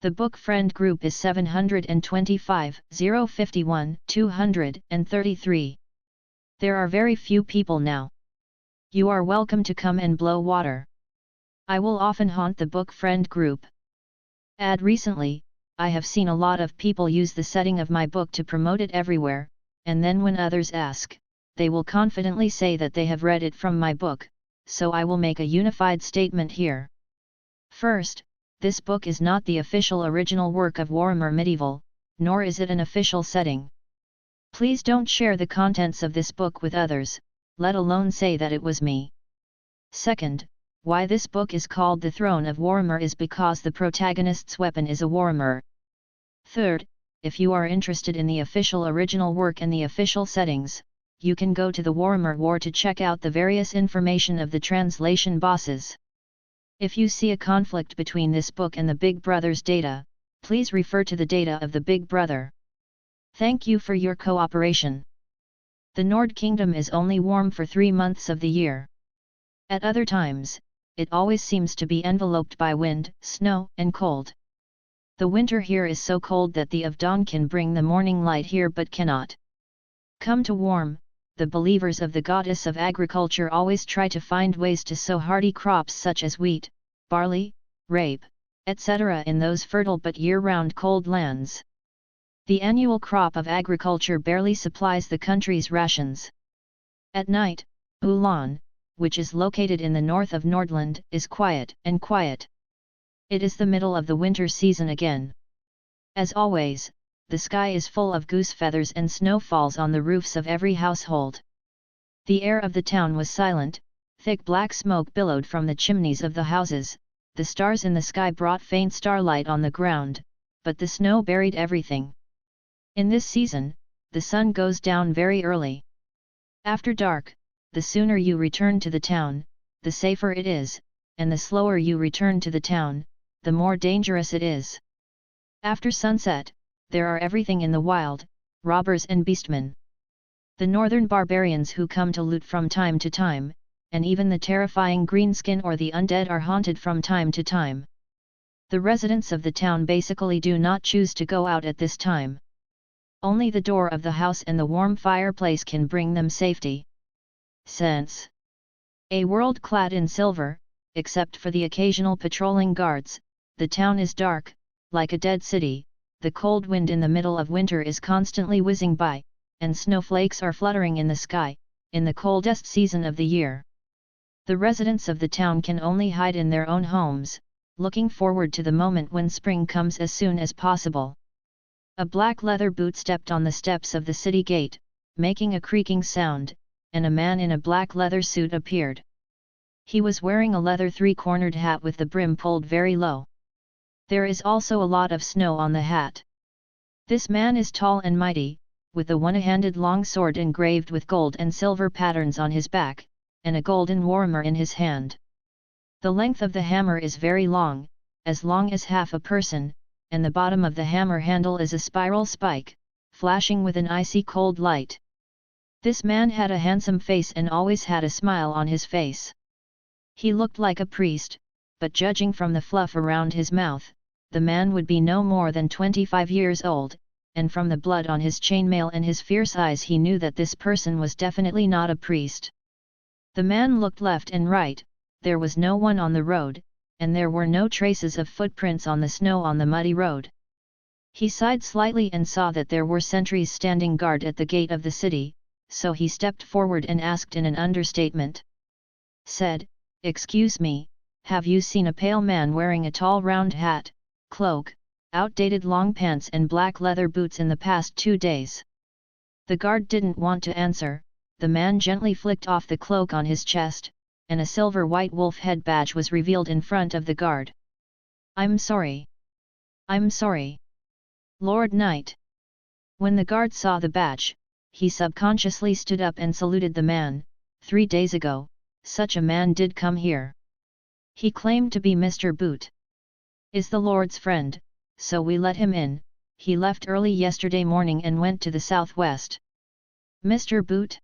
The book friend group is 725 051 233. There are very few people now. You are welcome to come and blow water. I will often haunt the book friend group. Add recently, I have seen a lot of people use the setting of my book to promote it everywhere, and then when others ask, they will confidently say that they have read it from my book, so I will make a unified statement here. First, this book is not the official original work of Warhammer Medieval, nor is it an official setting. Please don't share the contents of this book with others, let alone say that it was me. Second, why this book is called The Throne of Warhammer is because the protagonist's weapon is a Warhammer. Third, if you are interested in the official original work and the official settings, you can go to the Warhammer War to check out the various information of the translation bosses. If you see a conflict between this book and the Big Brother's data, please refer to the data of the Big Brother. Thank you for your cooperation. The Nord Kingdom is only warm for 3 months of the year. At other times, it always seems to be enveloped by wind, snow, and cold. The winter here is so cold that the of dawn can bring the morning light here but cannot come to warm. The believers of the goddess of agriculture always try to find ways to sow hardy crops such as wheat, barley, rape, etc. in those fertile but year-round cold lands. The annual crop of agriculture barely supplies the country's rations. At night, Ulan, which is located in the north of Nordland, is quiet and quiet. It is the middle of the winter season again. As always, the sky is full of goose feathers and snow falls on the roofs of every household. The air of the town was silent, thick black smoke billowed from the chimneys of the houses, the stars in the sky brought faint starlight on the ground, but the snow buried everything. In this season, the sun goes down very early. After dark, the sooner you return to the town, the safer it is, and the slower you return to the town, the more dangerous it is. After sunset, there are everything in the wild, robbers and beastmen. The northern barbarians who come to loot from time to time, and even the terrifying greenskin or the undead are haunted from time to time. The residents of the town basically do not choose to go out at this time. Only the door of the house and the warm fireplace can bring them safety. Since a world clad in silver, except for the occasional patrolling guards, the town is dark, like a dead city. The cold wind in the middle of winter is constantly whizzing by, and snowflakes are fluttering in the sky, in the coldest season of the year. The residents of the town can only hide in their own homes, looking forward to the moment when spring comes as soon as possible. A black leather boot stepped on the steps of the city gate, making a creaking sound, and a man in a black leather suit appeared. He was wearing a leather three-cornered hat with the brim pulled very low. There is also a lot of snow on the hat. This man is tall and mighty, with a one-handed long sword engraved with gold and silver patterns on his back, and a golden warhammer in his hand. The length of the hammer is very long, as long as half a person, and the bottom of the hammer handle is a spiral spike, flashing with an icy cold light. This man had a handsome face and always had a smile on his face. He looked like a priest, but judging from the fluff around his mouth, the man would be no more than 25 years old, and from the blood on his chainmail and his fierce eyes he knew that this person was definitely not a priest. The man looked left and right, there was no one on the road, and there were no traces of footprints on the snow on the muddy road. He sighed slightly and saw that there were sentries standing guard at the gate of the city, so he stepped forward and asked in an understatement. Said, "Excuse me, have you seen a pale man wearing a tall round hat, cloak, outdated long pants and black leather boots in the past 2 days?" The guard didn't want to answer. The man gently flicked off the cloak on his chest, and a silver white wolf head badge was revealed in front of the guard. "I'm sorry. I'm sorry, Lord Knight." When the guard saw the badge, he subconsciously stood up and saluted the man. 3 days ago, such a man did come here. He claimed to be Mr. Boot. Is the Lord's friend, so we let him in. He left early yesterday morning and went to the southwest. Mr. Boot?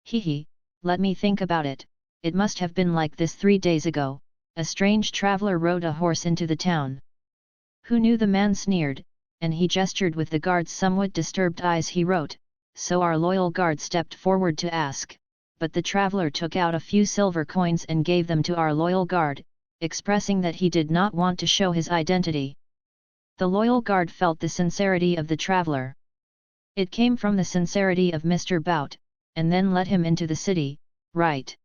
Hee, let me think about it. It must have been like this 3 days ago. A strange traveler rode a horse into the town. Who knew the man sneered, and he gestured with the guard's somewhat disturbed eyes. He wrote, so our loyal guard stepped forward to ask, but the traveler took out a few silver coins and gave them to our loyal guard, expressing that he did not want to show his identity. The loyal guard felt the sincerity of the traveler. It came from the sincerity of Mr. Bout, and then let him into the city, right?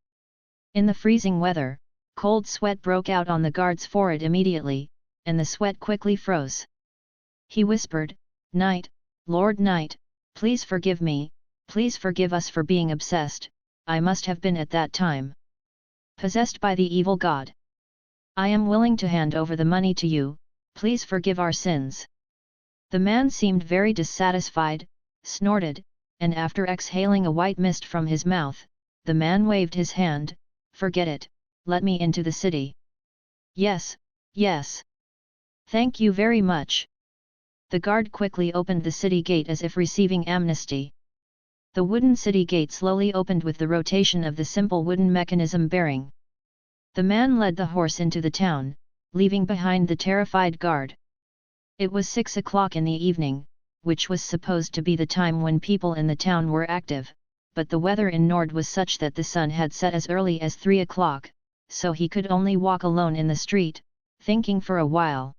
In the freezing weather, cold sweat broke out on the guard's forehead immediately, and the sweat quickly froze. He whispered, Knight, Lord Knight, please forgive me, please forgive us for being obsessed, I must have been at that time possessed by the evil god. I am willing to hand over the money to you, please forgive our sins. The man seemed very dissatisfied, snorted, and after exhaling a white mist from his mouth, the man waved his hand, forget it, let me into the city. Yes, yes. Thank you very much. The guard quickly opened the city gate as if receiving amnesty. The wooden city gate slowly opened with the rotation of the simple wooden mechanism bearing. The man led the horse into the town, leaving behind the terrified guard. It was 6 o'clock in the evening, which was supposed to be the time when people in the town were active, but the weather in Nord was such that the sun had set as early as 3 o'clock, so he could only walk alone in the street, thinking for a while.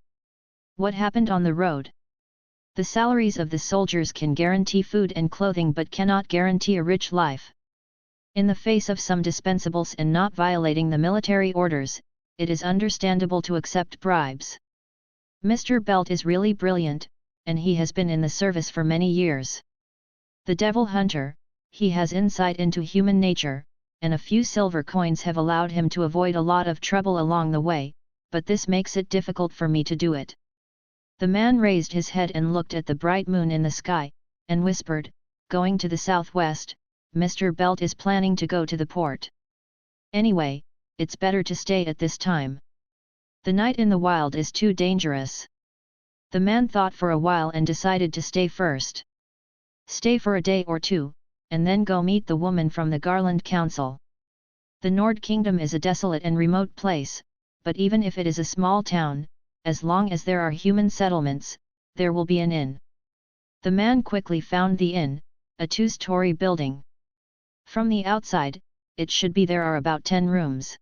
What happened on the road? The salaries of the soldiers can guarantee food and clothing but cannot guarantee a rich life. In the face of some dispensables and not violating the military orders, it is understandable to accept bribes. Mr. Belt is really brilliant, and he has been in the service for many years. The devil hunter, he has insight into human nature, and a few silver coins have allowed him to avoid a lot of trouble along the way, but this makes it difficult for me to do it. The man raised his head and looked at the bright moon in the sky, and whispered, going to the southwest, Mr. Belt is planning to go to the port. Anyway, it's better to stay at this time. The night in the wild is too dangerous. The man thought for a while and decided to stay first. Stay for a day or two, and then go meet the woman from the Garland Council. The Nord Kingdom is a desolate and remote place, but even if it is a small town, as long as there are human settlements, there will be an inn. The man quickly found the inn, a 2-story building. From the outside, it should be there are about 10 rooms.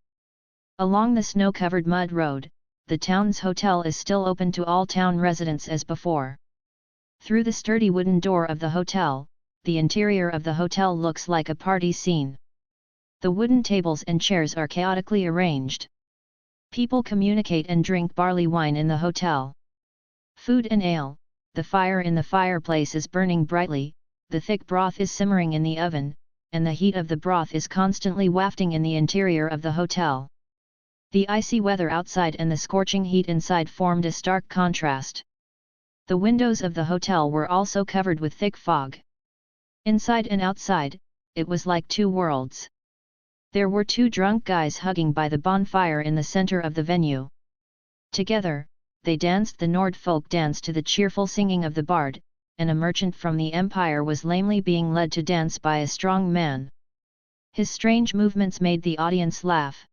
Along the snow-covered mud road, the town's hotel is still open to all town residents as before. Through the sturdy wooden door of the hotel, the interior of the hotel looks like a party scene. The wooden tables and chairs are chaotically arranged. People communicate and drink barley wine in the hotel. Food and ale, the fire in the fireplace is burning brightly, the thick broth is simmering in the oven, and the heat of the broth is constantly wafting in the interior of the hotel. The icy weather outside and the scorching heat inside formed a stark contrast. The windows of the hotel were also covered with thick fog. Inside and outside, it was like two worlds. There were 2 drunk guys hugging by the bonfire in the center of the venue. Together, they danced the Nord folk dance to the cheerful singing of the bard, and a merchant from the empire was lamely being led to dance by a strong man. His strange movements made the audience laugh.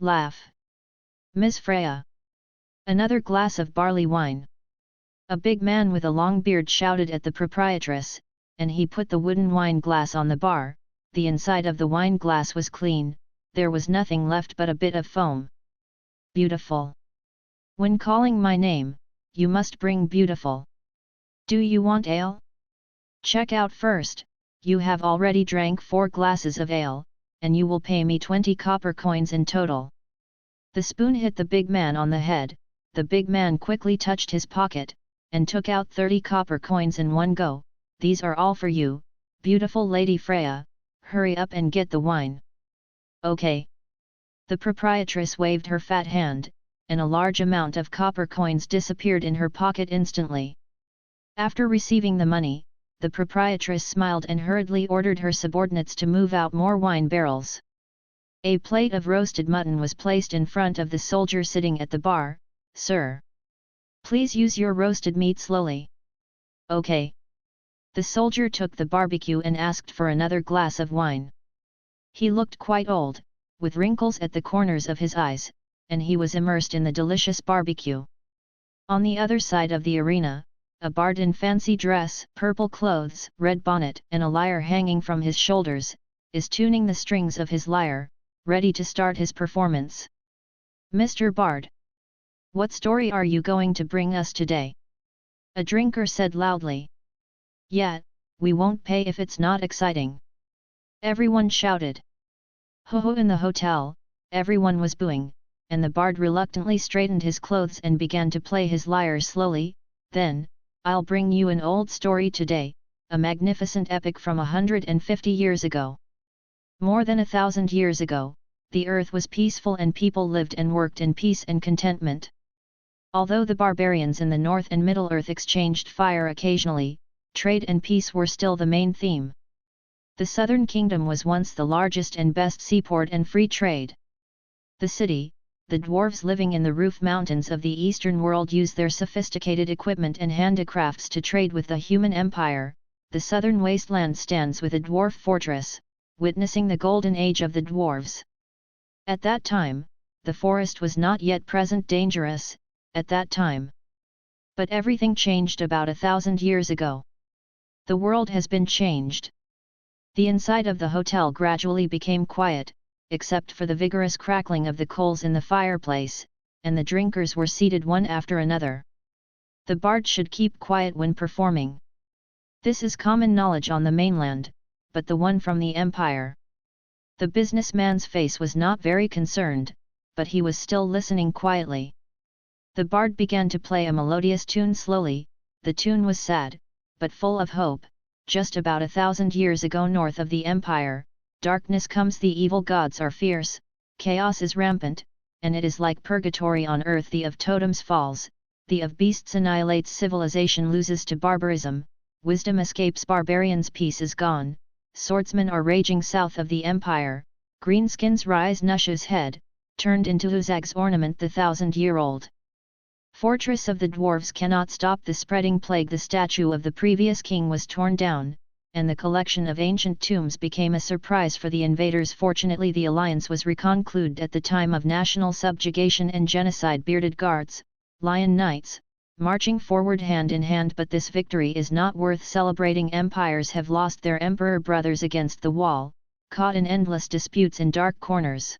Laugh. Ms. Freya. Another glass of barley wine. A big man with a long beard shouted at the proprietress, and he put the wooden wine glass on the bar. The inside of the wine glass was clean, there was nothing left but a bit of foam. Beautiful. When calling my name, you must bring beautiful. Do you want ale? Check out first, you have already drank 4 glasses of ale, and you will pay me 20 copper coins in total. The spoon hit the big man on the head, the big man quickly touched his pocket, and took out 30 copper coins in one go. These are all for you, beautiful Lady Freya, hurry up and get the wine. Okay. The proprietress waved her fat hand, and a large amount of copper coins disappeared in her pocket instantly. After receiving the money, the proprietress smiled and hurriedly ordered her subordinates to move out more wine barrels. A plate of roasted mutton was placed in front of the soldier sitting at the bar. Sir, please use your roasted meat slowly. Okay. The soldier took the barbecue and asked for another glass of wine. He looked quite old, with wrinkles at the corners of his eyes, and he was immersed in the delicious barbecue. On the other side of the arena, a bard in fancy dress, purple clothes, red bonnet and a lyre hanging from his shoulders, is tuning the strings of his lyre, ready to start his performance. "Mr. Bard, what story are you going to bring us today?" a drinker said loudly. "Yet, we won't pay if it's not exciting," everyone shouted. Ho ho! In the hotel, everyone was booing, and the bard reluctantly straightened his clothes and began to play his lyre slowly. "Then, I'll bring you an old story today, a magnificent epic from 150 years ago. More than 1,000 years ago, the earth was peaceful and people lived and worked in peace and contentment. Although the barbarians in the North and Middle Earth exchanged fire occasionally, trade and peace were still the main theme. The Southern Kingdom was once the largest and best seaport and free trade. The city, the dwarves living in the roof mountains of the Eastern world used their sophisticated equipment and handicrafts to trade with the human empire. The southern wasteland stands with a dwarf fortress, witnessing the golden age of the dwarves. At that time, the forest was not yet present dangerous, at that time. But everything changed about 1,000 years ago. The world has been changed. The inside of the hotel gradually became quiet, except for the vigorous crackling of the coals in the fireplace, and the drinkers were seated one after another. The bard should keep quiet when performing. This is common knowledge on the mainland, but the one from the empire. The businessman's face was not very concerned, but he was still listening quietly. The bard began to play a melodious tune slowly. The tune was sad, but full of hope. Just about 1,000 years ago north of the empire, darkness comes, the evil gods are fierce, chaos is rampant, and it is like purgatory on earth. The of totems falls, the of beasts annihilates, civilization loses to barbarism, wisdom escapes barbarians, peace is gone, swordsmen are raging south of the empire, greenskins rise, Nush's head, turned into Huzag's ornament, the 1,000-year-old fortress of the dwarves cannot stop the spreading plague. The statue of the previous king was torn down, and the collection of ancient tombs became a surprise for the invaders. Fortunately, the alliance was reconcluded at the time of national subjugation and genocide. Bearded guards, lion knights, marching forward hand in hand, but this victory is not worth celebrating. Empires have lost their emperor brothers against the wall, caught in endless disputes in dark corners.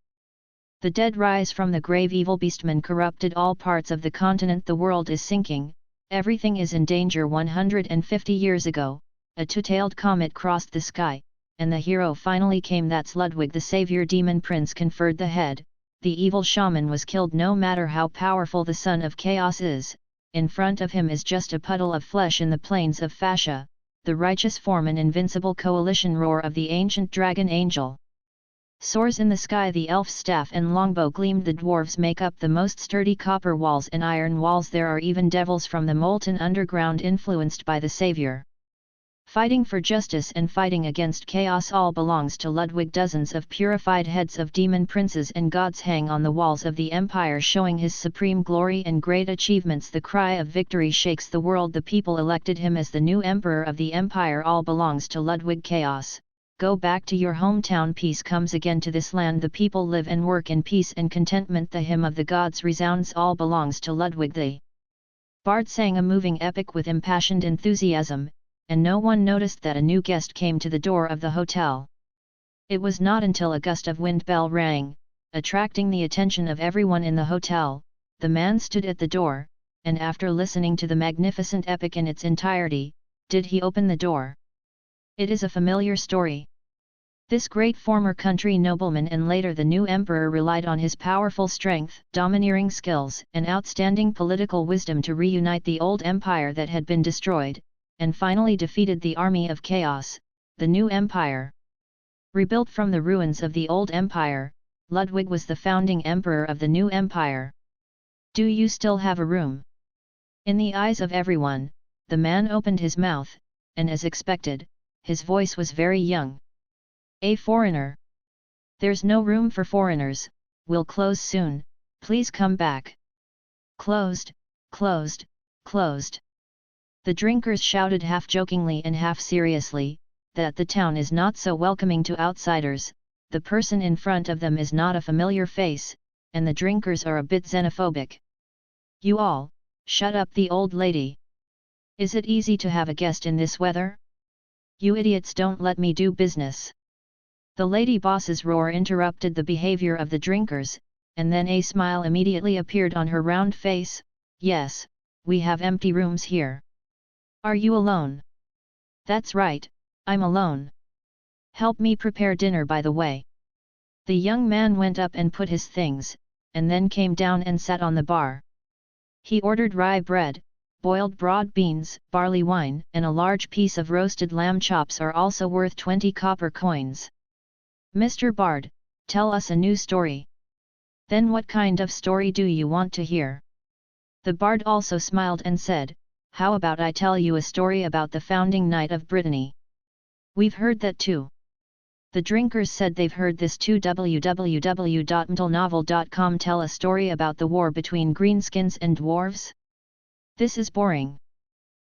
The dead rise from the grave, evil beastmen corrupted all parts of the continent. The world is sinking, everything is in danger. 150 years ago, a two-tailed comet crossed the sky, and the hero finally came. That's Ludwig the Savior. Demon Prince conferred the head, the evil shaman was killed. No matter how powerful the son of chaos is, in front of him is just a puddle of flesh. In the plains of Fascia, the righteous form an invincible coalition. Roar of the ancient dragon angel soars in the sky. The elf's staff and longbow gleamed. The dwarves make up the most sturdy copper walls and iron walls. There are even devils from the molten underground influenced by the Savior. Fighting for justice and fighting against chaos all belongs to Ludwig. Dozens of purified heads of demon princes and gods hang on the walls of the empire, showing his supreme glory and great achievements. The cry of victory shakes the world. The people elected him as the new emperor of the empire. All belongs to Ludwig. Chaos, go back to your hometown. Peace comes again to this land. The people live and work in peace and contentment. The hymn of the gods resounds. All belongs to Ludwig. The bard sang a moving epic with impassioned enthusiasm, and no one noticed that a new guest came to the door of the hotel. It was not until a gust of wind bell rang, attracting the attention of everyone in the hotel. The man stood at the door, and after listening to the magnificent epic in its entirety, did he open the door. It is a familiar story. This great former country nobleman and later the new emperor relied on his powerful strength, domineering skills, and outstanding political wisdom to reunite the old empire that had been destroyed, and finally defeated the army of chaos, the new empire. Rebuilt from the ruins of the old empire, Ludwig was the founding emperor of the new empire. Do you still have a room? In the eyes of everyone, the man opened his mouth, and as expected, his voice was very young. A foreigner. There's no room for foreigners, we'll close soon, please come back. Closed, closed, closed. The drinkers shouted half jokingly and half seriously, that the town is not so welcoming to outsiders, the person in front of them is not a familiar face, and the drinkers are a bit xenophobic. You all, Shut up, the old lady. Is it easy to have a guest in this weather? You idiots don't let me do business. The lady boss's roar interrupted the behavior of the drinkers, and then a smile immediately appeared on her round face. Yes, we have empty rooms here. Are you alone? That's right, I'm alone. Help me prepare dinner by the way. The young man went up and put his things, and then came down and sat on the bar. He ordered rye bread, boiled broad beans, barley wine, and a large piece of roasted lamb chops are also worth 20 copper coins. Mr. Bard, tell us a new story. Then what kind of story do you want to hear? The Bard also smiled and said, how about I tell you a story about the founding night of Brittany? We've heard that too. The drinkers said they've heard this too. www.mtlnovel.com tell a story about the war between greenskins and dwarves? This is boring.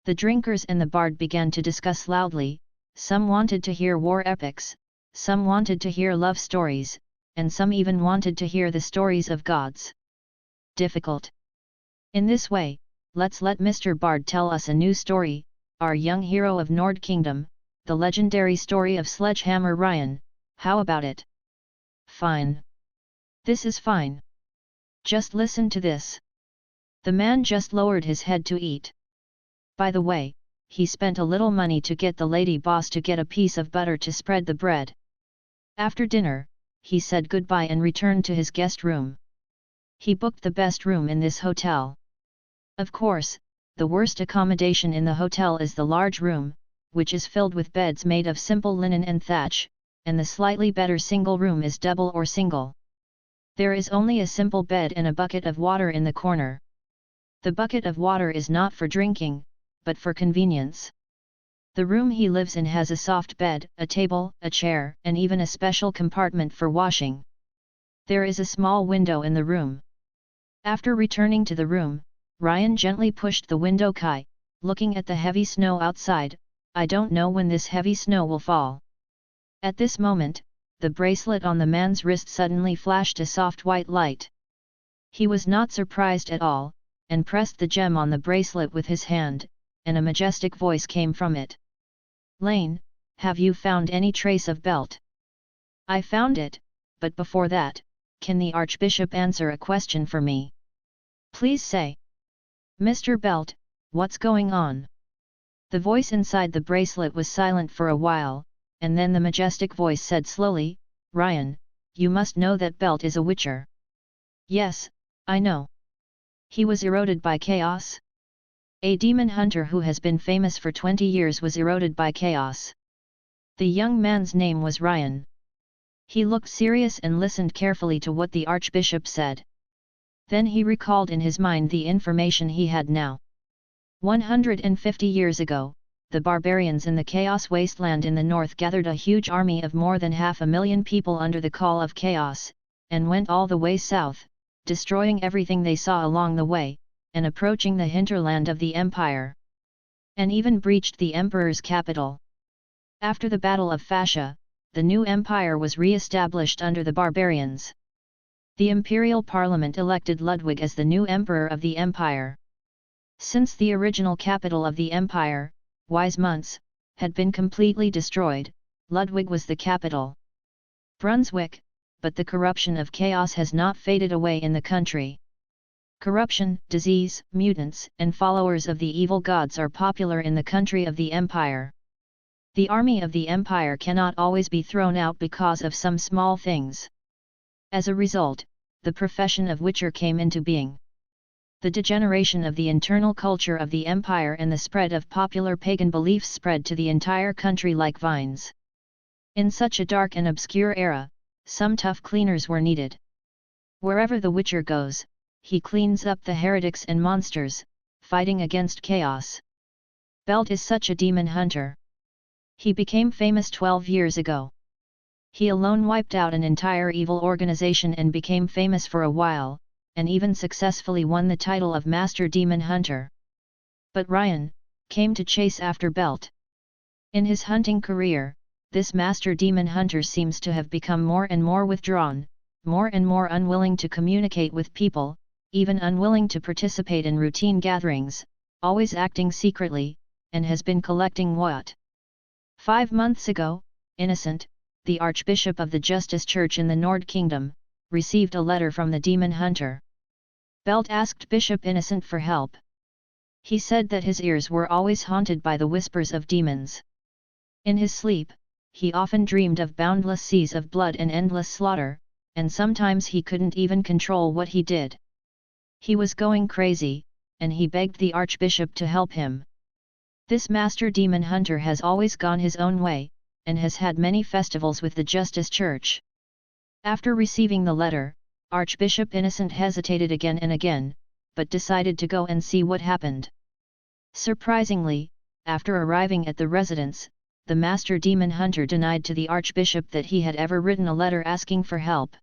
The drinkers and the Bard began to discuss loudly. Some wanted to hear war epics, some wanted to hear love stories, and some even wanted to hear the stories of gods. Difficult. In this way, let's let Mr. Bard tell us a new story, our young hero of Nord Kingdom, the legendary story of Sledgehammer Ryan. How about it? Fine. This is fine. Just listen to this. The man just lowered his head to eat. By the way, he spent a little money to get the lady boss to get a piece of butter to spread the bread. After dinner, he said goodbye and returned to his guest room. He booked the best room in this hotel. Of course, the worst accommodation in the hotel is the large room, which is filled with beds made of simple linen and thatch, and the slightly better single room is double or single. There is only a simple bed and a bucket of water in the corner. The bucket of water is not for drinking, but for convenience. The room he lives in has a soft bed, a table, a chair, and even a special compartment for washing. There is a small window in the room. After returning to the room, Ryan gently pushed the window kai, looking at the heavy snow outside. I don't know when this heavy snow will fall. At this moment, the bracelet on the man's wrist suddenly flashed a soft white light. He was not surprised at all, and pressed the gem on the bracelet with his hand, and a majestic voice came from it. Lane, have you found any trace of Belt? I found it, but before that, can the Archbishop answer a question for me? Please say. Mr. Belt, what's going on? The voice inside the bracelet was silent for a while, and then the majestic voice said slowly, Ryan, you must know that Belt is a witcher. Yes, I know. He was eroded by chaos? A demon hunter who has been famous for 20 years was eroded by chaos. The young man's name was Ryan. He looked serious and listened carefully to what the Archbishop said. Then he recalled in his mind the information he had now. 150 years ago, the barbarians in the Chaos Wasteland in the north gathered a huge army of more than 500,000 people under the call of chaos, and went all the way south, destroying everything they saw along the way, and approaching the hinterland of the empire. And even breached the emperor's capital. After the Battle of Fascia, the new empire was re-established under the barbarians. The imperial parliament elected Ludwig as the new emperor of the empire. Since the original capital of the empire, Weismunz, had been completely destroyed, Ludwig was the capital. Brunswick, but the corruption of chaos has not faded away in the country. Corruption, disease, mutants, and followers of the evil gods are popular in the country of the empire. The army of the empire cannot always be thrown out because of some small things. As a result, the profession of witcher came into being. The degeneration of the internal culture of the empire and the spread of popular pagan beliefs spread to the entire country like vines. In such a dark and obscure era, some tough cleaners were needed. Wherever the witcher goes, he cleans up the heretics and monsters, fighting against chaos. Belt is such a demon hunter. He became famous 12 years ago. He alone wiped out an entire evil organization and became famous for a while, and even successfully won the title of Master Demon Hunter. But Ryan came to chase after Belt. In his hunting career, this Master Demon Hunter seems to have become more and more withdrawn, more and more unwilling to communicate with people, even unwilling to participate in routine gatherings, always acting secretly, and has been collecting what? 5 months ago, Innocent, the Archbishop of the Justice Church in the Nord Kingdom, received a letter from the demon hunter. Belt asked Bishop Innocent for help. He said that his ears were always haunted by the whispers of demons. In his sleep, he often dreamed of boundless seas of blood and endless slaughter, and sometimes he couldn't even control what he did. He was going crazy, and he begged the Archbishop to help him. This master demon hunter has always gone his own way, and has had many festivals with the Justice Church. After receiving the letter, Archbishop Innocent hesitated again and again, but decided to go and see what happened. Surprisingly, after arriving at the residence, the master demon hunter denied to the Archbishop that he had ever written a letter asking for help.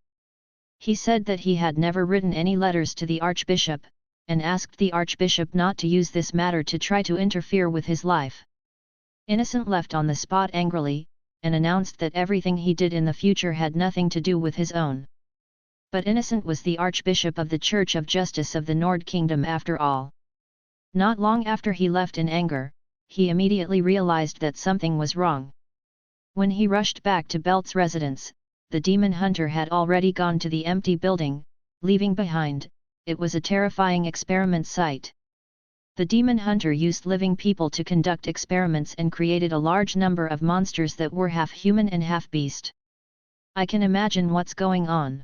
He said that he had never written any letters to the Archbishop, and asked the Archbishop not to use this matter to try to interfere with his life. Innocent left on the spot angrily, and announced that everything he did in the future had nothing to do with his own. But Innocent was the Archbishop of the Church of Justice of the Nord Kingdom after all. Not long after he left in anger, he immediately realized that something was wrong. When he rushed back to Belt's residence, the demon hunter had already gone to the empty building, leaving behind, it was a terrifying experiment site. The demon hunter used living people to conduct experiments and created a large number of monsters that were half human and half beast. I can imagine what's going on.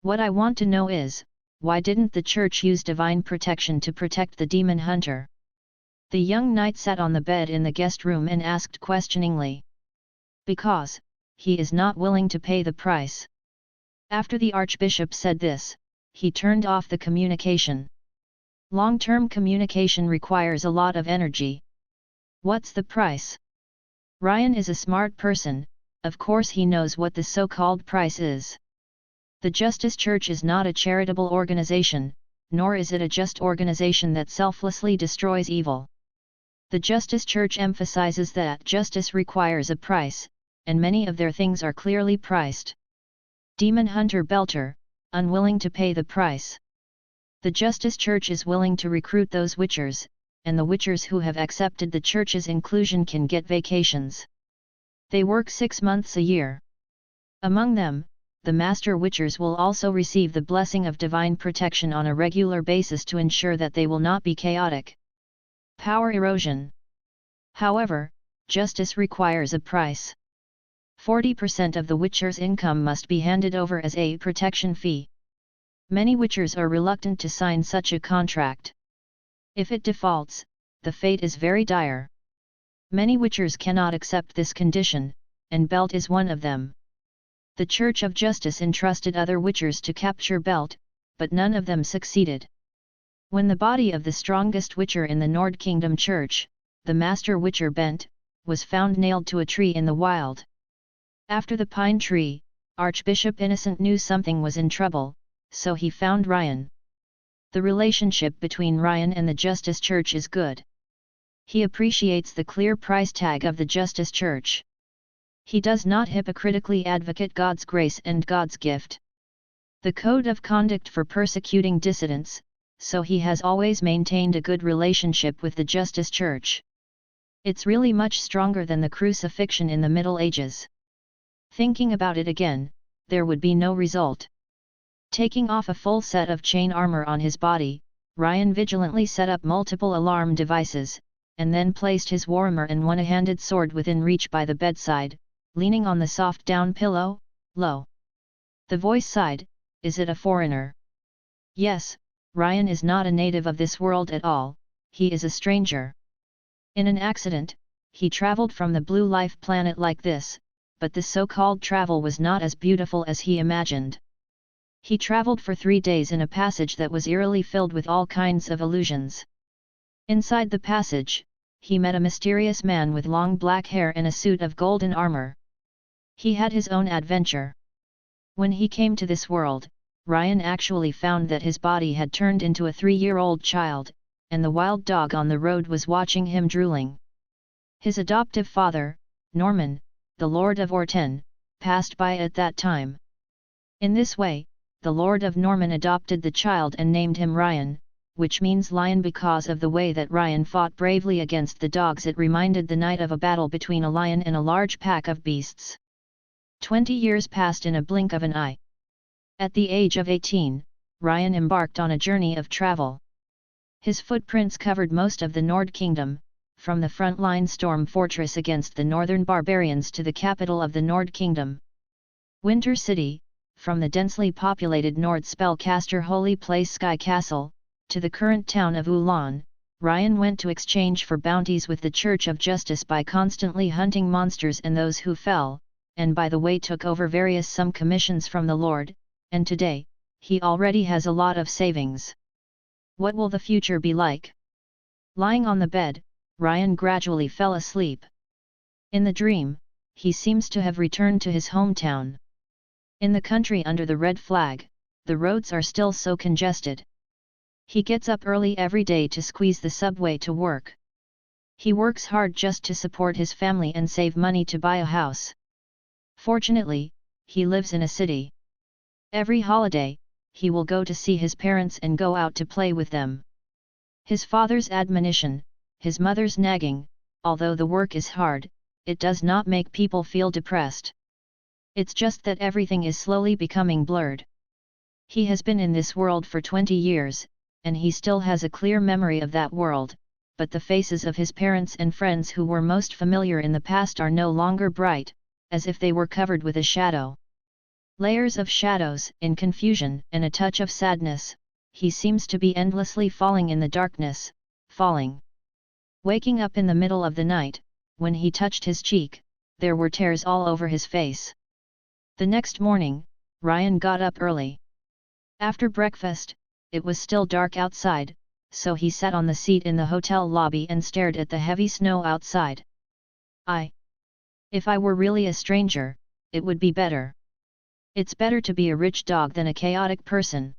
What I want to know is, why didn't the church use divine protection to protect the demon hunter? The young knight sat on the bed in the guest room and asked questioningly. Because he is not willing to pay the price. After the Archbishop said this, he turned off the communication. Long-term communication requires a lot of energy. What's the price? Ryan is a smart person, of course he knows what the so-called price is. The Justice Church is not a charitable organization, nor is it a just organization that selflessly destroys evil. The Justice Church emphasizes that justice requires a price, and many of their things are clearly priced. Demon Hunter Belter, unwilling to pay the price. The Justice Church is willing to recruit those witchers, and the witchers who have accepted the Church's inclusion can get vacations. They work 6 months a year. Among them, the Master Witchers will also receive the blessing of divine protection on a regular basis to ensure that they will not be chaotic. Power erosion. However, justice requires a price. 40% of the Witcher's income must be handed over as a protection fee. Many Witchers are reluctant to sign such a contract. If it defaults, the fate is very dire. Many Witchers cannot accept this condition, and Belt is one of them. The Church of Justice entrusted other Witchers to capture Belt, but none of them succeeded. When the body of the strongest Witcher in the Nord Kingdom Church, the Master Witcher Bent, was found nailed to a tree in the wild. After the pine tree, Archbishop Innocent knew something was in trouble, so he found Ryan. The relationship between Ryan and the Justice Church is good. He appreciates the clear price tag of the Justice Church. He does not hypocritically advocate God's grace and God's gift. The code of conduct for persecuting dissidents, so he has always maintained a good relationship with the Justice Church. It's really much stronger than the crucifixion in the Middle Ages. Thinking about it again, there would be no result. Taking off a full set of chain armor on his body, Ryan vigilantly set up multiple alarm devices, and then placed his warhammer and one-handed sword within reach by the bedside, leaning on the soft down pillow, low. The voice sighed, "Is it a foreigner?" Yes, Ryan is not a native of this world at all, he is a stranger. In an accident, he traveled from the Blue Life planet like this, but the so-called travel was not as beautiful as he imagined. He traveled for 3 days in a passage that was eerily filled with all kinds of illusions. Inside the passage, he met a mysterious man with long black hair and a suit of golden armor. He had his own adventure. When he came to this world, Ryan actually found that his body had turned into a 3-year-old child, and the wild dog on the road was watching him drooling. His adoptive father, Norman, the Lord of Orten, passed by at that time. In this way, the Lord of Norman adopted the child and named him Ryan, which means lion because of the way that Ryan fought bravely against the dogs. It reminded the knight of a battle between a lion and a large pack of beasts. 20 years passed in a blink of an eye. At the age of 18, Ryan embarked on a journey of travel. His footprints covered most of the Nord Kingdom, from the front-line storm fortress against the northern barbarians to the capital of the Nord Kingdom, Winter City, from the densely populated Nord spellcaster holy place Sky Castle, to the current town of Ulan. Ryan went to exchange for bounties with the Church of Justice by constantly hunting monsters and those who fell, and by the way took over some commissions from the Lord, and today, he already has a lot of savings. What will the future be like? Lying on the bed, Ryan gradually fell asleep. In the dream, he seems to have returned to his hometown. In the country under the red flag, the roads are still so congested. He gets up early every day to squeeze the subway to work. He works hard just to support his family and save money to buy a house. Fortunately, he lives in a city. Every holiday, he will go to see his parents and go out to play with them. His father's admonition, his mother's nagging, although the work is hard, it does not make people feel depressed. It's just that everything is slowly becoming blurred. He has been in this world for 20 years, and he still has a clear memory of that world, but the faces of his parents and friends who were most familiar in the past are no longer bright, as if they were covered with a shadow. Layers of shadows, in confusion and a touch of sadness, he seems to be endlessly falling in the darkness, falling. Waking up in the middle of the night, when he touched his cheek, there were tears all over his face. The next morning, Ryan got up early. After breakfast, it was still dark outside, so he sat on the seat in the hotel lobby and stared at the heavy snow outside. If I were really a stranger, it would be better. It's better to be a rich dog than a chaotic person.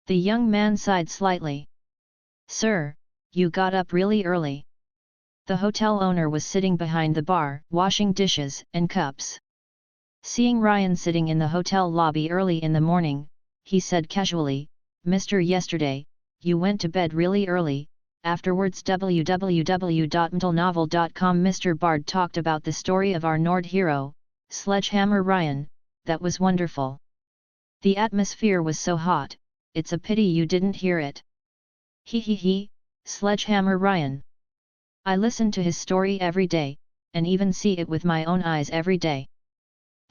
The young man sighed slightly. Sir, you got up really early. The hotel owner was sitting behind the bar, washing dishes and cups. Seeing Ryan sitting in the hotel lobby early in the morning, he said casually, Mr. Yesterday, you went to bed really early. Afterwards www.mtlnovel.com Mr. Bard talked about the story of our Nord hero, Sledgehammer Ryan. That was wonderful. The atmosphere was so hot, it's a pity you didn't hear it. He, Sledgehammer Ryan. I listen to his story every day, and even see it with my own eyes every day.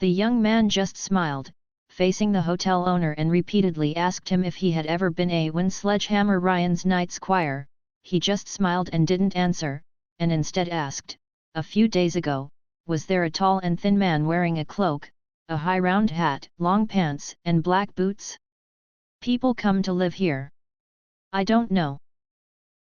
The young man just smiled, facing the hotel owner and repeatedly asked him if he had ever been when Sledgehammer Ryan's night squire. He just smiled and didn't answer, and instead asked, a few days ago, was there a tall and thin man wearing a cloak, a high round hat, long pants and black boots? People come to live here. I don't know.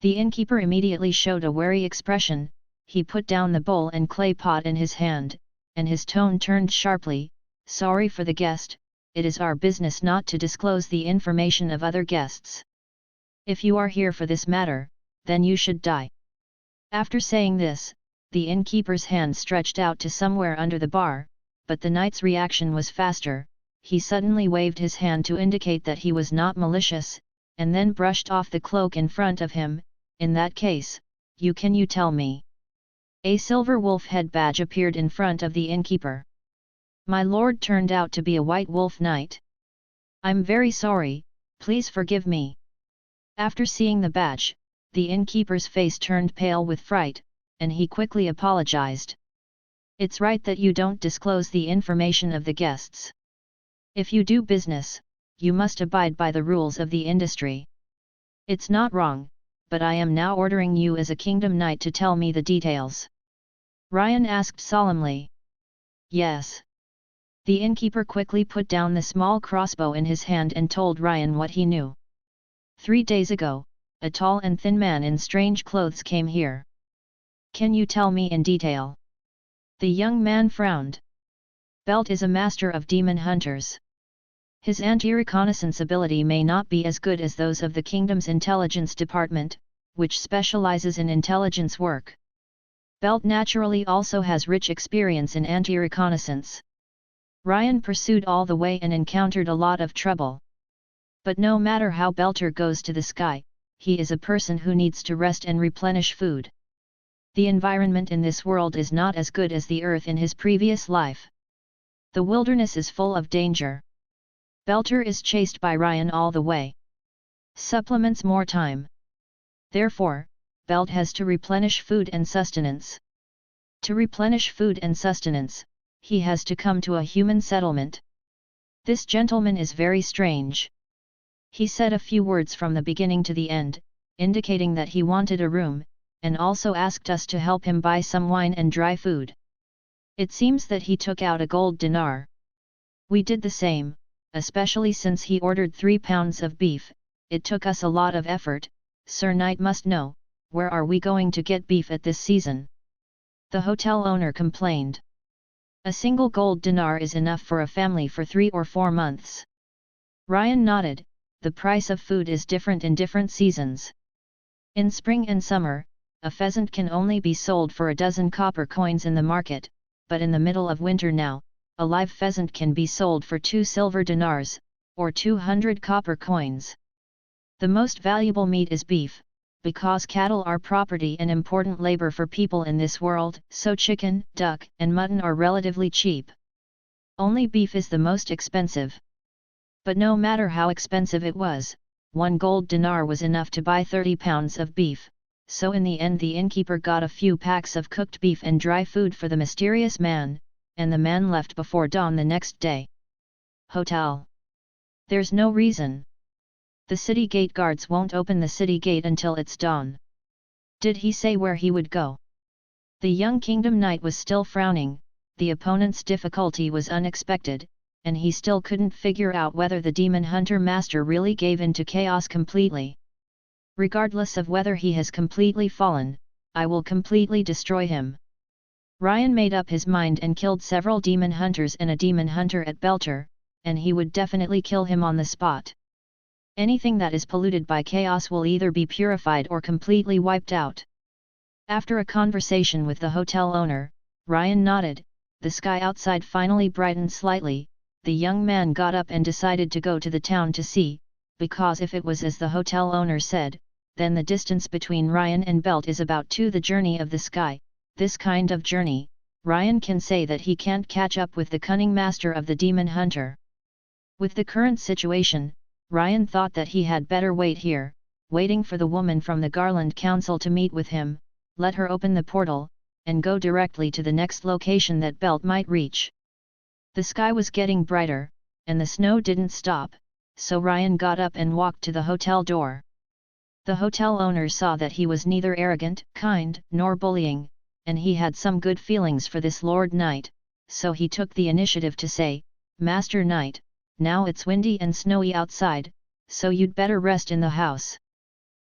The innkeeper immediately showed a wary expression. He put down the bowl and clay pot in his hand, and his tone turned sharply, sorry for the guest, it is our business not to disclose the information of other guests. If you are here for this matter, then you should die. After saying this, the innkeeper's hand stretched out to somewhere under the bar, but the knight's reaction was faster. He suddenly waved his hand to indicate that he was not malicious, and then brushed off the cloak in front of him. In that case, can you tell me? A silver wolf head badge appeared in front of the innkeeper. My lord turned out to be a white wolf knight. I'm very sorry, please forgive me. After seeing the badge, the innkeeper's face turned pale with fright, and he quickly apologized. It's right that you don't disclose the information of the guests. If you do business, you must abide by the rules of the industry. It's not wrong, but I am now ordering you as a kingdom knight to tell me the details. Ryan asked solemnly. Yes. The innkeeper quickly put down the small crossbow in his hand and told Ryan what he knew. 3 days ago, a tall and thin man in strange clothes came here. Can you tell me in detail? The young man frowned. Belt is a master of demon hunters. His anti-reconnaissance ability may not be as good as those of the kingdom's intelligence department, which specializes in intelligence work. Belt naturally also has rich experience in anti-reconnaissance. Ryan pursued all the way and encountered a lot of trouble. But no matter how Belter goes to the sky, he is a person who needs to rest and replenish food. The environment in this world is not as good as the earth in his previous life. The wilderness is full of danger. Belter is chased by Ryan all the way. Supplements more time. Therefore, Belt has to replenish food and sustenance. To replenish food and sustenance, he has to come to a human settlement. This gentleman is very strange. He said a few words from the beginning to the end, indicating that he wanted a room, and also asked us to help him buy some wine and dry food. It seems that he took out a gold dinar. We did the same, especially since he ordered 3 pounds of beef. It took us a lot of effort. Sir Knight must know, where are we going to get beef at this season? The hotel owner complained. A single gold dinar is enough for a family for 3 or 4 months. Ryan nodded. The price of food is different in different seasons. In spring and summer, a pheasant can only be sold for a dozen copper coins in the market, but in the middle of winter now, a live pheasant can be sold for 2 silver dinars, or 200 copper coins. The most valuable meat is beef, because cattle are property and important labor for people in this world, so chicken, duck, and mutton are relatively cheap. Only beef is the most expensive. But no matter how expensive it was, 1 gold dinar was enough to buy 30 pounds of beef, so in the end the innkeeper got a few packs of cooked beef and dry food for the mysterious man, and the man left before dawn the next day. Hotel. There's no reason. The city gate guards won't open the city gate until it's dawn. Did he say where he would go? The young kingdom knight was still frowning. The opponent's difficulty was unexpected, and he still couldn't figure out whether the demon hunter master really gave in to chaos completely. Regardless of whether he has completely fallen, I will completely destroy him. Ryan made up his mind and killed several demon hunters and a demon hunter at Belter, and he would definitely kill him on the spot. Anything that is polluted by chaos will either be purified or completely wiped out. After a conversation with the hotel owner, Ryan nodded. The sky outside finally brightened slightly. The young man got up and decided to go to the town to see, because if it was as the hotel owner said, then the distance between Ryan and Belt is about 2 the journey of the sky. This kind of journey, Ryan can say that he can't catch up with the cunning master of the demon hunter. With the current situation, Ryan thought that he had better wait here, waiting for the woman from the Garland Council to meet with him, let her open the portal, and go directly to the next location that Belt might reach. The sky was getting brighter, and the snow didn't stop, so Ryan got up and walked to the hotel door. The hotel owner saw that he was neither arrogant, kind, nor bullying, and he had some good feelings for this Lord Knight, so he took the initiative to say, "Master Knight, now it's windy and snowy outside, so you'd better rest in the house.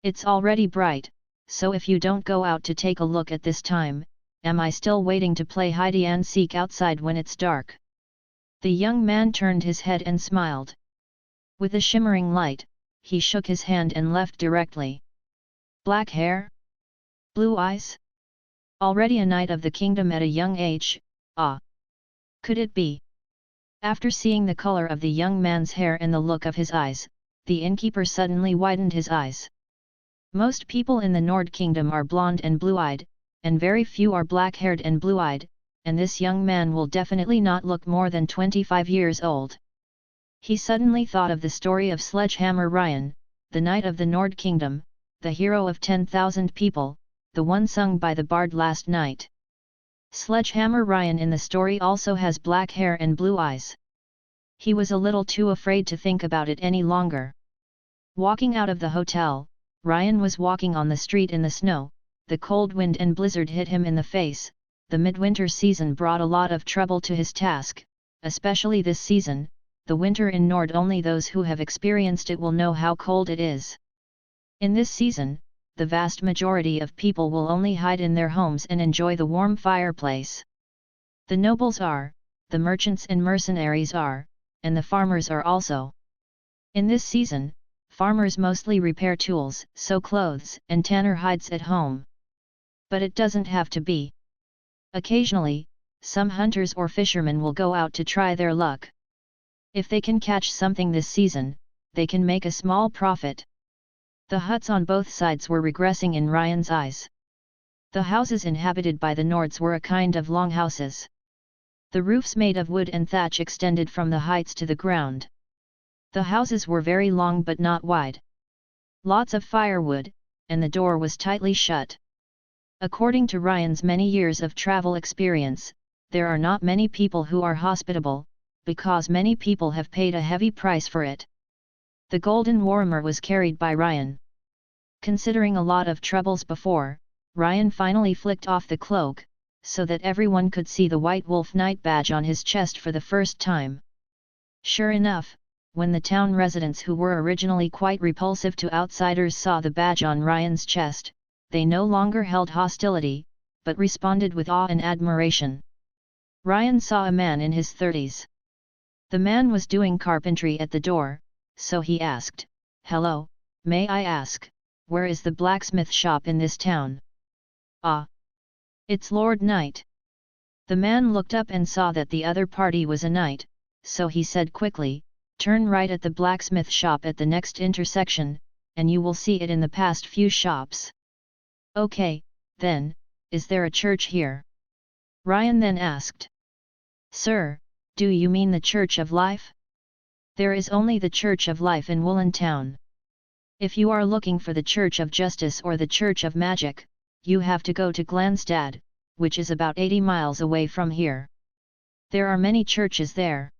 It's already bright, so if you don't go out to take a look at this time, am I still waiting to play hide-and-seek outside when it's dark?" The young man turned his head and smiled. With a shimmering light, he shook his hand and left directly. Black hair? Blue eyes? Already a knight of the kingdom at a young age, ah! Could it be? After seeing the color of the young man's hair and the look of his eyes, the innkeeper suddenly widened his eyes. Most people in the Nord Kingdom are blonde and blue-eyed, and very few are black-haired and blue-eyed, and this young man will definitely not look more than 25 years old. He suddenly thought of the story of Sledgehammer Ryan, the knight of the Nord Kingdom, the hero of 10,000 people, the one sung by the bard last night. Sledgehammer Ryan in the story also has black hair and blue eyes. He was a little too afraid to think about it any longer. Walking out of the hotel, Ryan was walking on the street in the snow. The cold wind and blizzard hit him in the face. The midwinter season brought a lot of trouble to his task, especially this season. The winter in Nord, only those who have experienced it will know how cold it is. In this season, the vast majority of people will only hide in their homes and enjoy the warm fireplace. The nobles are, the merchants and mercenaries are, and the farmers are also. In this season, farmers mostly repair tools, sew clothes, and tanner hides at home. But it doesn't have to be. Occasionally, some hunters or fishermen will go out to try their luck. If they can catch something this season, they can make a small profit. The huts on both sides were regressing in Ryan's eyes. The houses inhabited by the Nords were a kind of longhouses. The roofs made of wood and thatch extended from the heights to the ground. The houses were very long but not wide. Lots of firewood, and the door was tightly shut. According to Ryan's many years of travel experience, there are not many people who are hospitable, because many people have paid a heavy price for it. The golden warmer was carried by Ryan. Considering a lot of troubles before, Ryan finally flicked off the cloak, so that everyone could see the White Wolf Knight badge on his chest for the first time. Sure enough, when the town residents who were originally quite repulsive to outsiders saw the badge on Ryan's chest, they no longer held hostility, but responded with awe and admiration. Ryan saw a man in his 30s. The man was doing carpentry at the door, so he asked, "Hello, may I ask, where is the blacksmith shop in this town?" "Ah, it's Lord Knight." The man looked up and saw that the other party was a knight, so he said quickly, "Turn right at the blacksmith shop at the next intersection, and you will see it in the past few shops." "Okay, then, is there a church here?" Ryan then asked. "Sir, do you mean the Church of Life?" "There is only the Church of Life in Woolen Town. If you are looking for the Church of Justice or the Church of Magic, you have to go to Glanstad, which is about 80 miles away from here. There are many churches there.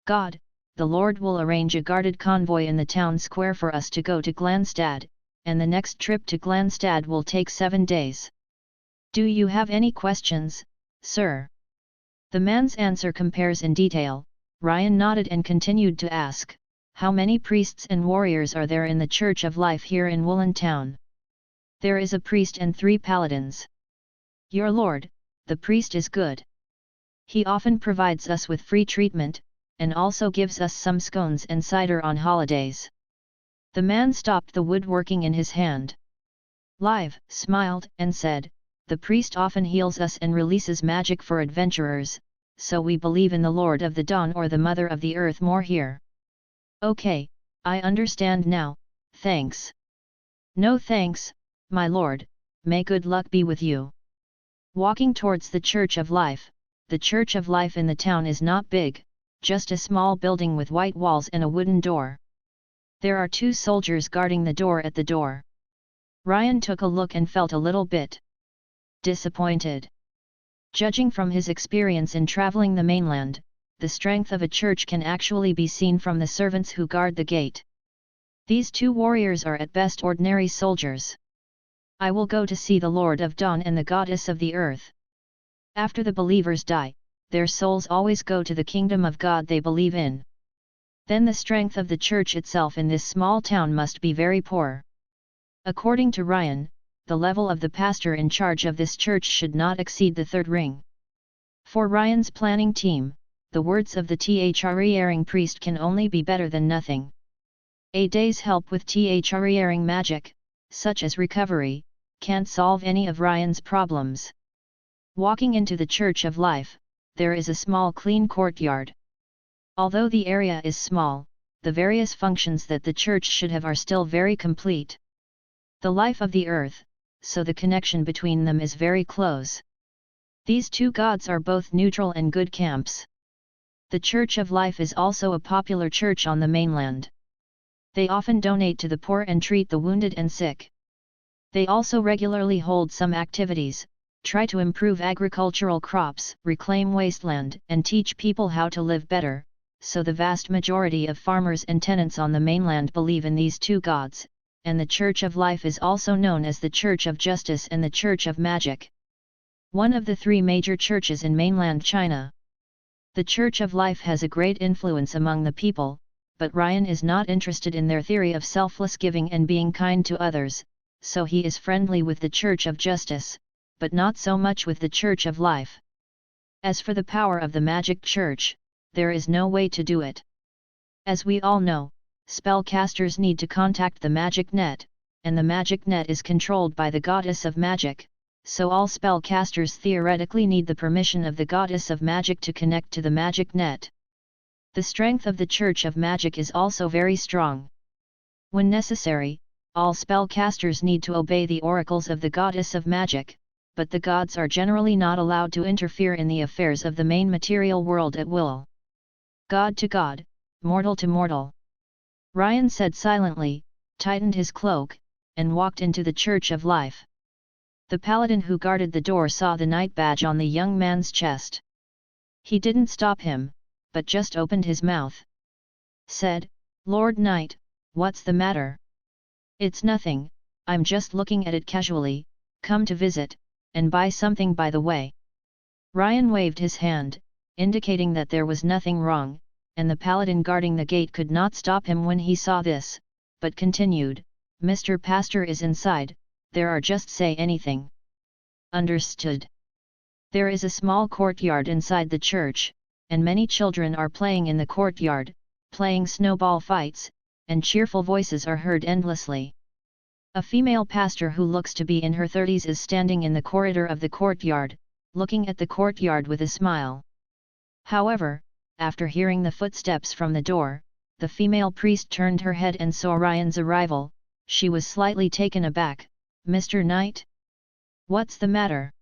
God, the Lord will arrange a guarded convoy in the town square for us to go to Glanstad, and the next trip to Glanstad will take 7 days. Do you have any questions, sir?" The man's answer compares in detail. Ryan nodded and continued to ask, "How many priests and warriors are there in the Church of Life here in Woolen Town?" "There is a priest and 3 paladins. Your lord, the priest is good. He often provides us with free treatment, and also gives us some scones and cider on holidays." The man stopped the woodworking in his hand. Live smiled and said, "The priest often heals us and releases magic for adventurers, so we believe in the Lord of the Dawn or the Mother of the Earth more here." "Okay, I understand now, thanks." "No thanks, my lord, may good luck be with you." Walking towards the Church of Life, the Church of Life in the town is not big, just a small building with white walls and a wooden door. There are 2 soldiers guarding the door at the door. Ryan took a look and felt a little bit disappointed. Judging from his experience in traveling the mainland, the strength of a church can actually be seen from the servants who guard the gate. These 2 warriors are at best ordinary soldiers. "I will go to see the Lord of Dawn and the Goddess of the Earth." After the believers die, their souls always go to the kingdom of God they believe in. Then the strength of the church itself in this small town must be very poor. According to Ryan, the level of the pastor in charge of this church should not exceed the 3rd ring. For Ryan's planning team, the words of the Threaring priest can only be better than nothing. A day's help with Threaring magic, such as recovery, can't solve any of Ryan's problems. Walking into the Church of Life, there is a small clean courtyard. Although the area is small, the various functions that the church should have are still very complete. The life of the earth, so the connection between them is very close. These 2 gods are both neutral and good camps. The Church of Life is also a popular church on the mainland. They often donate to the poor and treat the wounded and sick. They also regularly hold some activities, try to improve agricultural crops, reclaim wasteland, and teach people how to live better, so the vast majority of farmers and tenants on the mainland believe in these 2 gods, and the Church of Life is also known as the Church of Justice and the Church of Magic. One of the 3 major churches in mainland China. The Church of Life has a great influence among the people, but Ryan is not interested in their theory of selfless giving and being kind to others, so he is friendly with the Church of Justice, but not so much with the Church of Life. As for the power of the magic church, there is no way to do it. As we all know, spellcasters need to contact the magic net, and the magic net is controlled by the goddess of magic, so all spellcasters theoretically need the permission of the goddess of magic to connect to the magic net. The strength of the Church of Magic is also very strong. When necessary, all spellcasters need to obey the oracles of the goddess of magic, but the gods are generally not allowed to interfere in the affairs of the main material world at will. God to God, mortal to mortal. Ryan said silently, tightened his cloak, and walked into the Church of Life. The paladin who guarded the door saw the knight badge on the young man's chest. He didn't stop him, but just opened his mouth. Said, "Lord Knight, what's the matter?" "It's nothing, I'm just looking at it casually, come to visit, and buy something by the way." Ryan waved his hand, indicating that there was nothing wrong, and the paladin guarding the gate could not stop him when he saw this, but continued, "Mr. Pastor is inside, there are just say anything." Understood. There is a small courtyard inside the church, and many children are playing in the courtyard, playing snowball fights, and cheerful voices are heard endlessly. A female pastor who looks to be in her 30s is standing in the corridor of the courtyard, looking at the courtyard with a smile. However, after hearing the footsteps from the door, the female priest turned her head and saw Ryan's arrival. She was slightly taken aback. "Mr. Knight? What's the matter?"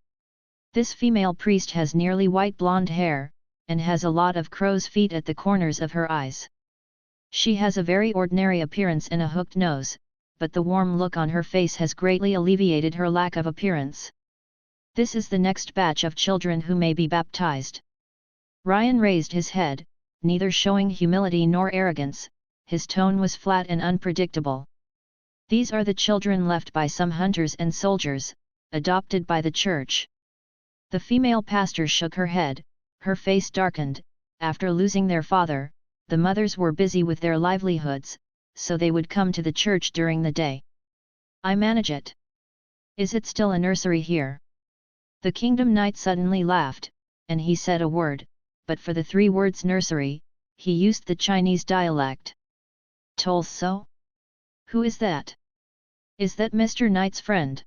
This female priest has nearly white blonde hair, and has a lot of crow's feet at the corners of her eyes. She has a very ordinary appearance and a hooked nose, but the warm look on her face has greatly alleviated her lack of appearance. "This is the next batch of children who may be baptized." Ryan raised his head, neither showing humility nor arrogance, his tone was flat and unpredictable. "These are the children left by some hunters and soldiers, adopted by the church." The female pastor shook her head, her face darkened. After losing their father, the mothers were busy with their livelihoods, so they would come to the church during the day. "I manage it. Is it still a nursery here?" The Kingdom Knight suddenly laughed, and he said a word, but for the 3 words nursery, he used the Chinese dialect. "Told so? Who is that? Is that Mr. Knight's friend?"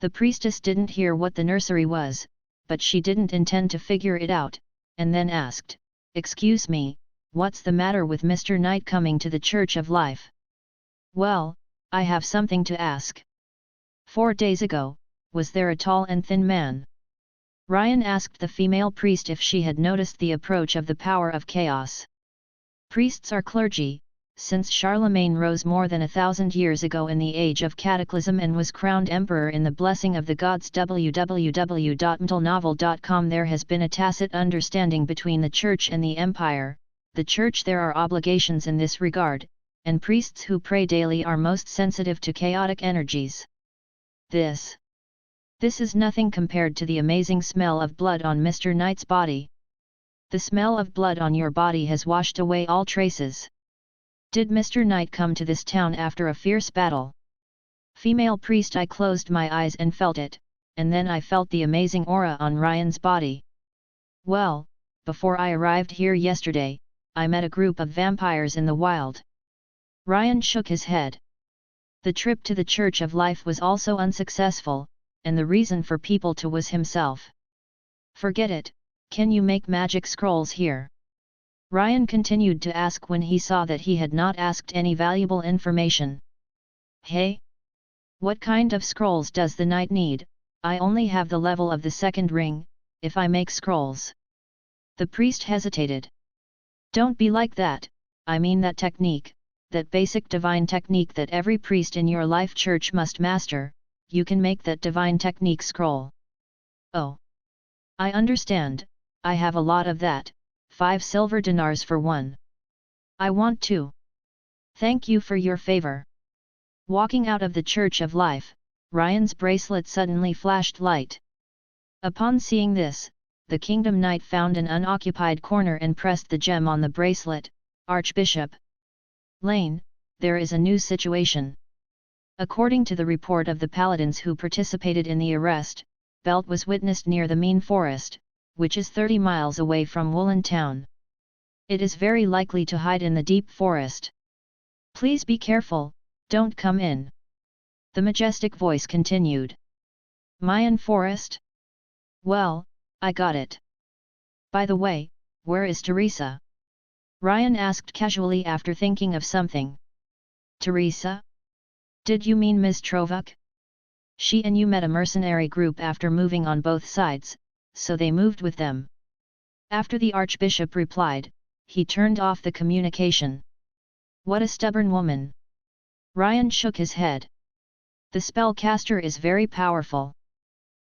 The priestess didn't hear what the nursery was, but she didn't intend to figure it out, and then asked, "Excuse me, what's the matter with Mr. Knight coming to the Church of Life?" "Well, I have something to ask. 4 days ago, was there a tall and thin man?" Ryan asked the female priest if she had noticed the approach of the power of chaos. Priests are clergy, since Charlemagne rose more than 1,000 years ago in the age of cataclysm and was crowned emperor in the blessing of the gods. www.mentalnovel.com. There has been a tacit understanding between the church and the empire. The church there are obligations in this regard, and priests who pray daily are most sensitive to chaotic energies. This is nothing compared to the amazing smell of blood on Mr. Knight's body. The smell of blood on your body has washed away all traces. Did Mr. Knight come to this town after a fierce battle? Female priest: I closed my eyes and felt it, and then I felt the amazing aura on Ryan's body. Well, before I arrived here yesterday, I met a group of vampires in the wild. Ryan shook his head. The trip to the Church of Life was also unsuccessful, and the reason for people to was himself. Forget it, can you make magic scrolls here? Ryan continued to ask when he saw that he had not asked any valuable information. Hey? What kind of scrolls does the knight need? I only have the level of the 2nd ring, if I make scrolls. The priest hesitated. Don't be like that, I mean that technique, that basic divine technique that every priest in your life church must master. You can make that divine technique scroll. Oh. I understand, I have a lot of that, 5 silver dinars for one. I want to. Thank you for your favor. Walking out of the Church of Life, Ryan's bracelet suddenly flashed light. Upon seeing this, the Kingdom Knight found an unoccupied corner and pressed the gem on the bracelet. Archbishop Lane, there is a new situation. According to the report of the paladins who participated in the arrest, Belt was witnessed near the Mean Forest, which is 30 miles away from Woolen Town. It is very likely to hide in the deep forest. Please be careful, don't come in. The majestic voice continued. Mayan Forest? Well, I got it. By the way, where is Teresa? Ryan asked casually after thinking of something. Teresa? Did you mean Ms. Trovuk? She and you met a mercenary group after moving on both sides, so they moved with them. After the Archbishop replied, he turned off the communication. What a stubborn woman! Ryan shook his head. The spellcaster is very powerful.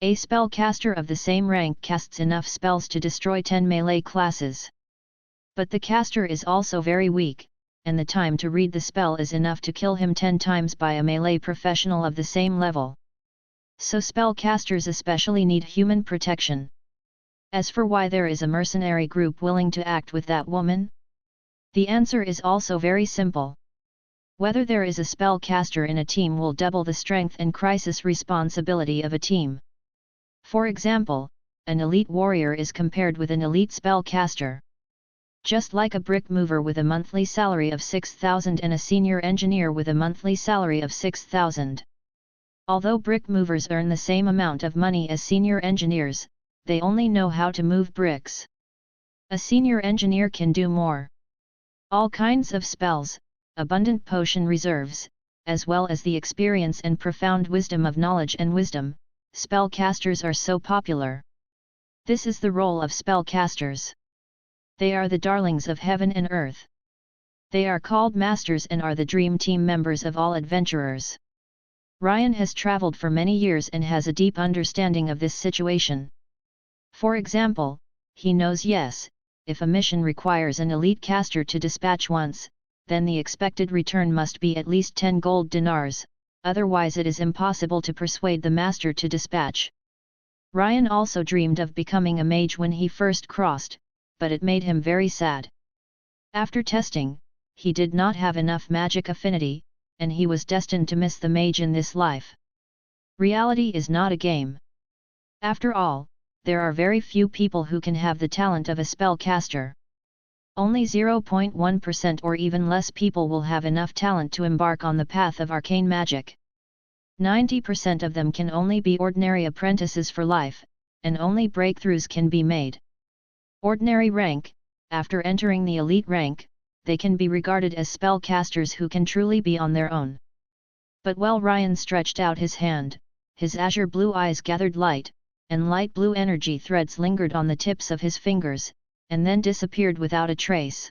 A spellcaster of the same rank casts enough spells to destroy 10 melee classes. But the caster is also very weak, and the time to read the spell is enough to kill him 10 times by a melee professional of the same level. So spellcasters especially need human protection. As for why there is a mercenary group willing to act with that woman? The answer is also very simple. Whether there is a spellcaster in a team will double the strength and crisis responsibility of a team. For example, an elite warrior is compared with an elite spellcaster. Just like a brick mover with a monthly salary of 6,000 and a senior engineer with a monthly salary of 6,000. Although brick movers earn the same amount of money as senior engineers, they only know how to move bricks. A senior engineer can do more. All kinds of spells, abundant potion reserves, as well as the experience and profound wisdom of knowledge and wisdom, spellcasters are so popular. This is the role of spellcasters. They are the darlings of heaven and earth. They are called masters and are the dream team members of all adventurers. Ryan has traveled for many years and has a deep understanding of this situation. For example, he knows if a mission requires an elite caster to dispatch once, then the expected return must be at least 10 gold dinars, otherwise it is impossible to persuade the master to dispatch. Ryan also dreamed of becoming a mage when he first crossed, but it made him very sad. After testing, he did not have enough magic affinity, and he was destined to miss the mage in this life. Reality is not a game. After all, there are very few people who can have the talent of a spellcaster. Only 0.1% or even less people will have enough talent to embark on the path of arcane magic. 90% of them can only be ordinary apprentices for life, and only breakthroughs can be made. Ordinary rank, after entering the elite rank, they can be regarded as spellcasters who can truly be on their own. But while Ryan stretched out his hand, his azure blue eyes gathered light, and light blue energy threads lingered on the tips of his fingers, and then disappeared without a trace.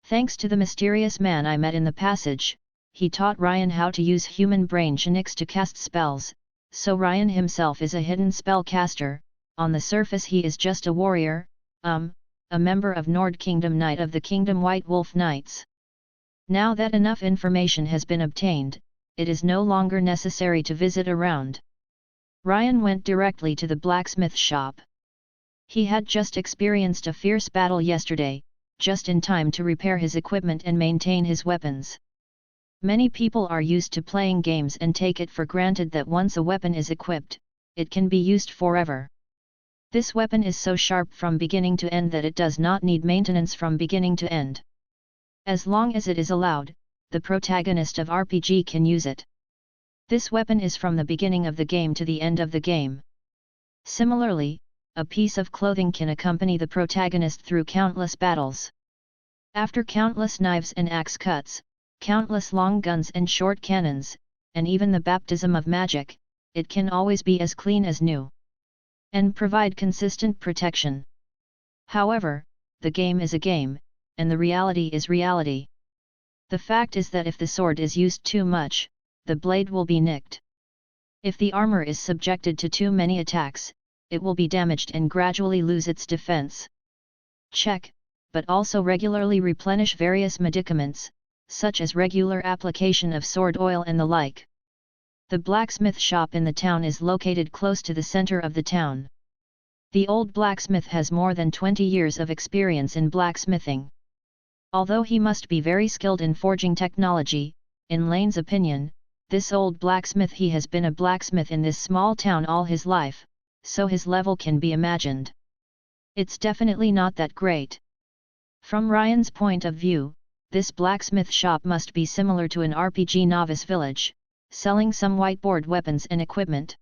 Thanks to the mysterious man I met in the passage, he taught Ryan how to use human brain genics to cast spells, so Ryan himself is a hidden spellcaster. On the surface he is just a warrior, a member of Nord Kingdom Knight of the Kingdom White Wolf Knights. Now that enough information has been obtained, it is no longer necessary to visit around. Ryan went directly to the blacksmith shop. He had just experienced a fierce battle yesterday, just in time to repair his equipment and maintain his weapons. Many people are used to playing games and take it for granted that once a weapon is equipped, it can be used forever. This weapon is so sharp from beginning to end that it does not need maintenance from beginning to end. As long as it is allowed, the protagonist of RPG can use it. This weapon is from the beginning of the game to the end of the game. Similarly, a piece of clothing can accompany the protagonist through countless battles. After countless knives and axe cuts, countless long guns and short cannons, and even the baptism of magic, it can always be as clean as new. And provide consistent protection. However, the game is a game, and the reality is reality. The fact is that if the sword is used too much, the blade will be nicked. If the armor is subjected to too many attacks, it will be damaged and gradually lose its defense. Check, but also regularly replenish various medicaments, such as regular application of sword oil and the like. The blacksmith shop in the town is located close to the center of the town. The old blacksmith has more than 20 years of experience in blacksmithing. Although he must be very skilled in forging technology, in Lane's opinion, this old blacksmith he has been a blacksmith in this small town all his life, so his level can be imagined. It's definitely not that great. From Ryan's point of view, this blacksmith shop must be similar to an RPG novice village, selling some whiteboard weapons and equipment.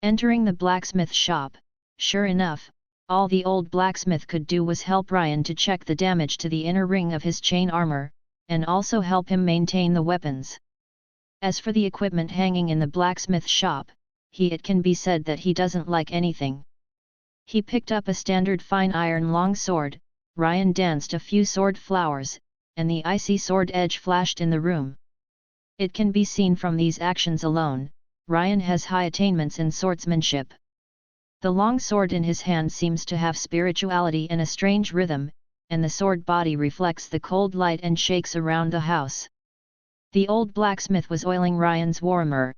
Entering the blacksmith shop, sure enough, All the old blacksmith could do was help Ryan to check the damage to the inner ring of his chain armor, and also help him maintain the weapons. As for the equipment hanging in the blacksmith shop, it can be said that he doesn't like anything. He picked up a standard fine iron long sword, Ryan danced a few sword flowers, and the icy sword edge flashed in the room. It can be seen from these actions alone, Ryan has high attainments in swordsmanship. The long sword in his hand seems to have spirituality and a strange rhythm, and the sword body reflects the cold light and shakes around the house. The old blacksmith was oiling Ryan's warmer.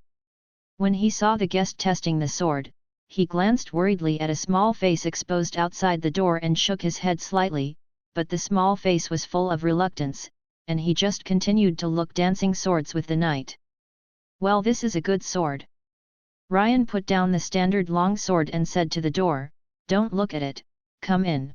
When he saw the guest testing the sword, he glanced worriedly at a small face exposed outside the door and shook his head slightly, but the small face was full of reluctance, and he just continued to look dancing swords with the knight. Well, this is a good sword. Ryan put down the standard long sword and said to the door, "Don't look at it, come in."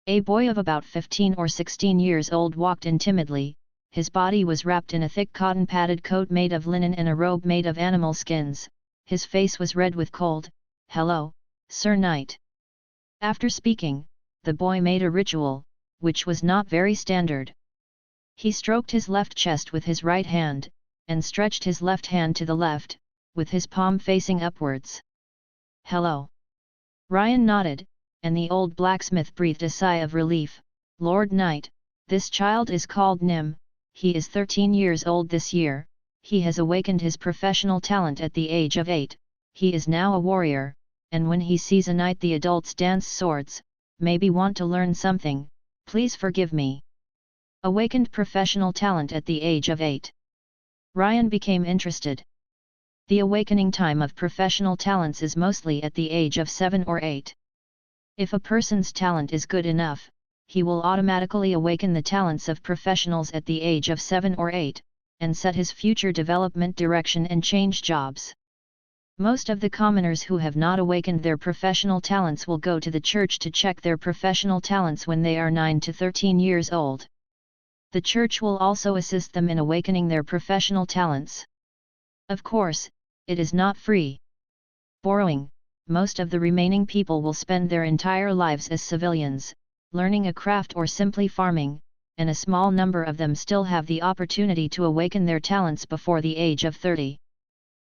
A boy of about 15 or 16 years old walked in timidly. His body was wrapped in a thick cotton-padded coat made of linen and a robe made of animal skins. His face was red with cold. "Hello, Sir Knight." After speaking, the boy made a ritual, which was not very standard. He stroked his left chest with his right hand, and stretched his left hand to the left, with his palm facing upwards. "Hello." Ryan nodded, and the old blacksmith breathed a sigh of relief. "Lord Knight, this child is called Nim, he is 13 years old this year, he has awakened his professional talent at the age of 8, he is now a warrior, and when he sees a knight the adults dance swords, maybe want to learn something, please forgive me." Awakened professional talent at the age of 8. Ryan became interested. The awakening time of professional talents is mostly at the age of 7 or 8. If a person's talent is good enough, he will automatically awaken the talents of professionals at the age of 7 or 8, and set his future development direction and change jobs. Most of the commoners who have not awakened their professional talents will go to the church to check their professional talents when they are 9 to 13 years old. The church will also assist them in awakening their professional talents. Of course, it is not free. Borrowing, most of the remaining people will spend their entire lives as civilians, learning a craft or simply farming, and a small number of them still have the opportunity to awaken their talents before the age of 30.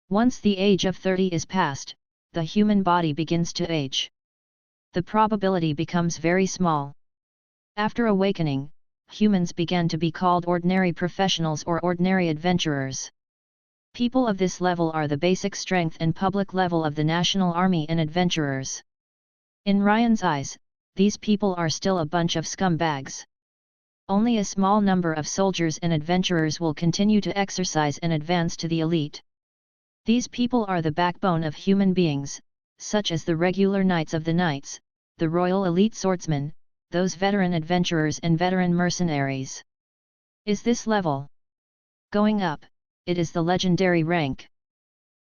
Once the age of 30 is passed, the human body begins to age. The probability becomes very small. After awakening, humans began to be called ordinary professionals or ordinary adventurers. People of this level are the basic strength and public level of the National Army and adventurers. In Ryan's eyes, these people are still a bunch of scumbags. Only a small number of soldiers and adventurers will continue to exercise and advance to the elite. These people are the backbone of human beings, such as the regular knights of the knights, the royal elite swordsmen, those veteran adventurers and veteran mercenaries. Is this level going up? It is the legendary rank.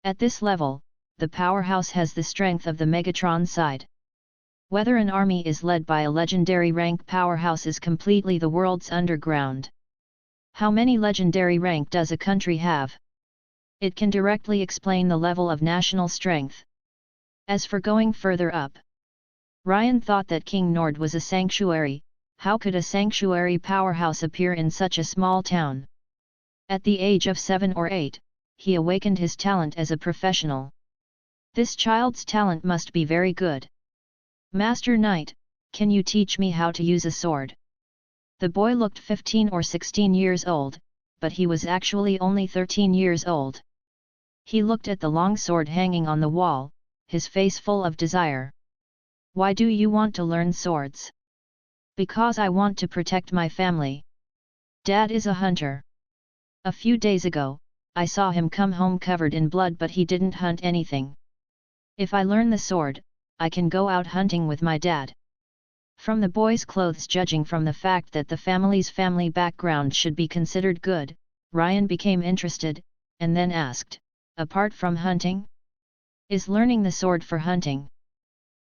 At this level, the powerhouse has the strength of the Megatron side. Whether an army is led by a legendary rank powerhouse is completely the world's underground. How many legendary rank does a country have? It can directly explain the level of national strength. As for going further up, Ryan thought that King Nord was a sanctuary. How could a sanctuary powerhouse appear in such a small town? At the age of 7 or 8, he awakened his talent as a professional. This child's talent must be very good. "Master Knight, can you teach me how to use a sword?" The boy looked 15 or 16 years old, but he was actually only 13 years old. He looked at the long sword hanging on the wall, his face full of desire. "Why do you want to learn swords?" "Because I want to protect my family. Dad is a hunter. A few days ago, I saw him come home covered in blood, but he didn't hunt anything. If I learn the sword, I can go out hunting with my dad." From the boy's clothes, judging from the fact that the family's family background should be considered good, Ryan became interested, and then asked, "Apart from hunting? Is learning the sword for hunting?"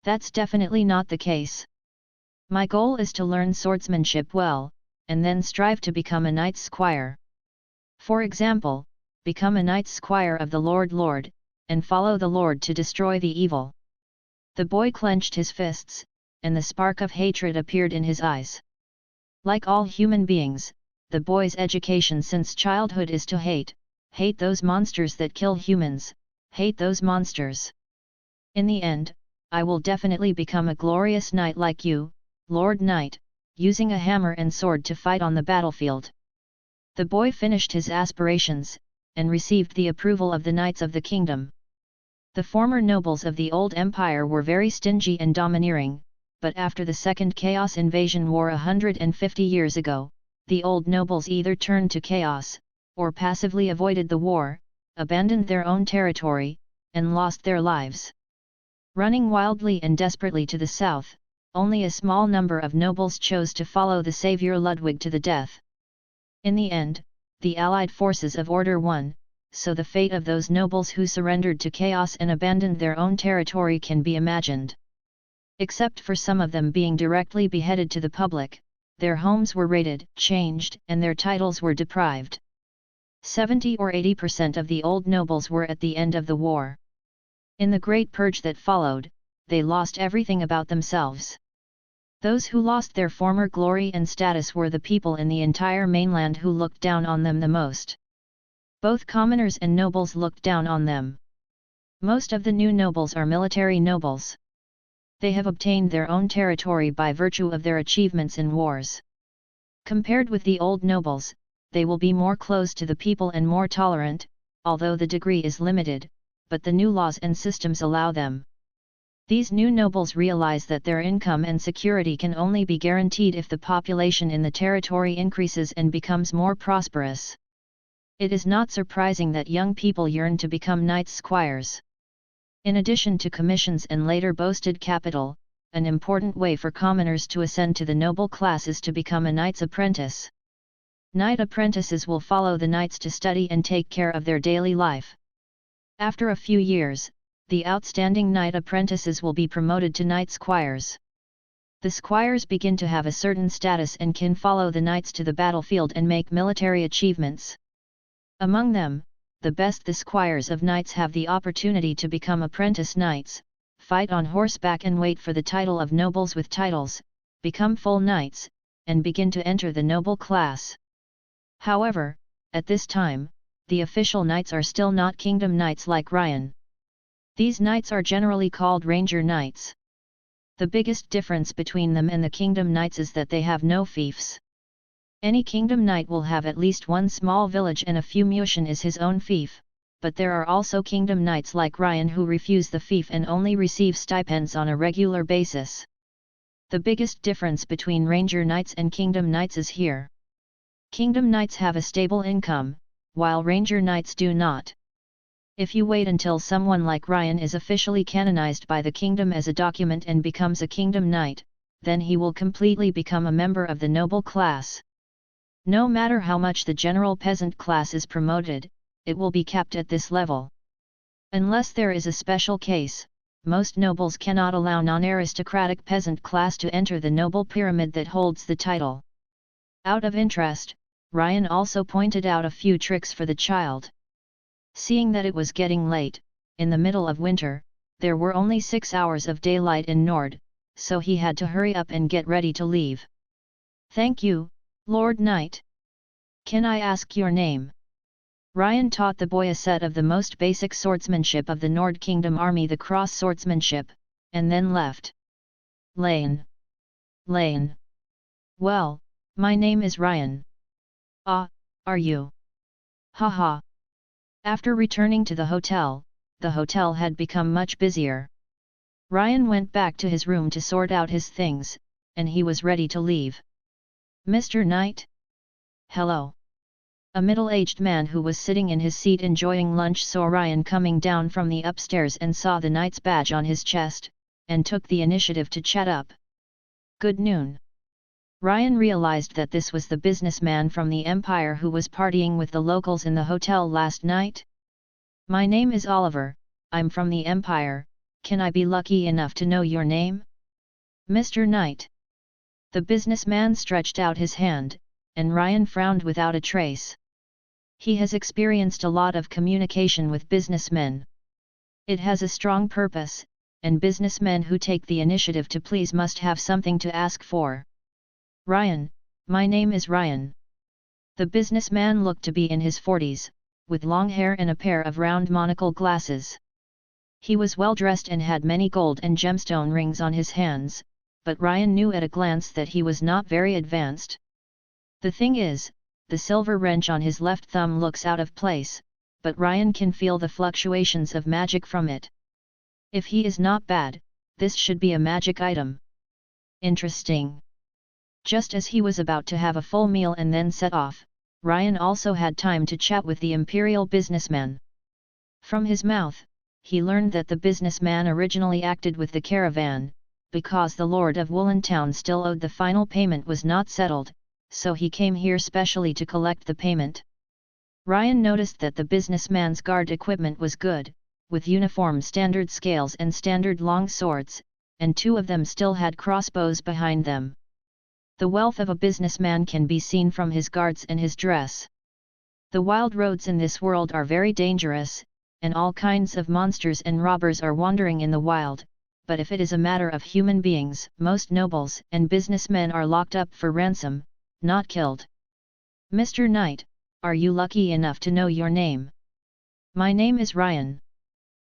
"That's definitely not the case. My goal is to learn swordsmanship well, and then strive to become a knight's squire. For example, become a knight's squire of the Lord, and follow the Lord to destroy the evil." The boy clenched his fists, and the spark of hatred appeared in his eyes. Like all human beings, the boy's education since childhood is to hate those monsters that kill humans, hate those monsters. In the end, I will definitely become a glorious knight like you, Lord Knight, using a hammer and sword to fight on the battlefield. The boy finished his aspirations, and received the approval of the knights of the kingdom. The former nobles of the old empire were very stingy and domineering, but after the Second Chaos Invasion War 150 years ago, the old nobles either turned to chaos, or passively avoided the war, abandoned their own territory, and lost their lives. Running wildly and desperately to the south, only a small number of nobles chose to follow the savior Ludwig to the death. In the end, the Allied forces of Order won, so the fate of those nobles who surrendered to chaos and abandoned their own territory can be imagined. Except for some of them being directly beheaded to the public, their homes were raided, changed, and their titles were deprived. 70 or 80% of the old nobles were at the end of the war. In the Great Purge that followed, they lost everything about themselves. Those who lost their former glory and status were the people in the entire mainland who looked down on them the most. Both commoners and nobles looked down on them. Most of the new nobles are military nobles. They have obtained their own territory by virtue of their achievements in wars. Compared with the old nobles, they will be more close to the people and more tolerant, although the degree is limited, but the new laws and systems allow them. These new nobles realize that their income and security can only be guaranteed if the population in the territory increases and becomes more prosperous. It is not surprising that young people yearn to become knights' squires. In addition to commissions and later boasted capital, an important way for commoners to ascend to the noble class is to become a knight's apprentice. Knight apprentices will follow the knights to study and take care of their daily life. After a few years, the outstanding knight apprentices will be promoted to knight squires. The squires begin to have a certain status and can follow the knights to the battlefield and make military achievements. Among them, the squires of knights have the opportunity to become apprentice knights, fight on horseback and wait for the title of nobles with titles, become full knights, and begin to enter the noble class. However, at this time, the official knights are still not kingdom knights like Ryan. These knights are generally called ranger knights. The biggest difference between them and the kingdom knights is that they have no fiefs. Any kingdom knight will have at least one small village and a few mushin as his own fief, but there are also kingdom knights like Ryan who refuse the fief and only receive stipends on a regular basis. The biggest difference between ranger knights and kingdom knights is here. Kingdom knights have a stable income, while ranger knights do not. If you wait until someone like Ryan is officially canonized by the kingdom as a document and becomes a kingdom knight, then he will completely become a member of the noble class. No matter how much the general peasant class is promoted, it will be kept at this level. Unless there is a special case, most nobles cannot allow non-aristocratic peasant class to enter the noble pyramid that holds the title. Out of interest, Ryan also pointed out a few tricks for the child. Seeing that it was getting late, in the middle of winter, there were only 6 hours of daylight in Nord, so he had to hurry up and get ready to leave. "Thank you, Lord Knight. Can I ask your name?" Ryan taught the boy a set of the most basic swordsmanship of the Nord Kingdom army, the cross swordsmanship, and then left. Lane. Well, my name is Ryan. Ah, are you? Haha. After returning to the hotel had become much busier. Ryan went back to his room to sort out his things, and he was ready to leave. "Mr. Knight?" "Hello." A middle-aged man who was sitting in his seat enjoying lunch saw Ryan coming down from the upstairs and saw the knight's badge on his chest, and took the initiative to chat up. "Good noon." Ryan realized that this was the businessman from the Empire who was partying with the locals in the hotel last night. "My name is Oliver, I'm from the Empire, can I be lucky enough to know your name?" "Mr. Knight." The businessman stretched out his hand, and Ryan frowned without a trace. He has experienced a lot of communication with businessmen. It has a strong purpose, and businessmen who take the initiative to please must have something to ask for. Ryan, my name is Ryan. The businessman looked to be in his 40s, with long hair and a pair of round monocle glasses. He was well dressed and had many gold and gemstone rings on his hands, but Ryan knew at a glance that he was not very advanced. The thing is, the silver wrench on his left thumb looks out of place, but Ryan can feel the fluctuations of magic from it. If he is not bad, this should be a magic item. Interesting. Just as he was about to have a full meal and then set off, Ryan also had time to chat with the imperial businessman. From his mouth, he learned that the businessman originally acted with the caravan, because the Lord of Woolentown still owed the final payment was not settled, so he came here specially to collect the payment. Ryan noticed that the businessman's guard equipment was good, with uniform standard scales and standard long swords, and two of them still had crossbows behind them. The wealth of a businessman can be seen from his guards and his dress. The wild roads in this world are very dangerous, and all kinds of monsters and robbers are wandering in the wild, but if it is a matter of human beings, most nobles and businessmen are locked up for ransom, not killed. Mr. Knight, are you lucky enough to know your name? My name is Ryan.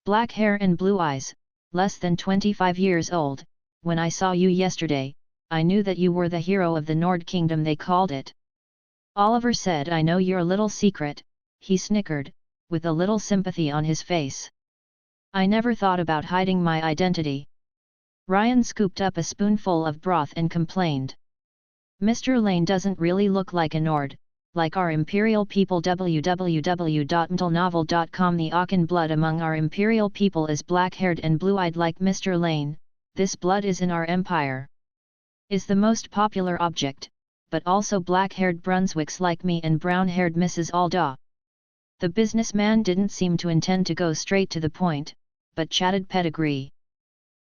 Black hair and blue eyes, less than 25 years old. When I saw you yesterday, I knew that you were the hero of the Nord Kingdom, they called it. Oliver said, I know your little secret, he snickered, with a little sympathy on his face. I never thought about hiding my identity. Ryan scooped up a spoonful of broth and complained. Mr. Lane doesn't really look like a Nord, like our imperial people. www.mtlnovel.com. The Aachen blood among our imperial people is black-haired and blue-eyed like Mr. Lane. This blood is in our empire. Is the most popular object, but also black-haired Brunswicks like me and brown-haired Mrs. Alda. The businessman didn't seem to intend to go straight to the point, but chatted pedigree.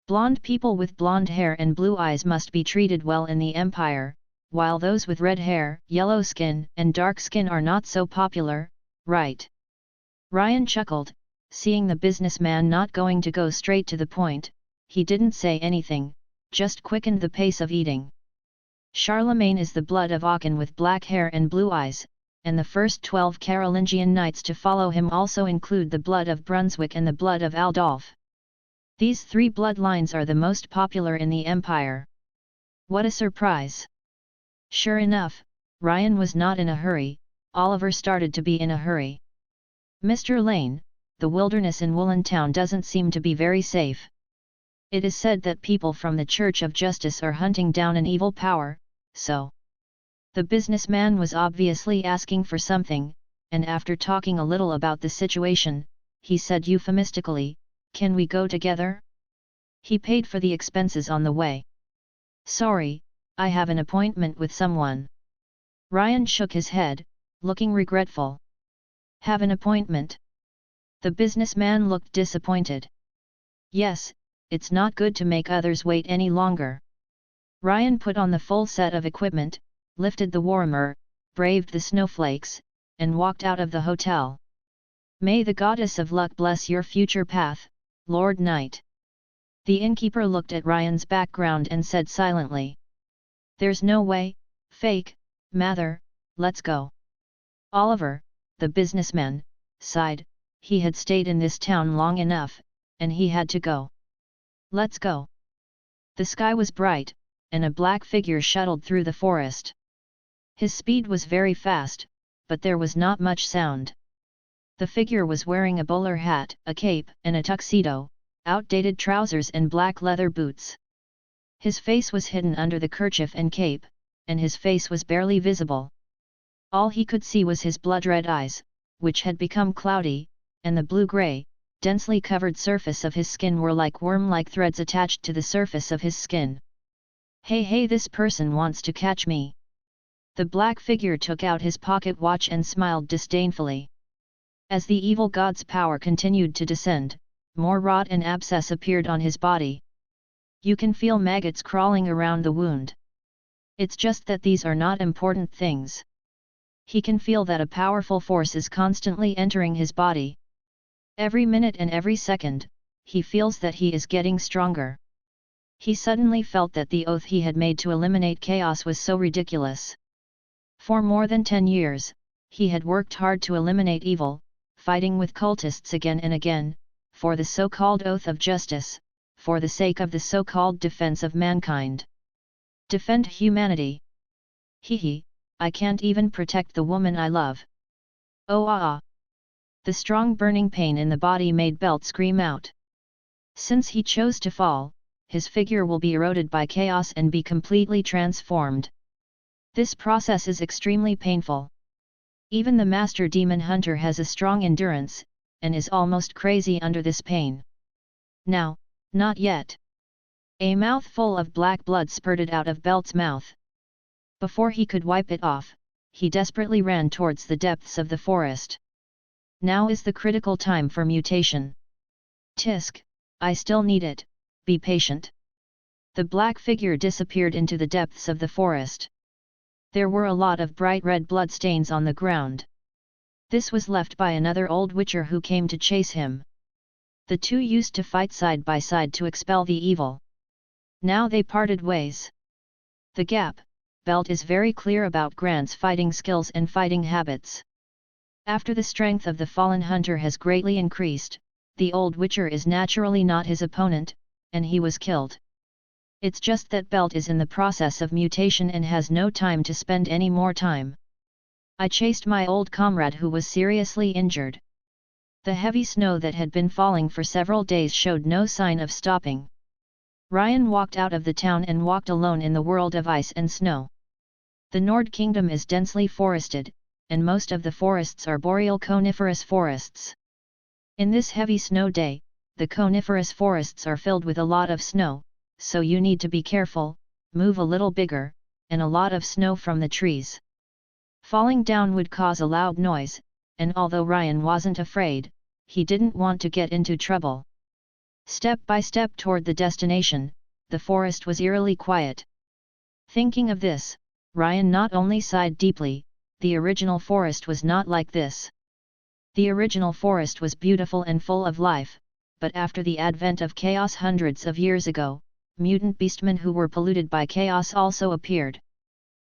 Blonde people with blonde hair and blue eyes must be treated well in the empire, while those with red hair, yellow skin and dark skin are not so popular, right? Ryan chuckled, seeing the businessman not going to go straight to the point. He didn't say anything, just quickened the pace of eating. Charlemagne is the blood of Aachen with black hair and blue eyes, and the first 12 Carolingian knights to follow him also include the blood of Brunswick and the blood of Aldolf. These three bloodlines are the most popular in the empire. What a surprise! Sure enough, Ryan was not in a hurry. Oliver started to be in a hurry. Mr. Lane, the wilderness in Woolentown doesn't seem to be very safe. It is said that people from the Church of Justice are hunting down an evil power, so. The businessman was obviously asking for something, and after talking a little about the situation, he said euphemistically, "Can we go together?" He paid for the expenses on the way. "Sorry, I have an appointment with someone." Ryan shook his head, looking regretful. "Have an appointment?" The businessman looked disappointed. "Yes, it's not good to make others wait any longer." Ryan put on the full set of equipment, lifted the warmer, braved the snowflakes, and walked out of the hotel. "May the goddess of luck bless your future path, Lord Knight." The innkeeper looked at Ryan's background and said silently. "There's no way, fake, Mather, let's go." Oliver, the businessman, sighed. He had stayed in this town long enough, and he had to go. "Let's go." The sky was bright, and a black figure shuttled through the forest. His speed was very fast, but there was not much sound. The figure was wearing a bowler hat, a cape and a tuxedo, outdated trousers and black leather boots. His face was hidden under the kerchief and cape, and his face was barely visible. All he could see was his blood-red eyes, which had become cloudy, and the blue-grey, densely covered surface of his skin were like worm-like threads attached to the surface of his skin. Hey, this person wants to catch me." The black figure took out his pocket watch and smiled disdainfully. As the evil god's power continued to descend, more rot and abscess appeared on his body. You can feel maggots crawling around the wound. It's just that these are not important things. He can feel that a powerful force is constantly entering his body. Every minute and every second, he feels that he is getting stronger. He suddenly felt that the oath he had made to eliminate chaos was so ridiculous. For more than 10 years, he had worked hard to eliminate evil, fighting with cultists again and again, for the so-called oath of justice, for the sake of the so-called defense of mankind. Defend humanity. Hee, I can't even protect the woman I love. Oh ah! The strong burning pain in the body made Belt scream out. Since he chose to fall, his figure will be eroded by chaos and be completely transformed. This process is extremely painful. Even the master demon hunter has a strong endurance, and is almost crazy under this pain. Now, not yet. A mouthful of black blood spurted out of Belt's mouth. Before he could wipe it off, he desperately ran towards the depths of the forest. Now is the critical time for mutation. Tisk, I still need it, be patient. The black figure disappeared into the depths of the forest. There were a lot of bright red blood stains on the ground. This was left by another old witcher who came to chase him. The two used to fight side by side to expel the evil. Now they parted ways. The gap, Belt is very clear about Grant's fighting skills and fighting habits. After the strength of the fallen hunter has greatly increased, the old witcher is naturally not his opponent, and he was killed. It's just that Belt is in the process of mutation and has no time to spend any more time. I chased my old comrade who was seriously injured. The heavy snow that had been falling for several days showed no sign of stopping. Ryan walked out of the town and walked alone in the world of ice and snow. The Nord Kingdom is densely forested, and most of the forests are boreal coniferous forests. In this heavy snow day, the coniferous forests are filled with a lot of snow, so you need to be careful, move a little bigger, and a lot of snow from the trees. Falling down would cause a loud noise, and although Ryan wasn't afraid, he didn't want to get into trouble. Step by step toward the destination, the forest was eerily quiet. Thinking of this, Ryan not only sighed deeply, the original forest was not like this. The original forest was beautiful and full of life, but after the advent of chaos hundreds of years ago, mutant beastmen who were polluted by chaos also appeared.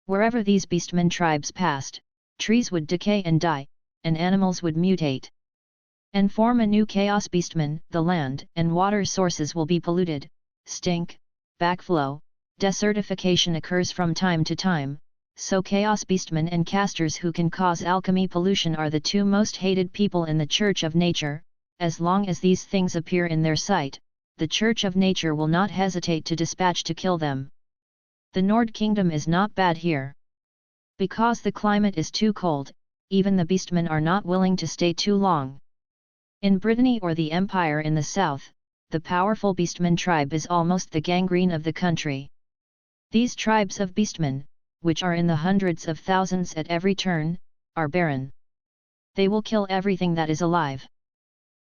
Wherever these beastmen tribes passed, trees would decay and die, and animals would mutate and form a new chaos beastman. The land and water sources will be polluted, stink, backflow, desertification occurs from time to time, so chaos beastmen and casters who can cause alchemy pollution are the two most hated people in the Church of Nature. As long as these things appear in their sight, the Church of Nature will not hesitate to dispatch to kill them. The Nord Kingdom is not bad here. Because the climate is too cold, even the beastmen are not willing to stay too long. In Brittany or the Empire in the south, the powerful beastman tribe is almost the gangrene of the country. These tribes of beastmen, which are in the hundreds of thousands at every turn, are barren. They will kill everything that is alive.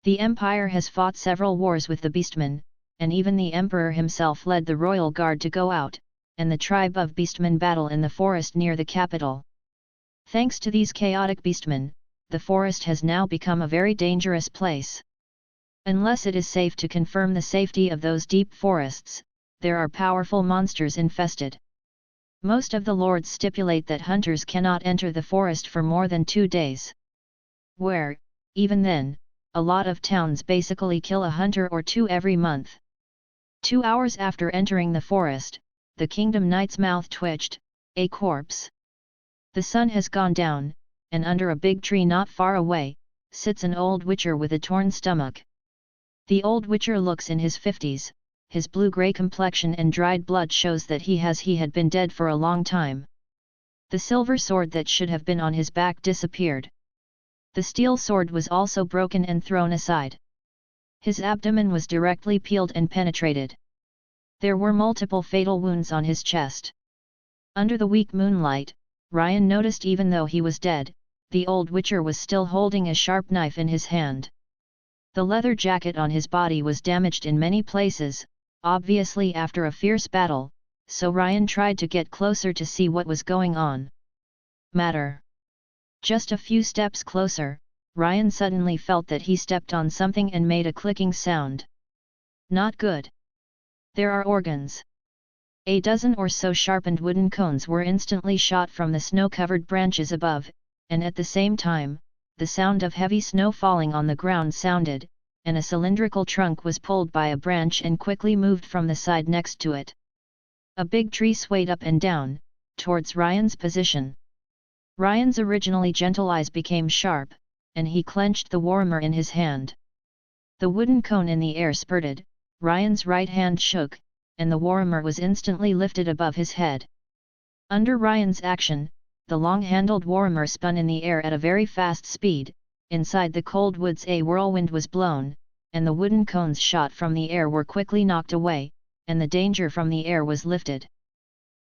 The Empire has fought several wars with the beastmen, and even the Emperor himself led the royal guard to go out, and the tribe of beastmen battle in the forest near the capital. Thanks to these chaotic beastmen, the forest has now become a very dangerous place. Unless it is safe to confirm the safety of those deep forests, there are powerful monsters infested. Most of the lords stipulate that hunters cannot enter the forest for more than 2 days. Where, even then, a lot of towns basically kill a hunter or two every month. 2 hours after entering the forest, the Kingdom Knight's mouth twitched, a corpse. The sun has gone down, and under a big tree not far away, sits an old witcher with a torn stomach. The old witcher looks in his 50s, his blue-grey complexion and dried blood shows that he had been dead for a long time. The silver sword that should have been on his back disappeared. The steel sword was also broken and thrown aside. His abdomen was directly peeled and penetrated. There were multiple fatal wounds on his chest. Under the weak moonlight, Ryan noticed even though he was dead, the old witcher was still holding a sharp knife in his hand. The leather jacket on his body was damaged in many places, obviously after a fierce battle, so Ryan tried to get closer to see what was going on. Matter. Just a few steps closer, Ryan suddenly felt that he stepped on something and made a clicking sound. Not good. There are organs. A dozen or so sharpened wooden cones were instantly shot from the snow-covered branches above, and at the same time, the sound of heavy snow falling on the ground sounded, and a cylindrical trunk was pulled by a branch and quickly moved from the side next to it. A big tree swayed up and down, towards Ryan's position. Ryan's originally gentle eyes became sharp, and he clenched the warhammer in his hand. The wooden cone in the air spurted, Ryan's right hand shook, and the warhammer was instantly lifted above his head. Under Ryan's action, the long-handled warhammer spun in the air at a very fast speed. Inside the cold woods a whirlwind was blown, and the wooden cones shot from the air were quickly knocked away, and the danger from the air was lifted.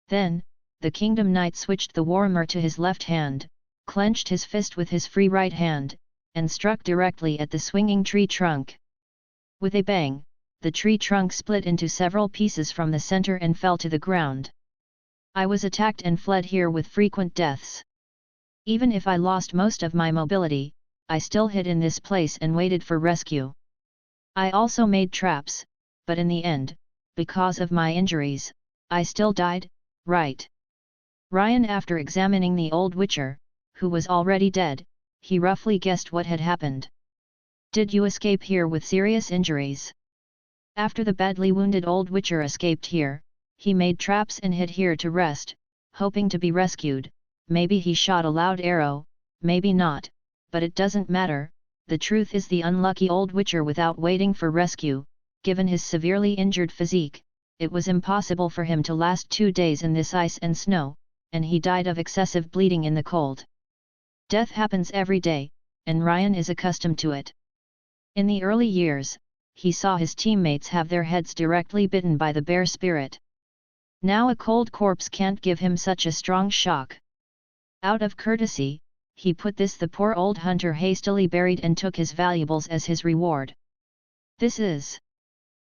Then, the Kingdom Knight switched the warhammer to his left hand, clenched his fist with his free right hand, and struck directly at the swinging tree trunk. With a bang, the tree trunk split into several pieces from the center and fell to the ground. I was attacked and fled here with frequent deaths. Even if I lost most of my mobility, I still hid in this place and waited for rescue. I also made traps, but in the end, because of my injuries, I still died, right? Ryan, after examining the old witcher, who was already dead, he roughly guessed what had happened. Did you escape here with serious injuries? After the badly wounded old witcher escaped here, he made traps and hid here to rest, hoping to be rescued. Maybe he shot a loud arrow, maybe not, but it doesn't matter. The truth is the unlucky old witcher, without waiting for rescue, given his severely injured physique, it was impossible for him to last 2 days in this ice and snow, and he died of excessive bleeding in the cold. Death happens every day, and Ryan is accustomed to it. In the early years, he saw his teammates have their heads directly bitten by the bear spirit. Now a cold corpse can't give him such a strong shock. Out of courtesy, he put this the poor old hunter hastily buried and took his valuables as his reward. This is...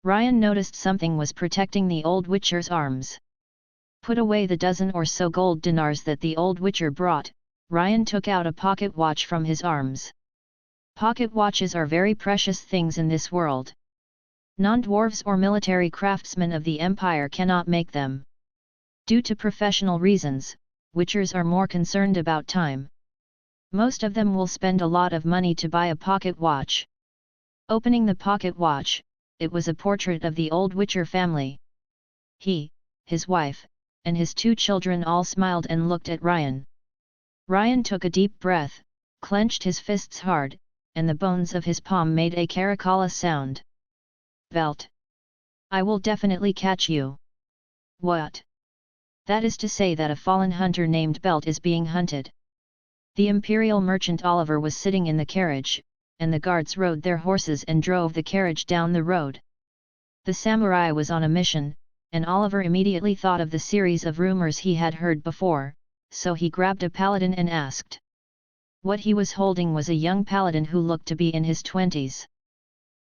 Ryan noticed something was protecting the old witcher's arms. Put away the dozen or so gold dinars that the old witcher brought, Ryan took out a pocket watch from his arms. Pocket watches are very precious things in this world. Non-dwarves or military craftsmen of the Empire cannot make them. Due to professional reasons, witchers are more concerned about time. Most of them will spend a lot of money to buy a pocket watch. Opening the pocket watch, it was a portrait of the old witcher family. He, his wife, and his 2 children all smiled and looked at Ryan. Ryan took a deep breath, clenched his fists hard, and the bones of his palm made a caracalla sound. Belt. I will definitely catch you. What? That is to say that a fallen hunter named Belt is being hunted. The imperial merchant Oliver was sitting in the carriage, and the guards rode their horses and drove the carriage down the road. The samurai was on a mission, and Oliver immediately thought of the series of rumors he had heard before, so he grabbed a paladin and asked. What he was holding was a young paladin who looked to be in his 20s.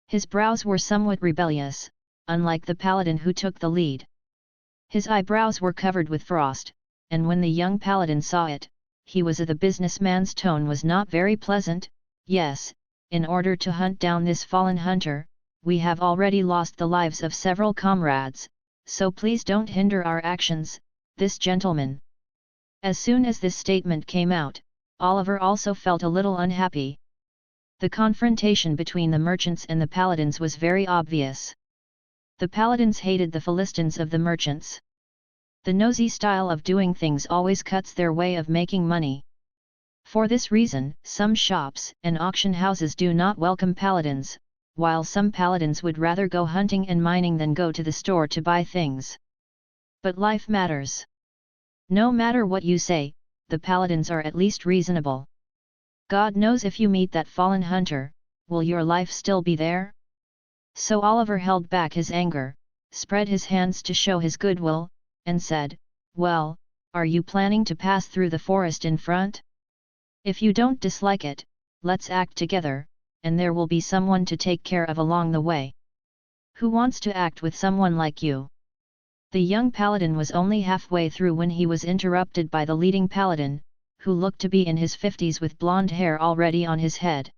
His brows were somewhat rebellious, unlike the paladin who took the lead. His eyebrows were covered with frost, and when the young paladin saw it, he was the businessman's tone was not very pleasant. Yes, in order to hunt down this fallen hunter, we have already lost the lives of several comrades, so please don't hinder our actions, this gentleman. As soon as this statement came out, Oliver also felt a little unhappy. The confrontation between the merchants and the paladins was very obvious. The paladins hated the Philistines of the merchants. The nosy style of doing things always cuts their way of making money. For this reason, some shops and auction houses do not welcome paladins, while some paladins would rather go hunting and mining than go to the store to buy things. But life matters. No matter what you say, the paladins are at least reasonable. God knows if you meet that fallen hunter, will your life still be there? So Oliver held back his anger, spread his hands to show his goodwill, and said, Well, are you planning to pass through the forest in front? If you don't dislike it, let's act together, and there will be someone to take care of along the way. Who wants to act with someone like you? The young paladin was only halfway through when he was interrupted by the leading paladin, who looked to be in his 50s with blonde hair already on his head.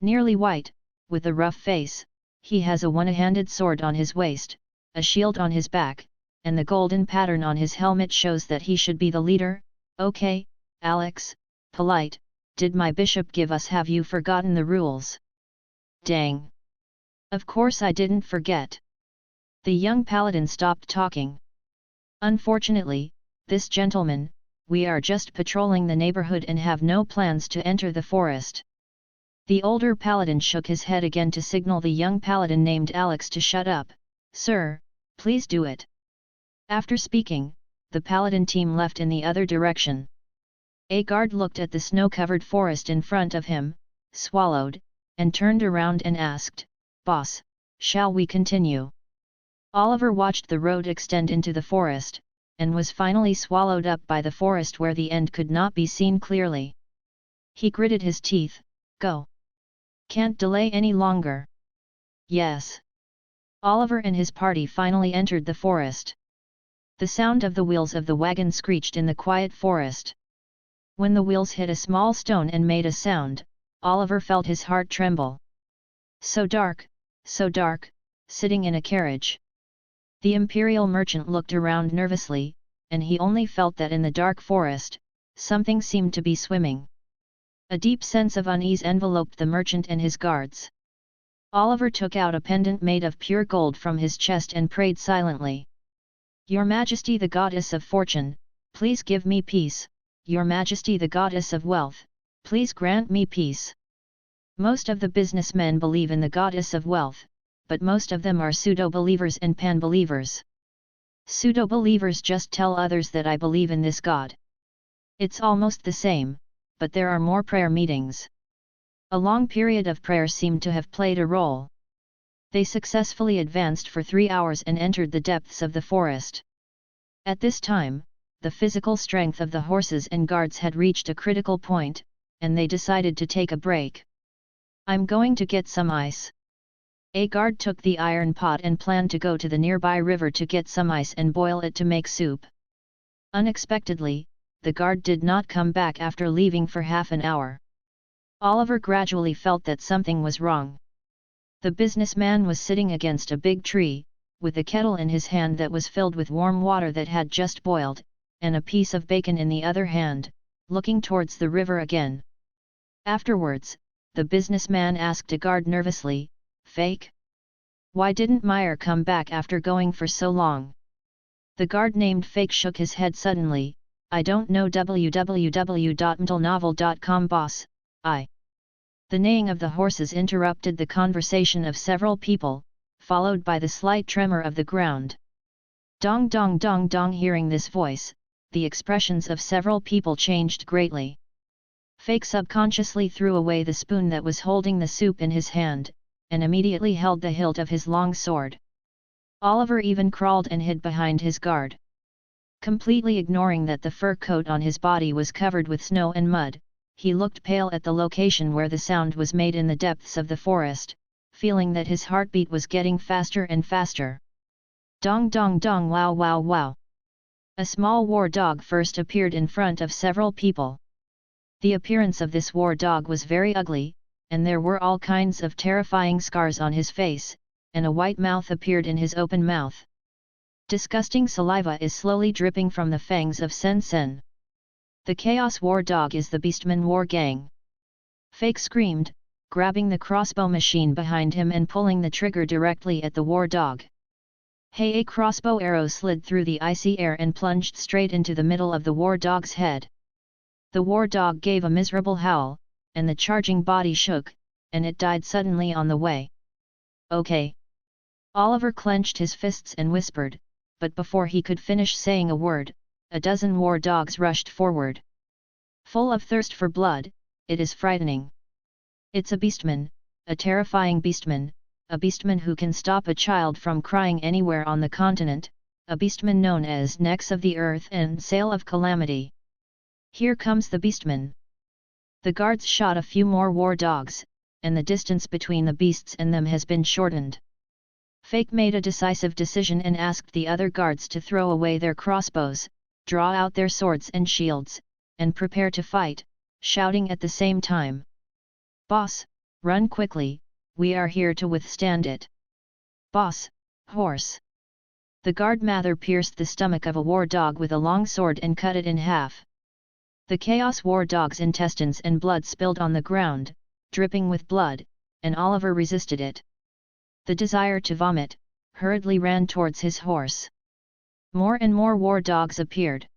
Nearly white, with a rough face, He has a one-handed sword on his waist, a shield on his back, and the golden pattern on his helmet shows that he should be the leader. Okay, Alex, polite, did my bishop give us? Have you forgotten the rules? Dang! Of course I didn't forget. The young paladin stopped talking. Unfortunately, this gentleman, we are just patrolling the neighborhood and have no plans to enter the forest. The older paladin shook his head again to signal the young paladin named Alex to shut up. Sir, please do it. After speaking, the paladin team left in the other direction. A guard looked at the snow-covered forest in front of him, swallowed, and turned around and asked, "Boss, shall we continue?" Oliver watched the road extend into the forest, and was finally swallowed up by the forest where the end could not be seen clearly. He gritted his teeth. Go! Can't delay any longer. Yes. Oliver and his party finally entered the forest. The sound of the wheels of the wagon screeched in the quiet forest. When the wheels hit a small stone and made a sound, Oliver felt his heart tremble. So dark, sitting in a carriage. The imperial merchant looked around nervously, and he only felt that in the dark forest, something seemed to be swimming. A deep sense of unease enveloped the merchant and his guards. Oliver took out a pendant made of pure gold from his chest and prayed silently. Your Majesty the Goddess of Fortune, please give me peace. Your Majesty the Goddess of Wealth, please grant me peace. Most of the businessmen believe in the Goddess of Wealth, but most of them are pseudo-believers and pan-believers. Pseudo-believers just tell others that I believe in this God. It's almost the same, but there are more prayer meetings. A long period of prayer seemed to have played a role. They successfully advanced for 3 hours and entered the depths of the forest. At this time, the physical strength of the horses and guards had reached a critical point, and they decided to take a break. I'm going to get some ice. A guard took the iron pot and planned to go to the nearby river to get some ice and boil it to make soup. Unexpectedly, the guard did not come back after leaving for half an hour. Oliver gradually felt that something was wrong. The businessman was sitting against a big tree, with a kettle in his hand that was filled with warm water that had just boiled, and a piece of bacon in the other hand, looking towards the river again. Afterwards, the businessman asked a guard nervously, "Fake? Why didn't Meyer come back after going for so long?" The guard named Fake shook his head suddenly. I don't know. www.mtlnovel.com boss, The neighing of the horses interrupted the conversation of several people, followed by the slight tremor of the ground. Dong dong dong dong. Hearing this voice, the expressions of several people changed greatly. Fake subconsciously threw away the spoon that was holding the soup in his hand, and immediately held the hilt of his long sword. Oliver even crawled and hid behind his guard. Completely ignoring that the fur coat on his body was covered with snow and mud, he looked pale at the location where the sound was made in the depths of the forest, feeling that his heartbeat was getting faster and faster. Dong dong dong. Wow wow wow. A small war dog first appeared in front of several people. The appearance of this war dog was very ugly, and there were all kinds of terrifying scars on his face, and a white mouth appeared in his open mouth. Disgusting saliva is slowly dripping from the fangs of Sen Sen. The Chaos War Dog is the Beastman War Gang. Fake screamed, grabbing the crossbow machine behind him and pulling the trigger directly at the war dog. Hey! A crossbow arrow slid through the icy air and plunged straight into the middle of the war dog's head. The war dog gave a miserable howl, and the charging body shook, and it died suddenly on the way. Okay. Oliver clenched his fists and whispered, but before he could finish saying a word, a dozen war dogs rushed forward. Full of thirst for blood, it is frightening. It's a beastman, a terrifying beastman, a beastman who can stop a child from crying anywhere on the continent, a beastman known as Necks of the Earth and Sail of Calamity. Here comes the beastman. The guards shot a few more war dogs, and the distance between the beasts and them has been shortened. Fake made a decisive decision and asked the other guards to throw away their crossbows, draw out their swords and shields, and prepare to fight, shouting at the same time. Boss, run quickly, we are here to withstand it. Boss, horse. The guard Mather pierced the stomach of a war dog with a long sword and cut it in half. The chaos war dog's intestines and blood spilled on the ground, dripping with blood, and Oliver resisted it. The desire to vomit, hurriedly ran towards his horse. More and more war dogs appeared.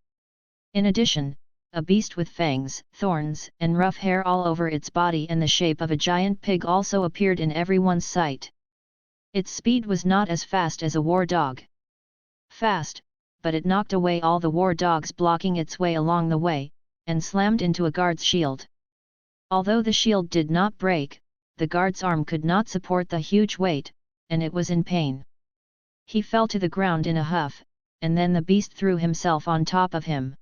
In addition, a beast with fangs, thorns, and rough hair all over its body and the shape of a giant pig also appeared in everyone's sight. Its speed was not as fast as a war dog. Fast, but it knocked away all the war dogs blocking its way along the way, and slammed into a guard's shield. Although the shield did not break, the guard's arm could not support the huge weight, and it was in pain. He fell to the ground in a huff, and then the beast threw himself on top of him.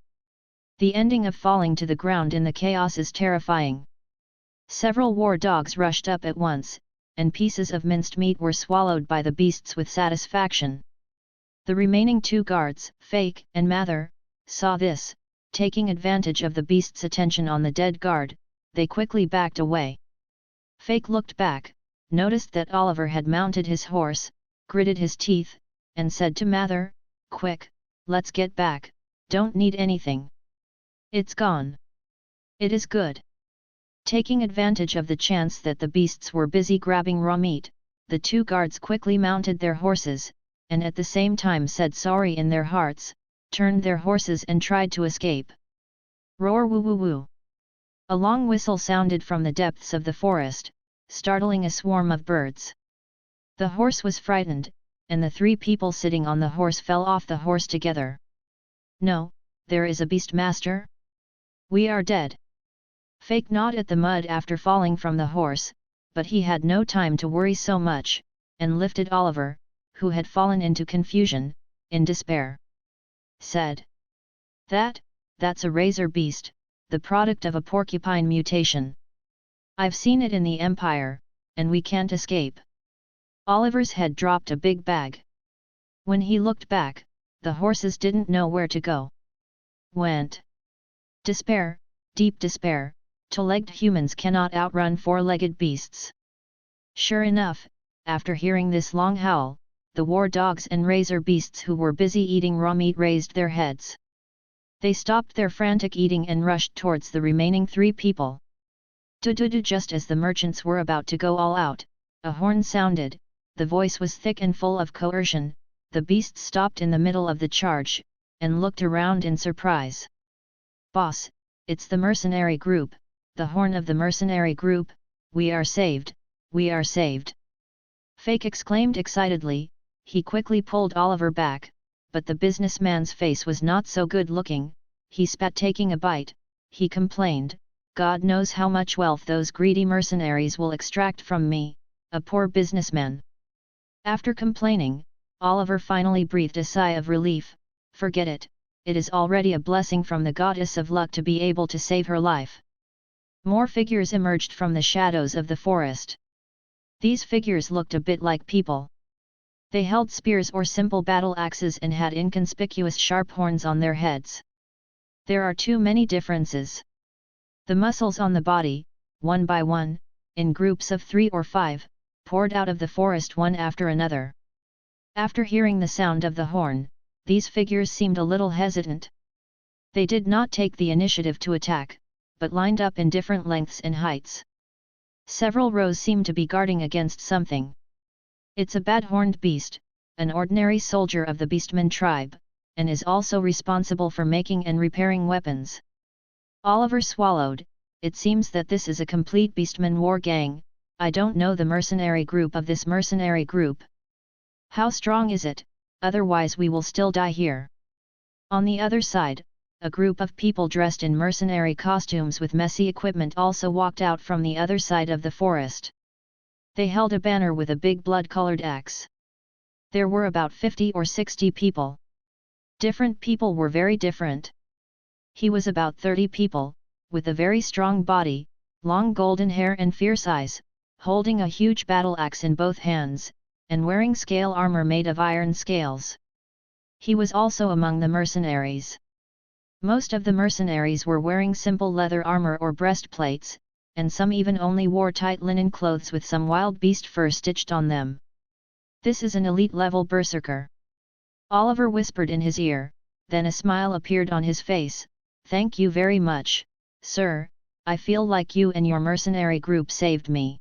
The ending of falling to the ground in the chaos is terrifying. Several war dogs rushed up at once, and pieces of minced meat were swallowed by the beasts with satisfaction. The remaining two guards, Fake and Mather, saw this. Taking advantage of the beast's attention on the dead guard, they quickly backed away. Fake looked back, noticed that Oliver had mounted his horse, gritted his teeth, and said to Mather, "Quick, let's get back, don't need anything. It's gone. It is good." Taking advantage of the chance that the beasts were busy grabbing raw meat, the two guards quickly mounted their horses, and at the same time said sorry in their hearts, turned their horses and tried to escape. Roar woo woo woo. A long whistle sounded from the depths of the forest, startling a swarm of birds. The horse was frightened, and the three people sitting on the horse fell off the horse together. "No, there is a beast, master? We are dead." Fake gnawed at the mud after falling from the horse, but he had no time to worry so much, and lifted Oliver, who had fallen into confusion, in despair. Said, That's a razor beast, the product of a porcupine mutation. I've seen it in the Empire, and we can't escape." Oliver's head dropped a big bag. When he looked back, the horses didn't know where to go. Went. Despair, deep despair, two-legged humans cannot outrun four-legged beasts. Sure enough, after hearing this long howl, the war dogs and razor beasts who were busy eating raw meat raised their heads. They stopped their frantic eating and rushed towards the remaining three people. Just as the merchants were about to go all out, a horn sounded, the voice was thick and full of coercion. The beasts stopped in the middle of the charge, and looked around in surprise. "Boss, it's the mercenary group, the horn of the mercenary group, we are saved, we are saved!" Fake exclaimed excitedly. He quickly pulled Oliver back, but the businessman's face was not so good looking. He spat, taking a bite. He complained, "God knows how much wealth those greedy mercenaries will extract from me, a poor businessman." After complaining, Oliver finally breathed a sigh of relief. Forget it, it is already a blessing from the goddess of luck to be able to save her life. More figures emerged from the shadows of the forest. These figures looked a bit like people. They held spears or simple battle axes and had inconspicuous sharp horns on their heads. There are too many differences. The muscles on the body, one by one, in groups of 3 or 5, poured out of the forest one after another. After hearing the sound of the horn, these figures seemed a little hesitant. They did not take the initiative to attack, but lined up in different lengths and heights. Several rows seemed to be guarding against something. "It's a bad-horned beast, an ordinary soldier of the Beastman tribe, and is also responsible for making and repairing weapons." Oliver swallowed. "It seems that this is a complete Beastman war gang. I don't know the mercenary group of this mercenary group. How strong is it? Otherwise we will still die here." On the other side, a group of people dressed in mercenary costumes with messy equipment also walked out from the other side of the forest. They held a banner with a big blood-colored axe. There were about 50 or 60 people. Different people were very different. He was about 30 people, with a very strong body, long golden hair and fierce eyes, holding a huge battle axe in both hands, and wearing scale armor made of iron scales. He was also among the mercenaries. Most of the mercenaries were wearing simple leather armor or breastplates, and some even only wore tight linen clothes with some wild beast fur stitched on them. This is an elite-level berserker. Oliver whispered in his ear, then a smile appeared on his face. Thank you very much, sir, I feel like you and your mercenary group saved me.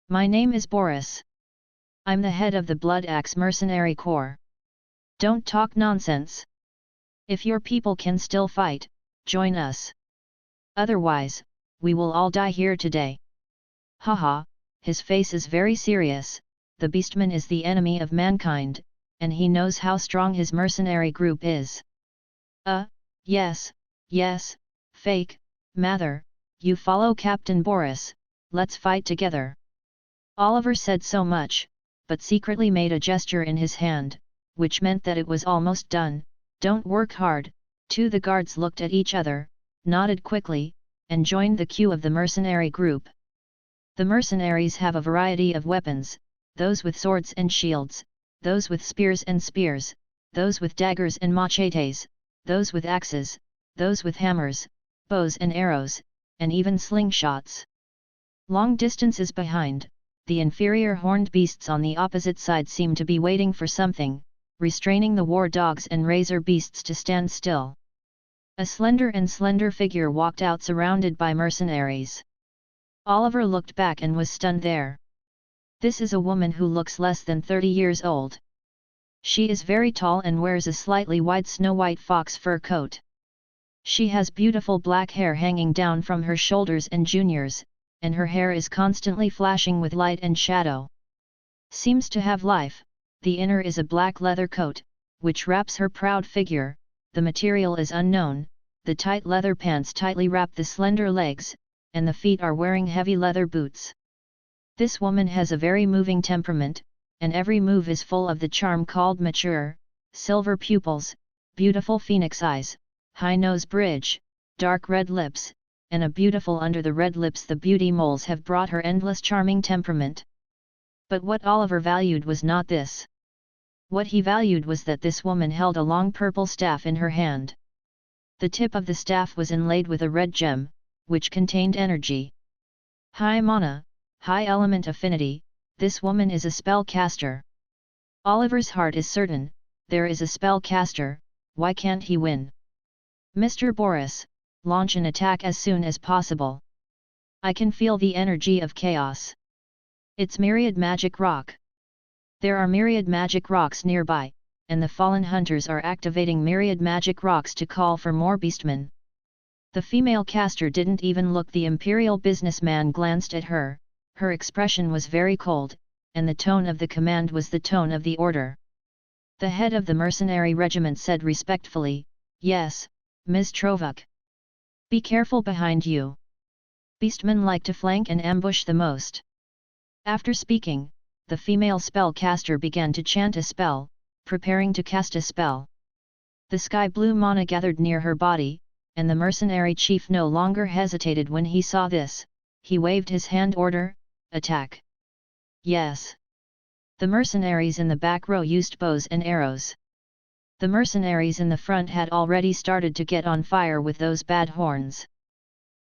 My name is Boris. I'm the head of the Blood Axe Mercenary Corps. Don't talk nonsense. If your people can still fight, join us. Otherwise, we will all die here today. Haha, his face is very serious. The Beastman is the enemy of mankind, and he knows how strong his mercenary group is. Yes, fake, Mather, you follow Captain Boris, let's fight together. Oliver said so much, but secretly made a gesture in his hand, which meant that it was almost done. Don't work hard. The guards looked at each other, nodded quickly, and joined the queue of the mercenary group. The mercenaries have a variety of weapons, those with swords and shields, those with spears and spears, those with daggers and machetes, those with axes, those with hammers, bows and arrows, and even slingshots. Long distances behind, the inferior horned beasts on the opposite side seem to be waiting for something, restraining the war dogs and razor beasts to stand still. A slender figure walked out surrounded by mercenaries. Oliver looked back and was stunned there. This is a woman who looks less than 30 years old. She is very tall and wears a slightly wide snow-white fox fur coat. She has beautiful black hair hanging down from her shoulders and juniors, and her hair is constantly flashing with light and shadow. Seems to have life. The inner is a black leather coat, which wraps her proud figure. The material is unknown. The tight leather pants tightly wrap the slender legs, and the feet are wearing heavy leather boots. This woman has a very moving temperament, and every move is full of the charm called mature. Silver pupils, beautiful phoenix eyes, high nose bridge, dark red lips, and a beautiful under the red lips. The beauty moles have brought her endless charming temperament. But what Oliver valued was not this. What he valued was that this woman held a long purple staff in her hand. The tip of the staff was inlaid with a red gem, which contained energy. High mana, high element affinity, this woman is a spellcaster. Oliver's heart is certain, there is a spellcaster, why can't he win? Mr. Boris, launch an attack as soon as possible. I can feel the energy of chaos. It's myriad magic rock. There are myriad magic rocks nearby, and the fallen hunters are activating myriad magic rocks to call for more beastmen. The female caster didn't even look. The imperial businessman glanced at her, her expression was very cold, and the tone of the command was the tone of the order. The head of the mercenary regiment said respectfully, "Yes, Ms. Trovuk. Be careful behind you. Beastmen like to flank and ambush the most." After speaking, the female spellcaster began to chant a spell, preparing to cast a spell. The sky blue mana gathered near her body, and the mercenary chief no longer hesitated when he saw this. He waved his hand. Order, attack. Yes. The mercenaries in the back row used bows and arrows. The mercenaries in the front had already started to get on fire with those bad horns.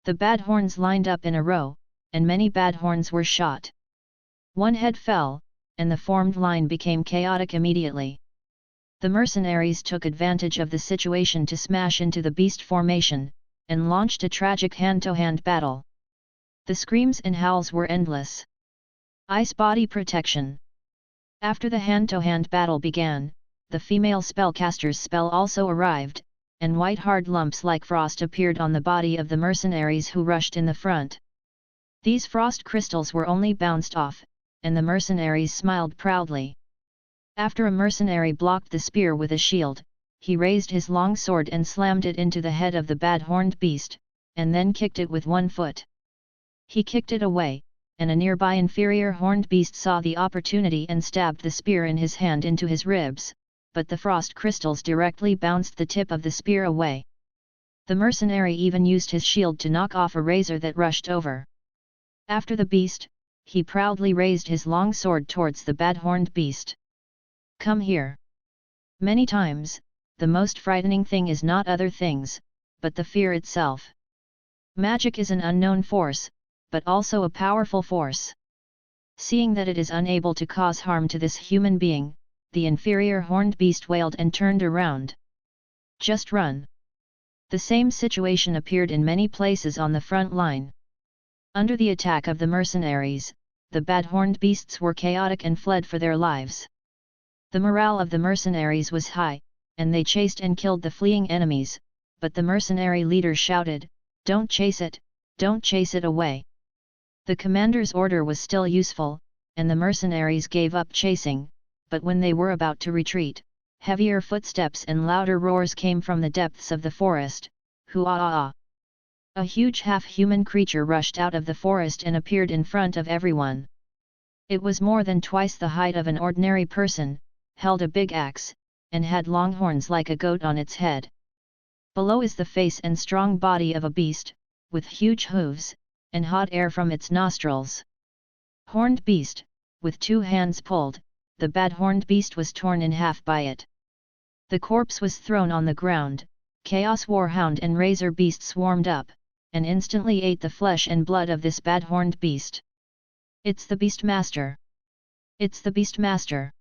The bad horns lined up in a row, and many bad horns were shot. One head fell, and the formed line became chaotic immediately. The mercenaries took advantage of the situation to smash into the beast formation, and launched a tragic hand-to-hand battle. The screams and howls were endless. Ice body protection. After the hand-to-hand battle began, the female spellcaster's spell also arrived, and white hard lumps like frost appeared on the body of the mercenaries who rushed in the front. These frost crystals were only bounced off, and the mercenaries smiled proudly. After a mercenary blocked the spear with a shield, he raised his long sword and slammed it into the head of the bad-horned beast, and then kicked it with one foot. He kicked it away, and a nearby inferior horned beast saw the opportunity and stabbed the spear in his hand into his ribs, but the frost crystals directly bounced the tip of the spear away. The mercenary even used his shield to knock off a razor that rushed over. After the beast, he proudly raised his long sword towards the bad-horned beast. "Come here." Many times, the most frightening thing is not other things, but the fear itself. Magic is an unknown force, but also a powerful force. Seeing that it is unable to cause harm to this human being, the inferior horned beast wailed and turned around. Just run! The same situation appeared in many places on the front line. Under the attack of the mercenaries, the bad horned beasts were chaotic and fled for their lives. The morale of the mercenaries was high, and they chased and killed the fleeing enemies, but the mercenary leader shouted, "Don't chase it away." The commander's order was still useful, and the mercenaries gave up chasing, but when they were about to retreat, heavier footsteps and louder roars came from the depths of the forest. Hoo-ah-ah! A huge half-human creature rushed out of the forest and appeared in front of everyone. It was more than twice the height of an ordinary person, held a big axe, and had long horns like a goat on its head. Below is the face and strong body of a beast, with huge hooves, and hot air from its nostrils. Horned beast, with 2 hands pulled, the bad horned beast was torn in half by it. The corpse was thrown on the ground, Chaos Warhound and Razor Beast swarmed up, and instantly ate the flesh and blood of this bad horned beast. "It's the Beastmaster! It's the Beastmaster!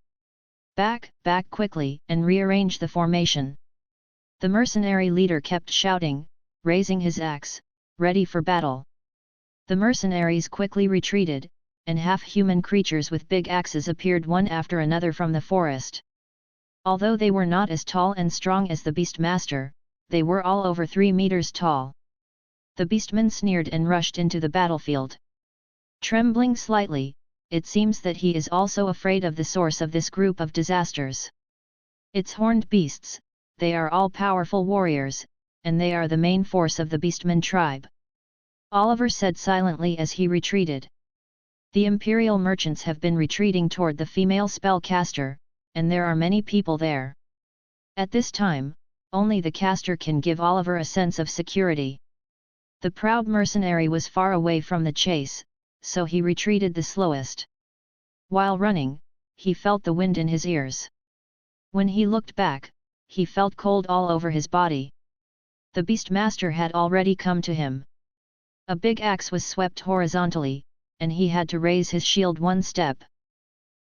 Back quickly and rearrange the formation!" The mercenary leader kept shouting, raising his axe, ready for battle. The mercenaries quickly retreated, and half-human creatures with big axes appeared one after another from the forest. Although they were not as tall and strong as the Beastmaster, they were all over 3 meters tall. The beastman sneered and rushed into the battlefield. Trembling slightly, it seems that he is also afraid of the source of this group of disasters. It's horned beasts, they are all powerful warriors, and they are the main force of the beastman tribe. Oliver said silently as he retreated. The Imperial merchants have been retreating toward the female spellcaster, and there are many people there. At this time, only the caster can give Oliver a sense of security. The proud mercenary was far away from the chase, so he retreated the slowest. While running, he felt the wind in his ears. When he looked back, he felt cold all over his body. The Beastmaster had already come to him. A big axe was swept horizontally, and he had to raise his shield 1 step.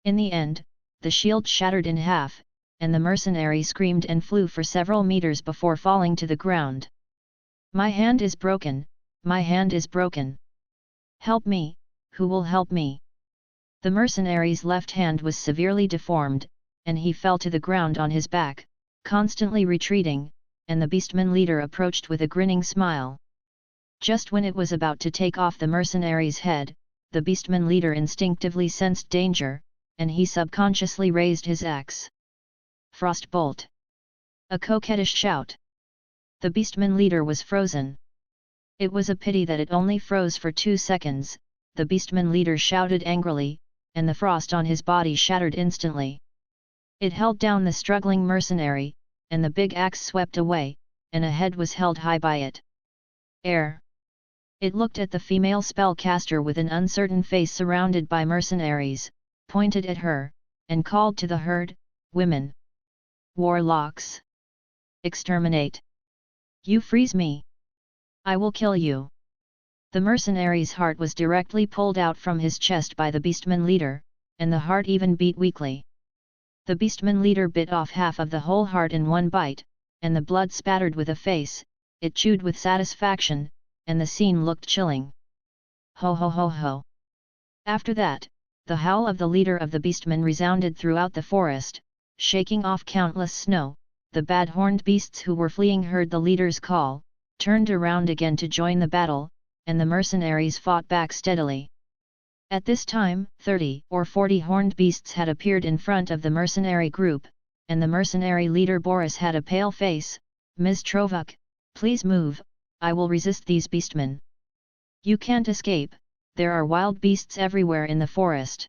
In the end, the shield shattered in half, and the mercenary screamed and flew for several meters before falling to the ground. "My hand is broken, my hand is broken. Help me, who will help me?" The mercenary's left hand was severely deformed, and he fell to the ground on his back, constantly retreating, and the beastman leader approached with a grinning smile. Just when it was about to take off the mercenary's head, the beastman leader instinctively sensed danger, and he subconsciously raised his axe. Frostbolt! A coquettish shout. The beastman leader was frozen. It was a pity that it only froze for 2 seconds, the beastman leader shouted angrily, and the frost on his body shattered instantly. It held down the struggling mercenary, and the big axe swept away, and a head was held high by it. Air! It looked at the female spellcaster with an uncertain face surrounded by mercenaries, pointed at her, and called to the herd, "Women! Warlocks! Exterminate! You freeze me! I will kill you!" The mercenary's heart was directly pulled out from his chest by the beastman leader, and the heart even beat weakly. The beastman leader bit off half of the whole heart in one bite, and the blood spattered with a face, it chewed with satisfaction, and the scene looked chilling. Ho ho ho ho! After that, the howl of the leader of the beastmen resounded throughout the forest, shaking off countless snow. The bad horned beasts who were fleeing heard the leader's call, turned around again to join the battle, and the mercenaries fought back steadily. At this time, 30 or 40 horned beasts had appeared in front of the mercenary group, and the mercenary leader Boris had a pale face. "Ms. Trovuk, please move, I will resist these beastmen. You can't escape, there are wild beasts everywhere in the forest."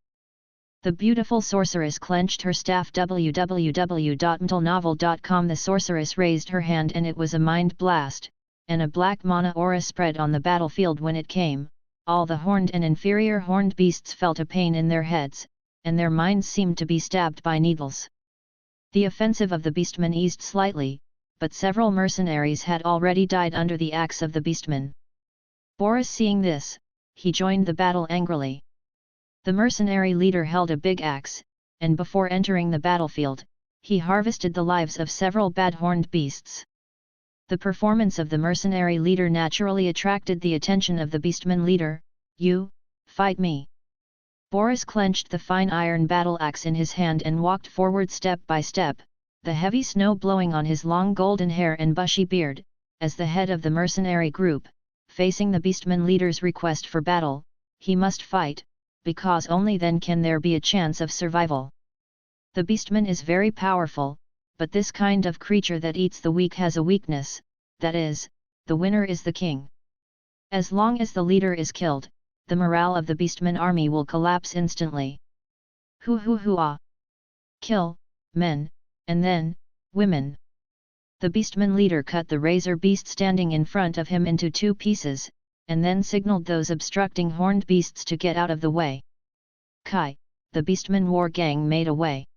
The beautiful sorceress clenched her staff. www.mtlnovel.com. The sorceress raised her hand and it was a mind blast, and a black mana aura spread on the battlefield when it came. All the horned and inferior horned beasts felt a pain in their heads, and their minds seemed to be stabbed by needles. The offensive of the beastmen eased slightly, but several mercenaries had already died under the axe of the beastmen. Boris, seeing this, he joined the battle angrily. The mercenary leader held a big axe, and before entering the battlefield, he harvested the lives of several bad horned beasts. The performance of the mercenary leader naturally attracted the attention of the beastman leader. "You, fight me." Boris clenched the fine iron battle axe in his hand and walked forward step by step, the heavy snow blowing on his long golden hair and bushy beard, as the head of the mercenary group, facing the beastman leader's request for battle. He must fight, because only then can there be a chance of survival. The beastman is very powerful, but this kind of creature that eats the weak has a weakness, that is, the winner is the king. As long as the leader is killed, the morale of the beastman army will collapse instantly. Hoo-hoo-hoo-ah! Kill, men, and then, women. The beastman leader cut the razor beast standing in front of him into 2 pieces, and then signaled those obstructing horned beasts to get out of the way. Kai, the beastman war gang made away.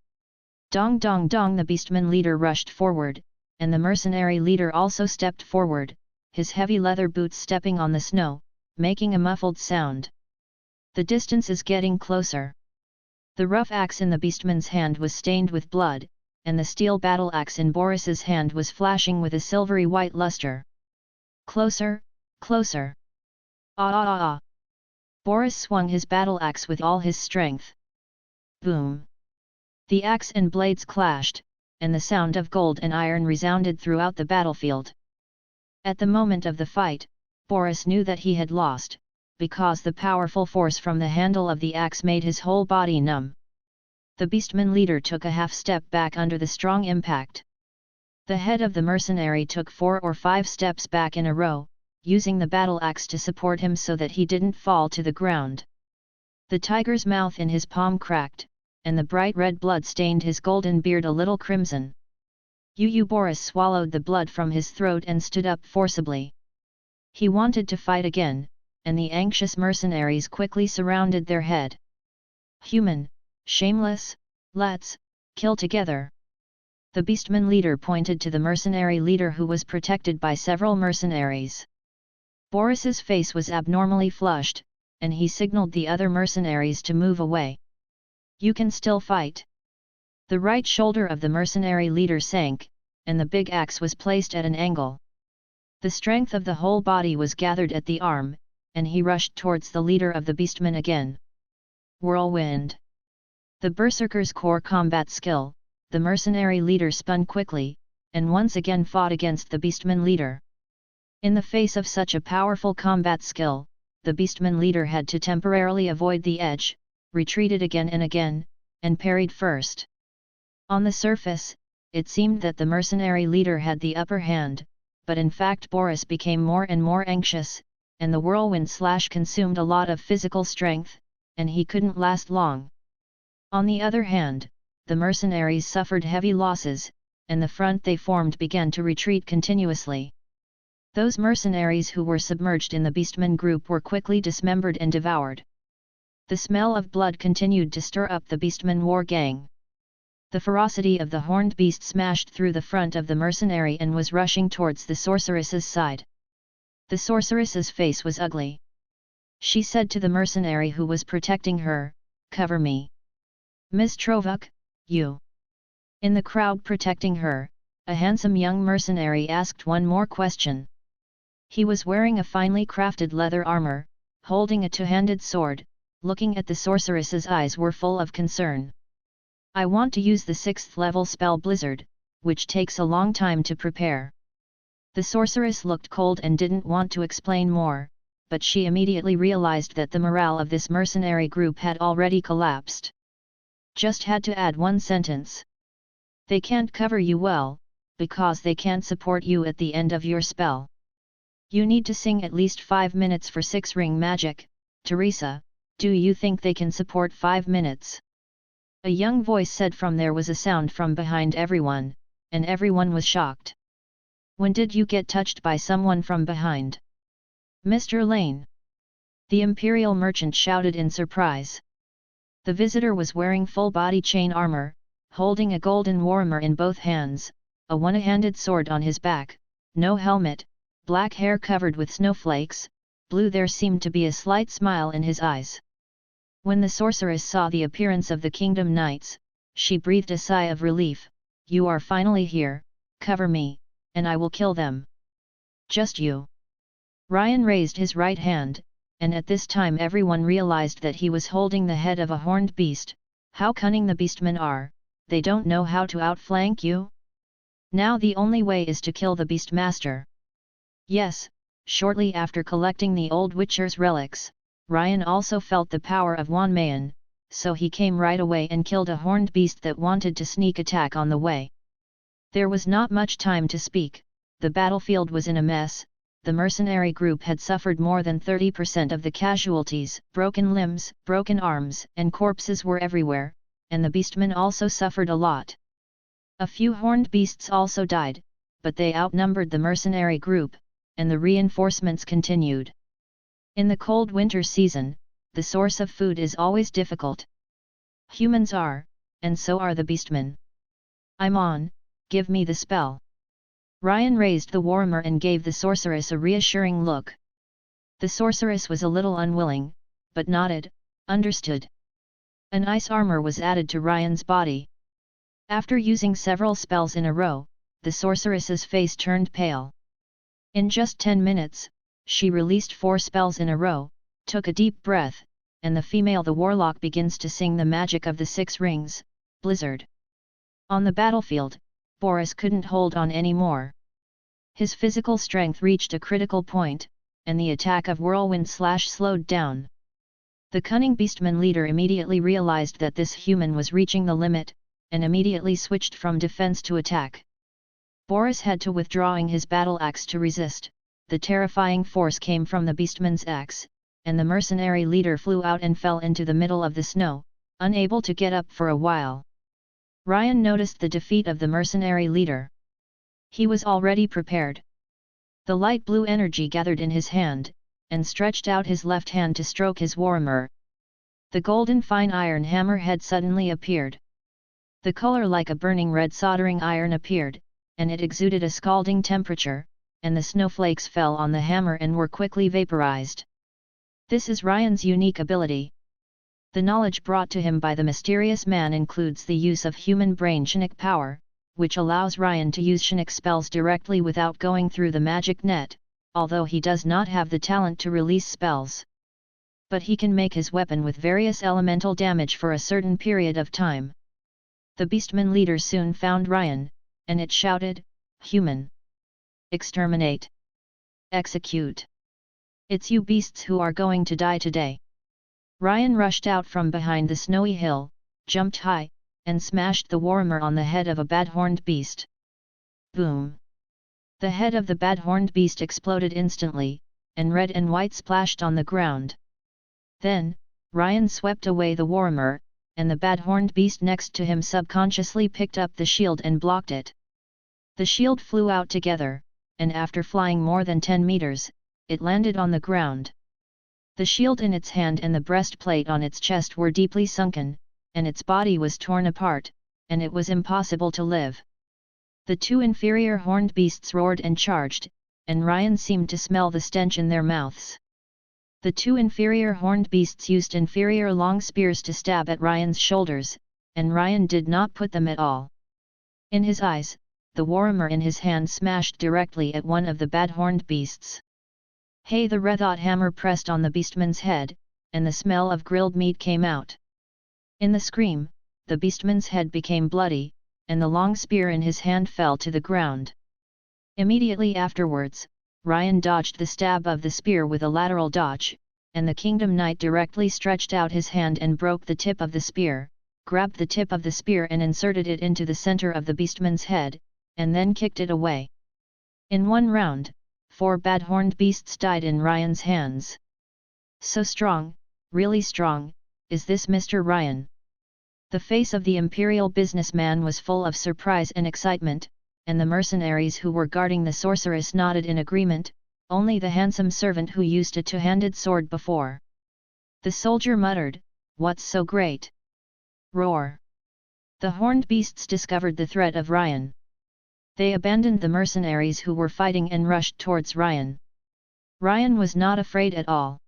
Dong dong dong, the beastman leader rushed forward, and the mercenary leader also stepped forward, his heavy leather boots stepping on the snow, making a muffled sound. The distance is getting closer. The rough axe in the beastman's hand was stained with blood, and the steel battle axe in Boris's hand was flashing with a silvery white luster. Closer, closer. Ah ah ah ah. Boris swung his battle axe with all his strength. Boom. The axe and blades clashed, and the sound of gold and iron resounded throughout the battlefield. At the moment of the fight, Boris knew that he had lost, because the powerful force from the handle of the axe made his whole body numb. The beastman leader took a half step back under the strong impact. The head of the mercenary took 4 or 5 steps back in a row, using the battle axe to support him so that he didn't fall to the ground. The tiger's mouth in his palm cracked, and the bright red blood stained his golden beard a little crimson. Boris swallowed the blood from his throat and stood up forcibly. He wanted to fight again, and the anxious mercenaries quickly surrounded their head. "Human, shameless, let's kill together." The beastman leader pointed to the mercenary leader who was protected by several mercenaries. Boris's face was abnormally flushed, and he signaled the other mercenaries to move away. "You can still fight." The right shoulder of the mercenary leader sank, and the big axe was placed at an angle. The strength of the whole body was gathered at the arm, and he rushed towards the leader of the beastmen again. Whirlwind. The berserker's core combat skill, the mercenary leader spun quickly, and once again fought against the beastman leader. In the face of such a powerful combat skill, the beastman leader had to temporarily avoid the edge, retreated again and again, and parried first. On the surface, it seemed that the mercenary leader had the upper hand, but in fact Boris became more and more anxious, and the whirlwind slash consumed a lot of physical strength, and he couldn't last long. On the other hand, the mercenaries suffered heavy losses, and the front they formed began to retreat continuously. Those mercenaries who were submerged in the beastman group were quickly dismembered and devoured. The smell of blood continued to stir up the beastman war gang. The ferocity of the horned beast smashed through the front of the mercenary and was rushing towards the sorceress's side. The sorceress's face was ugly. She said to the mercenary who was protecting her, "Cover me." "Miss Trovuk, you." In the crowd protecting her, a handsome young mercenary asked one more question. He was wearing a finely crafted leather armor, holding a two-handed sword, looking at the sorceress's eyes were full of concern. "I want to use the 6th level spell Blizzard, which takes a long time to prepare." The sorceress looked cold and didn't want to explain more, but she immediately realized that the morale of this mercenary group had already collapsed. Just had to add one sentence. "They can't cover you well, because they can't support you at the end of your spell. You need to sing at least 5 minutes for 6-ring magic. Teresa, do you think they can support 5 minutes?" A young voice said from there was a sound from behind everyone, and everyone was shocked. "When did you get touched by someone from behind?" "Mr. Lane." The Imperial merchant shouted in surprise. The visitor was wearing full-body chain armor, holding a golden warhammer in both hands, a one-handed sword on his back, no helmet, black hair covered with snowflakes, blue. There seemed to be a slight smile in his eyes. When the sorceress saw the appearance of the kingdom knights, she breathed a sigh of relief. "You are finally here, cover me, and I will kill them." "Just you." Ryan raised his right hand, and at this time everyone realized that he was holding the head of a horned beast. How cunning the beastmen are, they don't know how to outflank you? Now the only way is to kill the beastmaster. Yes, shortly after collecting the old Witcher's relics, Ryan also felt the power of Wanmayan, so he came right away and killed a horned beast that wanted to sneak attack on the way. There was not much time to speak, the battlefield was in a mess. The mercenary group had suffered more than 30% of the casualties, broken limbs, broken arms, and corpses were everywhere, and the beastmen also suffered a lot. A few horned beasts also died, but they outnumbered the mercenary group, and the reinforcements continued. In the cold winter season, the source of food is always difficult. Humans are, and so are the beastmen. "I'm on, give me the spell." Ryan raised the warhammer and gave the sorceress a reassuring look. The sorceress was a little unwilling, but nodded, "Understood." An ice armor was added to Ryan's body. After using several spells in a row, the sorceress's face turned pale. In just 10 minutes, she released 4 spells in a row, took a deep breath, and the female the warlock begins to sing the magic of the 6 rings, blizzard. On the battlefield, Boris couldn't hold on anymore. His physical strength reached a critical point, and the attack of whirlwind slash slowed down. The cunning beastman leader immediately realized that this human was reaching the limit, and immediately switched from defense to attack. Boris had to withdrawing his battle axe to resist. The terrifying force came from the beastman's axe, and the mercenary leader flew out and fell into the middle of the snow, unable to get up for a while. Ryan noticed the defeat of the mercenary leader. He was already prepared. The light blue energy gathered in his hand, and stretched out his left hand to stroke his warhammer. The golden fine iron hammer head suddenly appeared. The color like a burning red soldering iron appeared, and it exuded a scalding temperature, and the snowflakes fell on the hammer and were quickly vaporized. This is Ryan's unique ability. The knowledge brought to him by the mysterious man includes the use of human brain Chinook power, which allows Ryan to use Chinook spells directly without going through the magic net, although he does not have the talent to release spells. But he can make his weapon with various elemental damage for a certain period of time. The beastman leader soon found Ryan, and it shouted, "Human! Exterminate! Execute! It's you beasts who are going to die today!" Ryan rushed out from behind the snowy hill, jumped high, and smashed the warhammer on the head of a bad-horned beast. Boom! The head of the bad-horned beast exploded instantly, and red and white splashed on the ground. Then, Ryan swept away the warhammer, and the bad-horned beast next to him subconsciously picked up the shield and blocked it. The shield flew out together, and after flying more than 10 meters, it landed on the ground. The shield in its hand and the breastplate on its chest were deeply sunken, and its body was torn apart, and it was impossible to live. The 2 inferior horned beasts roared and charged, and Ryan seemed to smell the stench in their mouths. The 2 inferior horned beasts used inferior long spears to stab at Ryan's shoulders, and Ryan did not put them at all. In his eyes, the warhammer in his hand smashed directly at one of the bad-horned beasts. Hey! The red-hot hammer pressed on the beastman's head, and the smell of grilled meat came out. In the scream, the beastman's head became bloody, and the long spear in his hand fell to the ground. Immediately afterwards, Ryan dodged the stab of the spear with a lateral dodge, and the Kingdom Knight directly stretched out his hand and broke the tip of the spear, grabbed the tip of the spear and inserted it into the center of the beastman's head, and then kicked it away. In one round, 4 bad-horned beasts died in Ryan's hands. So strong, really strong, is this Mr. Ryan? The face of the imperial businessman was full of surprise and excitement, and the mercenaries who were guarding the sorceress nodded in agreement, only the handsome servant who used a two-handed sword before. The soldier muttered, "What's so great?" Roar! The horned beasts discovered the threat of Ryan. They abandoned the mercenaries who were fighting and rushed towards Ryan. Ryan was not afraid at all.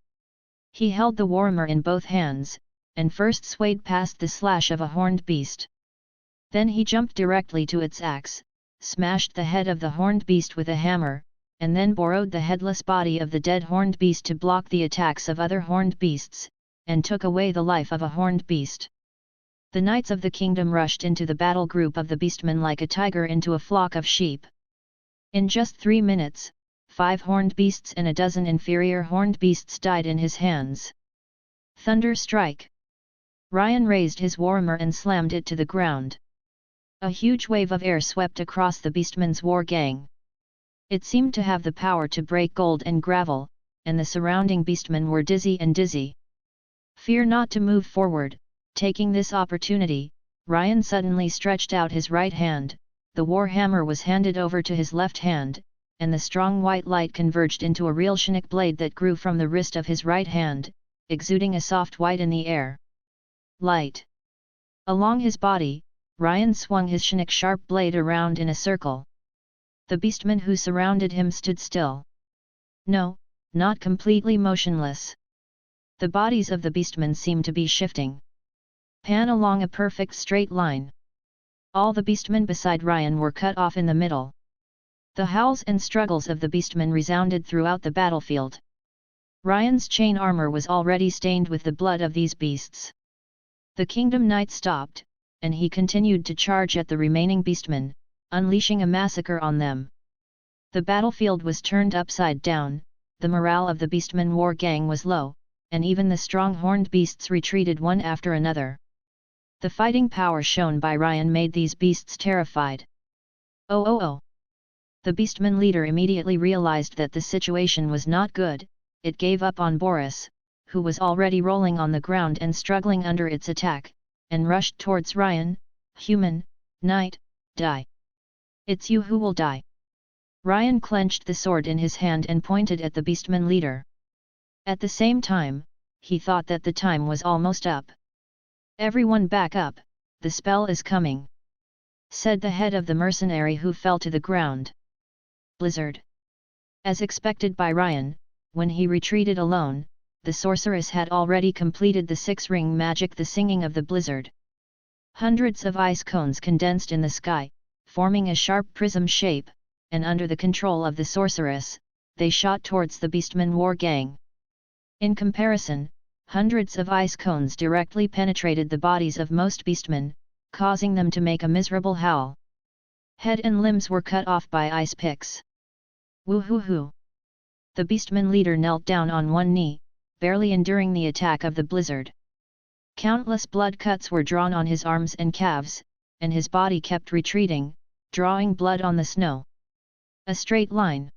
He held the warhammer in both hands, and first swayed past the slash of a horned beast. Then he jumped directly to its axe, smashed the head of the horned beast with a hammer, and then borrowed the headless body of the dead horned beast to block the attacks of other horned beasts, and took away the life of a horned beast. The knights of the kingdom rushed into the battle group of the beastmen like a tiger into a flock of sheep. In just 3 minutes, 5 horned beasts and a dozen inferior horned beasts died in his hands. Thunder strike! Ryan raised his warhammer and slammed it to the ground. A huge wave of air swept across the beastmen's war gang. It seemed to have the power to break gold and gravel, and the surrounding beastmen were dizzy and dizzy. Fear not to move forward. Taking this opportunity, Ryan suddenly stretched out his right hand, the war hammer was handed over to his left hand, and the strong white light converged into a real Chinook blade that grew from the wrist of his right hand, exuding a soft white in the air. Light. Along his body, Ryan swung his Chinook sharp blade around in a circle. The beastmen who surrounded him stood still. No, not completely motionless. The bodies of the beastmen seemed to be shifting. Pan along a perfect straight line. All the beastmen beside Ryan were cut off in the middle. The howls and struggles of the beastmen resounded throughout the battlefield. Ryan's chain armor was already stained with the blood of these beasts. The kingdom knight stopped, and he continued to charge at the remaining beastmen, unleashing a massacre on them. The battlefield was turned upside down, the morale of the beastmen war gang was low, and even the strong horned beasts retreated one after another. The fighting power shown by Ryan made these beasts terrified. Oh! The beastman leader immediately realized that the situation was not good. It gave up on Boris, who was already rolling on the ground and struggling under its attack, and rushed towards Ryan. Human, knight, die. It's you who will die. Ryan clenched the sword in his hand and pointed at the beastman leader. At the same time, he thought that the time was almost up. Everyone back up, the spell is coming, said the head of the mercenary who fell to the ground. Blizzard. As expected by Ryan, when he retreated alone, the sorceress had already completed the 6-ring magic, the singing of the blizzard. Hundreds of ice cones condensed in the sky, forming a sharp prism shape, and under the control of the sorceress, they shot towards the beastmen war gang. In comparison, hundreds of ice cones directly penetrated the bodies of most beastmen, causing them to make a miserable howl. Head and limbs were cut off by ice picks. Woo-hoo-hoo! The beastman leader knelt down on one knee, barely enduring the attack of the blizzard. Countless blood cuts were drawn on his arms and calves, and his body kept retreating, drawing blood on the snow. A straight line.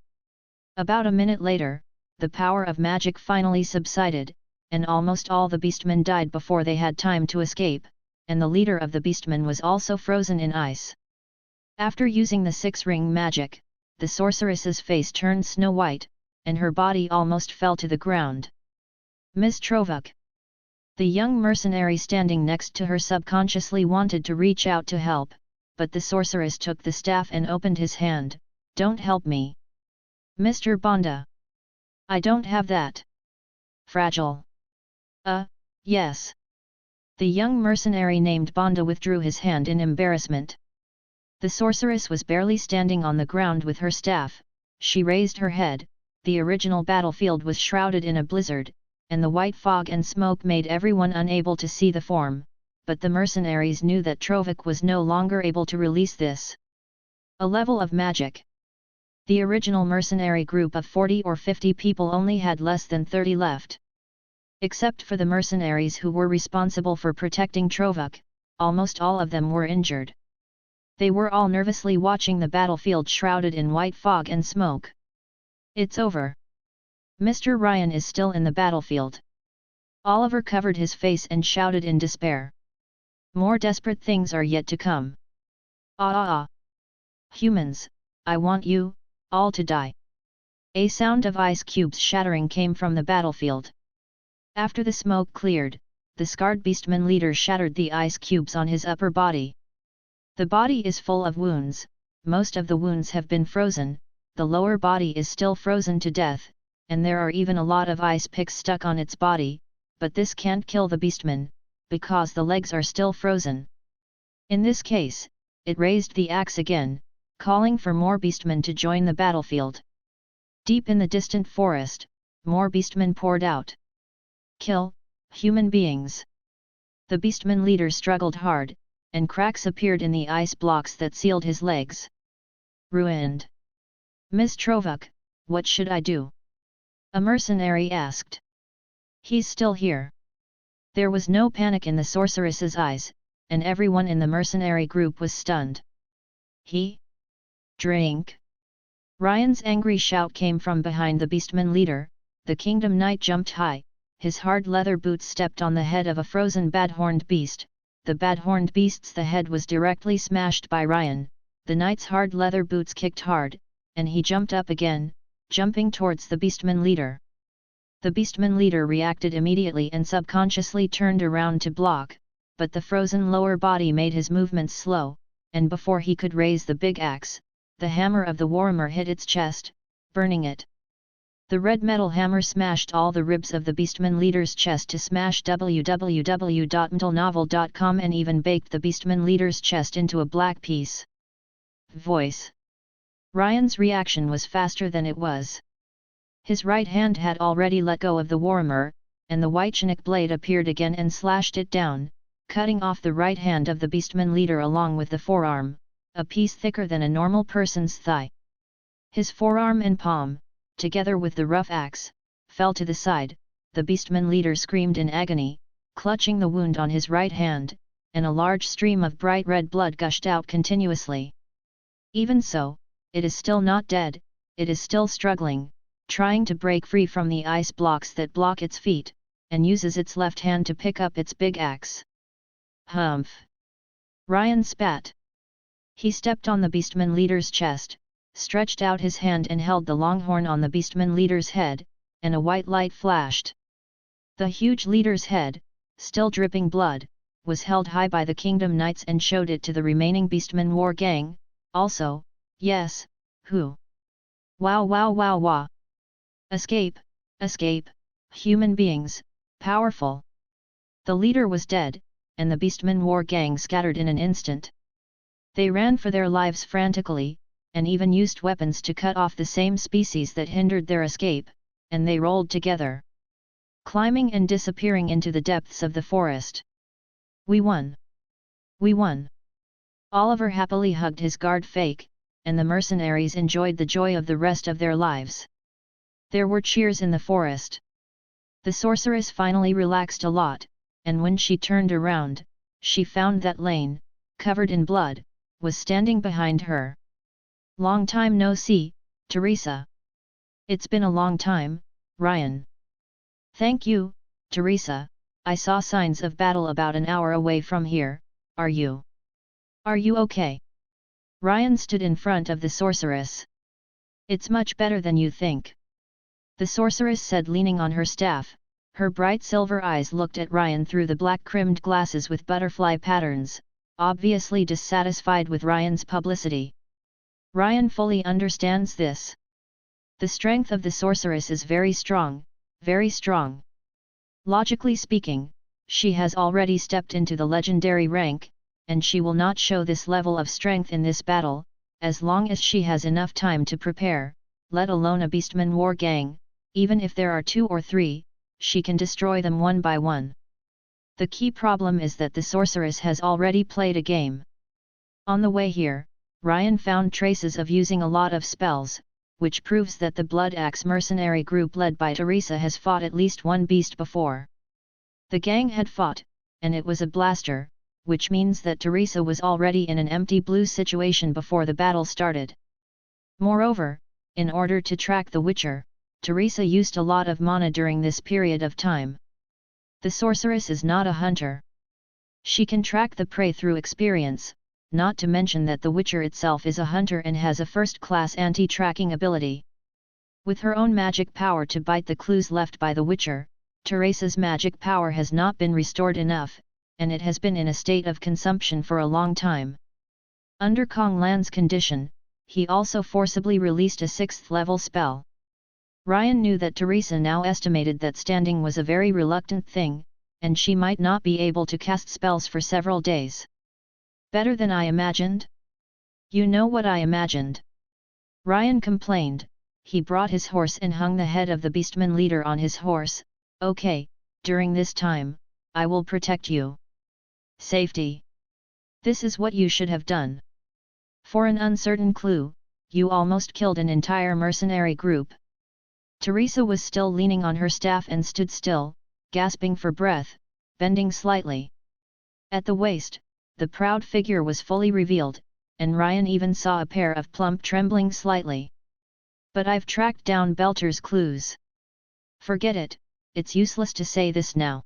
About a minute later, the power of magic finally subsided, and almost all the beastmen died before they had time to escape, and the leader of the beastmen was also frozen in ice. After using the 6-ring magic, the sorceress's face turned snow-white, and her body almost fell to the ground. Miss Trovuk. The young mercenary standing next to her subconsciously wanted to reach out to help, but the sorceress took the staff and opened his hand. Don't help me. Mr. Bonda. I don't have that. Fragile. Yes. The young mercenary named Bonda withdrew his hand in embarrassment. The sorceress was barely standing on the ground with her staff. She raised her head. The original battlefield was shrouded in a blizzard, and the white fog and smoke made everyone unable to see the form, but the mercenaries knew that Trovuk was no longer able to release this. A level of magic. The original mercenary group of 40 or 50 people only had less than 30 left. Except for the mercenaries who were responsible for protecting Trovuk, almost all of them were injured. They were all nervously watching the battlefield shrouded in white fog and smoke. It's over. Mr. Ryan is still in the battlefield. Oliver covered his face and shouted in despair. More desperate things are yet to come. Humans, I want you, all to die. A sound of ice cubes shattering came from the battlefield. After the smoke cleared, the scarred beastman leader shattered the ice cubes on his upper body. The body is full of wounds, most of the wounds have been frozen, the lower body is still frozen to death, and there are even a lot of ice picks stuck on its body, but this can't kill the beastman, because the legs are still frozen. In this case, it raised the axe again, calling for more beastmen to join the battlefield. Deep in the distant forest, more beastmen poured out. Kill, human beings! The beastman leader struggled hard, and cracks appeared in the ice blocks that sealed his legs. Ruined. Miss Trovuk, what should I do? A mercenary asked. He's still here. There was no panic in the sorceress's eyes, and everyone in the mercenary group was stunned. He? Drink? Ryan's angry shout came from behind the beastman leader. The kingdom knight jumped high, his hard leather boots stepped on the head of a frozen bad-horned beast. The bad-horned beast's the head was directly smashed by Ryan. The knight's hard leather boots kicked hard, and he jumped up again, jumping towards the beastman leader. The beastman leader reacted immediately and subconsciously turned around to block, but the frozen lower body made his movements slow, and before he could raise the big axe, the hammer of the warhammer hit its chest, burning it. The red metal hammer smashed all the ribs of the beastman leader's chest to smash www.mentalnovel.com and even baked the beastman leader's chest into a black piece. Voice. Ryan's reaction was faster than it was. His right hand had already let go of the warhammer, and the white chinook blade appeared again and slashed it down, cutting off the right hand of the beastman leader along with the forearm, a piece thicker than a normal person's thigh. His forearm and palm, together with the rough axe, fell to the side. The beastman leader screamed in agony, clutching the wound on his right hand, and a large stream of bright red blood gushed out continuously. Even so, it is still not dead, it is still struggling, trying to break free from the ice blocks that block its feet, and uses its left hand to pick up its big axe. Humph! Ryan spat. He stepped on the beastman leader's chest, stretched out his hand and held the long horn on the beastman leader's head, and a white light flashed. The huge leader's head, still dripping blood, was held high by the kingdom knights and showed it to the remaining beastman war gang. Also, yes, who? Wow wow wow wow! Escape, escape, human beings, powerful! The leader was dead, and the beastman war gang scattered in an instant. They ran for their lives frantically, and even used weapons to cut off the same species that hindered their escape, and they rolled together, climbing and disappearing into the depths of the forest. We won! We won! Oliver happily hugged his guard fake, and the mercenaries enjoyed the joy of the rest of their lives. There were cheers in the forest. The sorceress finally relaxed a lot, and when she turned around, she found that Lane, covered in blood, was standing behind her. Long time no see, Teresa. It's been a long time, Ryan. Thank you, Teresa. I saw signs of battle about an hour away from here. Are you okay? Ryan stood in front of the sorceress. It's much better than you think. The sorceress said, leaning on her staff. Her bright silver eyes looked at Ryan through the black-rimmed glasses with butterfly patterns, obviously dissatisfied with Ryan's publicity. Ryan fully understands this. The strength of the sorceress is very strong, very strong. Logically speaking, she has already stepped into the legendary rank, and she will not show this level of strength in this battle, as long as she has enough time to prepare, let alone a beastman war gang. Even if there are 2 or 3, she can destroy them one by one. The key problem is that the sorceress has already played a game. On the way here, Ryan found traces of using a lot of spells, which proves that the Blood Axe mercenary group led by Teresa has fought at least one beast before. The gang had fought, and it was a blaster, which means that Teresa was already in an empty blue situation before the battle started. Moreover, in order to track the Witcher, Teresa used a lot of mana during this period of time. The sorceress is not a hunter. She can track the prey through experience, not to mention that the Witcher itself is a hunter and has a first-class anti-tracking ability. With her own magic power to bite the clues left by the Witcher, Teresa's magic power has not been restored enough, and it has been in a state of consumption for a long time. Under Kong Lan's condition, he also forcibly released a 6th level spell. Ryan knew that Teresa now estimated that standing was a very reluctant thing, and she might not be able to cast spells for several days. Better than I imagined? You know what I imagined. Ryan complained. He brought his horse and hung the head of the beastman leader on his horse. Okay, during this time, I will protect you. Safety. This is what you should have done. For an uncertain clue, you almost killed an entire mercenary group. Teresa was still leaning on her staff and stood still, gasping for breath, bending slightly. At the waist, the proud figure was fully revealed, and Ryan even saw a pair of plump trembling slightly. But I've tracked down Belter's clues. Forget it, it's useless to say this now.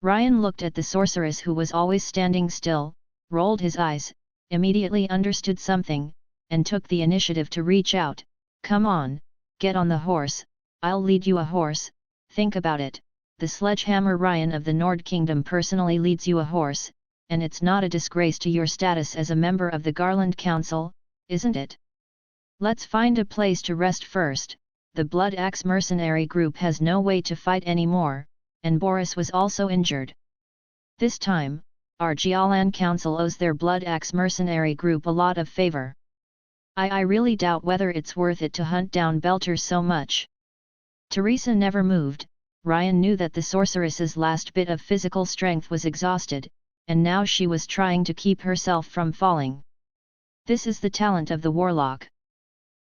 Ryan looked at the sorceress who was always standing still, rolled his eyes, immediately understood something, and took the initiative to reach out. Come on, get on the horse, I'll lead you a horse. Think about it, the sledgehammer Ryan of the Nord Kingdom personally leads you a horse, and it's not a disgrace to your status as a member of the Garland Council, isn't it? Let's find a place to rest first. The Blood Axe mercenary group has no way to fight anymore, and Boris was also injured. This time, our Jialan Council owes their Blood Axe mercenary group a lot of favor. I really doubt whether it's worth it to hunt down Belter so much. Teresa never moved. Ryan knew that the sorceress's last bit of physical strength was exhausted, and now she was trying to keep herself from falling. This is the talent of the warlock.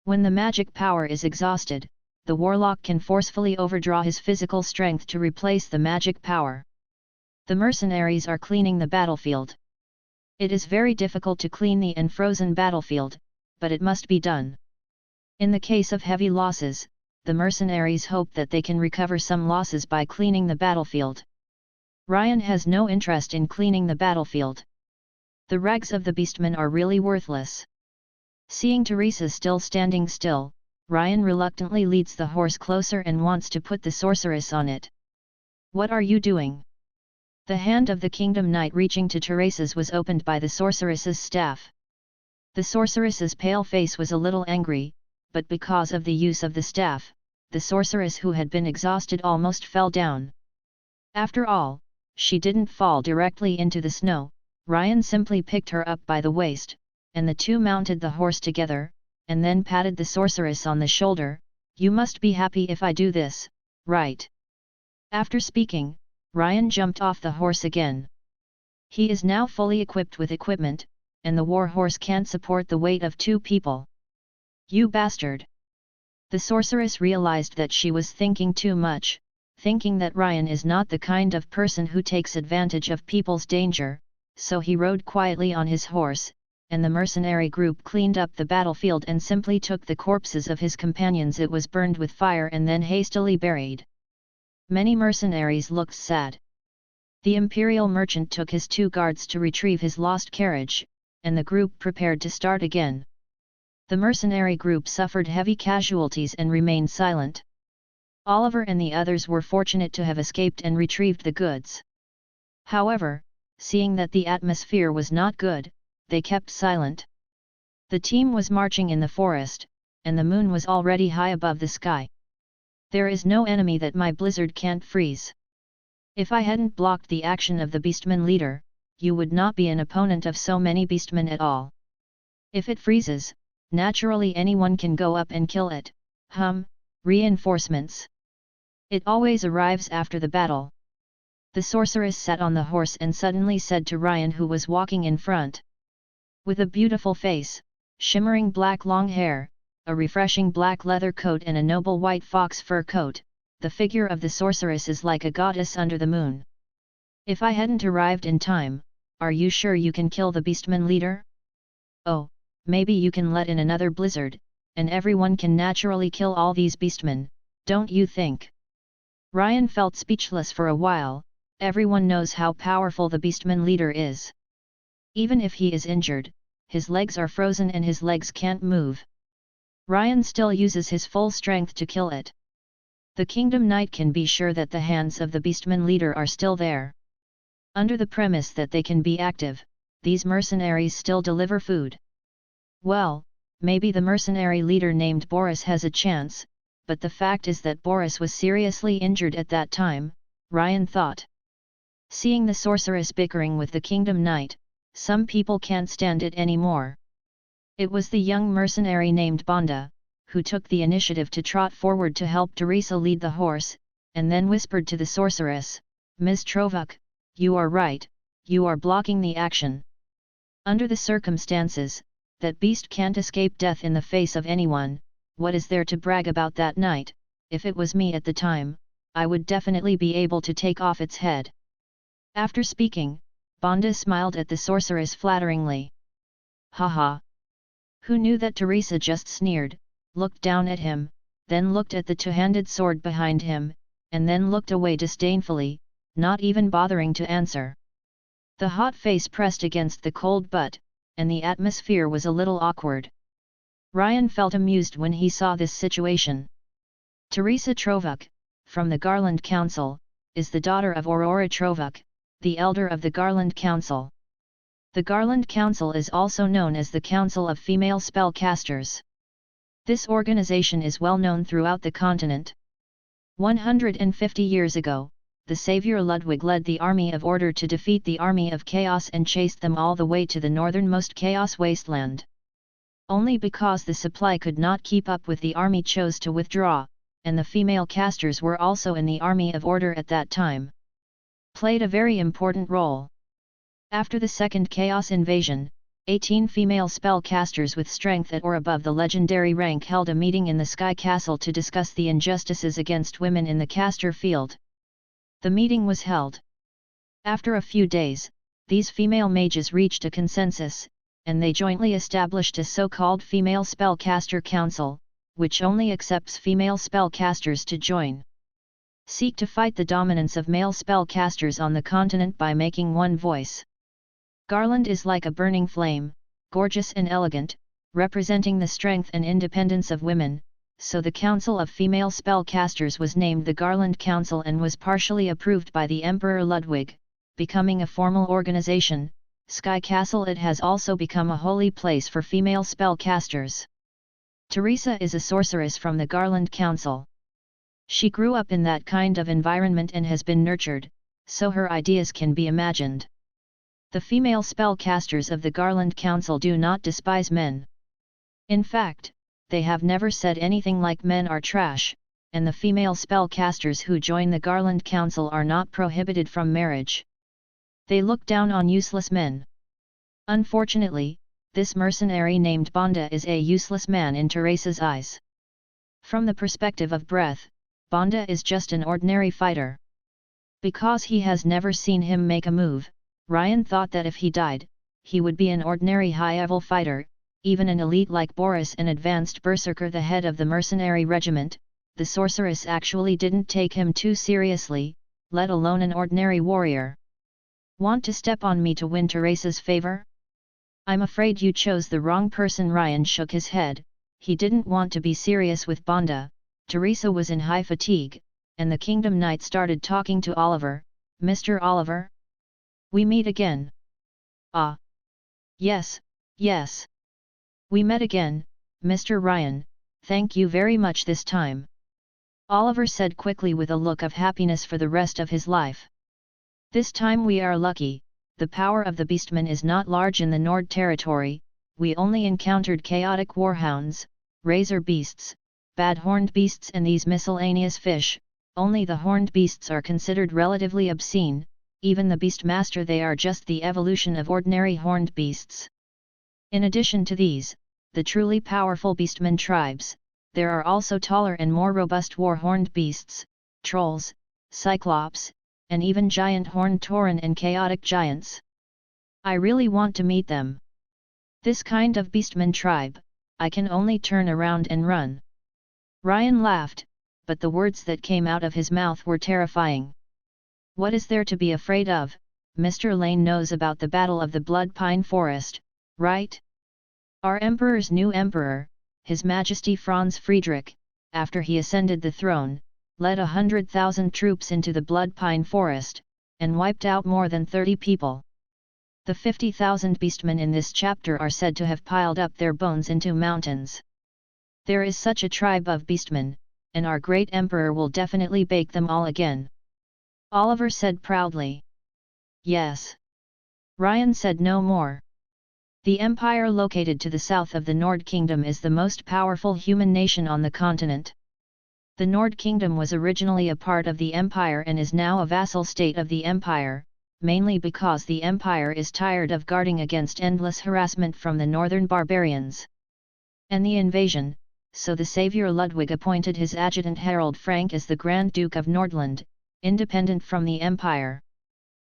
When the magic power is exhausted, the warlock can forcefully overdraw his physical strength to replace the magic power. The mercenaries are cleaning the battlefield. It is very difficult to clean the unfrozen battlefield, but it must be done. In the case of heavy losses, the mercenaries hope that they can recover some losses by cleaning the battlefield. Ryan has no interest in cleaning the battlefield. The rags of the beastmen are really worthless. Seeing Teresa still standing still, Ryan reluctantly leads the horse closer and wants to put the sorceress on it. What are you doing? The hand of the Kingdom Knight reaching to Teresa's was opened by the sorceress's staff. The sorceress's pale face was a little angry, but because of the use of the staff, the sorceress who had been exhausted almost fell down. After all, she didn't fall directly into the snow. Ryan simply picked her up by the waist, and the two mounted the horse together, and then patted the sorceress on the shoulder. You must be happy if I do this, right? After speaking, Ryan jumped off the horse again. He is now fully equipped with equipment, and the war horse can't support the weight of two people. You bastard! The sorceress realized that she was thinking too much, thinking that Ryan is not the kind of person who takes advantage of people's danger, so he rode quietly on his horse, and the mercenary group cleaned up the battlefield and simply took the corpses of his companions. It was burned with fire and then hastily buried. Many mercenaries looked sad. The imperial merchant took his two guards to retrieve his lost carriage, and the group prepared to start again. The mercenary group suffered heavy casualties and remained silent. Oliver and the others were fortunate to have escaped and retrieved the goods. However, seeing that the atmosphere was not good, they kept silent. The team was marching in the forest, and the moon was already high above the sky. There is no enemy that my blizzard can't freeze. If I hadn't blocked the action of the beastman leader, you would not be an opponent of so many beastmen at all. If it freezes, naturally anyone can go up and kill it. Reinforcements. It always arrives after the battle. The sorceress sat on the horse and suddenly said to Ryan, who was walking in front. With a beautiful face, shimmering black long hair, a refreshing black leather coat and a noble white fox fur coat, the figure of the sorceress is like a goddess under the moon. If I hadn't arrived in time, are you sure you can kill the beastman leader? Oh, maybe you can let in another blizzard, and everyone can naturally kill all these beastmen, don't you think? Ryan felt speechless for a while. Everyone knows how powerful the beastman leader is. Even if he is injured, his legs are frozen and his legs can't move. Ryan still uses his full strength to kill it. The Kingdom Knight can be sure that the hands of the beastman leader are still there. Under the premise that they can be active, these mercenaries still deliver food. Well, maybe the mercenary leader named Boris has a chance, but the fact is that Boris was seriously injured at that time, Ryan thought. Seeing the sorceress bickering with the kingdom knight, some people can't stand it anymore. It was the young mercenary named Bonda, who took the initiative to trot forward to help Teresa lead the horse, and then whispered to the sorceress, "Ms. Trovuk, you are right, you are blocking the action. Under the circumstances, that beast can't escape death in the face of anyone. What is there to brag about that night? If it was me at the time, I would definitely be able to take off its head." After speaking, Bonda smiled at the sorceress flatteringly. Haha! Who knew that Teresa just sneered, looked down at him, then looked at the two-handed sword behind him, and then looked away disdainfully, not even bothering to answer. The hot face pressed against the cold butt, and the atmosphere was a little awkward. Ryan felt amused when he saw this situation. Teresa Trovuk, from the Garland Council, is the daughter of Aurora Trovuk, the elder of the Garland Council. The Garland Council is also known as the Council of Female Spellcasters. This organization is well known throughout the continent. 150 years ago, the savior Ludwig led the army of order to defeat the army of chaos and chased them all the way to the northernmost chaos wasteland. Only because the supply could not keep up with the army chose to withdraw, and the female casters were also in the army of order at that time. Played a very important role. After the second chaos invasion, 18 female spellcasters with strength at or above the legendary rank held a meeting in the Sky Castle to discuss the injustices against women in the caster field. The meeting was held. After a few days, these female mages reached a consensus, and they jointly established a so-called Female Spellcaster Council, which only accepts female spellcasters to join. Seek to fight the dominance of male spellcasters on the continent by making one voice. Garland is like a burning flame, gorgeous and elegant, representing the strength and independence of women, so the Council of Female Spellcasters was named the Garland Council and was partially approved by the Emperor Ludwig, becoming a formal organization. Sky Castle. It has also become a holy place for female spellcasters. Teresa is a sorceress from the Garland Council. She grew up in that kind of environment and has been nurtured, so her ideas can be imagined. The female spellcasters of the Garland Council do not despise men. In fact, they have never said anything like men are trash, and the female spellcasters who join the Garland Council are not prohibited from marriage. They look down on useless men. Unfortunately, this mercenary named Bonda is a useless man in Teresa's eyes. From the perspective of Breath, Bonda is just an ordinary fighter. Because he has never seen him make a move, Ryan thought that if he died, he would be an ordinary high-level fighter, even an elite like Boris, an advanced berserker, the head of the mercenary regiment. The sorceress actually didn't take him too seriously, let alone an ordinary warrior. Want to step on me to win Teresa's favor? I'm afraid you chose the wrong person. Ryan shook his head. He didn't want to be serious with Bonda. Teresa was in high fatigue, and the Kingdom Knight started talking to Oliver. "Mr. Oliver? We meet again." "Ah. Yes, yes. We met again, Mr. Ryan, thank you very much this time," Oliver said quickly with a look of happiness for the rest of his life. "This time we are lucky. The power of the beastmen is not large in the Nord territory. We only encountered chaotic warhounds, razor beasts, bad horned beasts and these miscellaneous fish. Only the horned beasts are considered relatively obscene, even the beastmaster. They are just the evolution of ordinary horned beasts. In addition to these, the truly powerful beastmen tribes, there are also taller and more robust war-horned beasts, trolls, cyclops, and even giant horned tauren and chaotic giants. I really want to meet them. This kind of beastman tribe, I can only turn around and run." Ryan laughed, but the words that came out of his mouth were terrifying. "What is there to be afraid of? Mr. Lane knows about the Battle of the Blood Pine Forest, right? Our Emperor's new emperor, His Majesty Franz Friedrich, after he ascended the throne, led 100,000 troops into the Blood Pine Forest, and wiped out more than 30 people. The 50,000 beastmen in this chapter are said to have piled up their bones into mountains. There is such a tribe of beastmen, and our great emperor will definitely bake them all again," Oliver said proudly. Yes. Ryan said no more. The empire located to the south of the Nord Kingdom is the most powerful human nation on the continent. The Nord Kingdom was originally a part of the empire and is now a vassal state of the empire, mainly because the empire is tired of guarding against endless harassment from the northern barbarians and the invasion, so the Saviour Ludwig appointed his adjutant Harald Frank as the Grand Duke of Nordland, independent from the empire.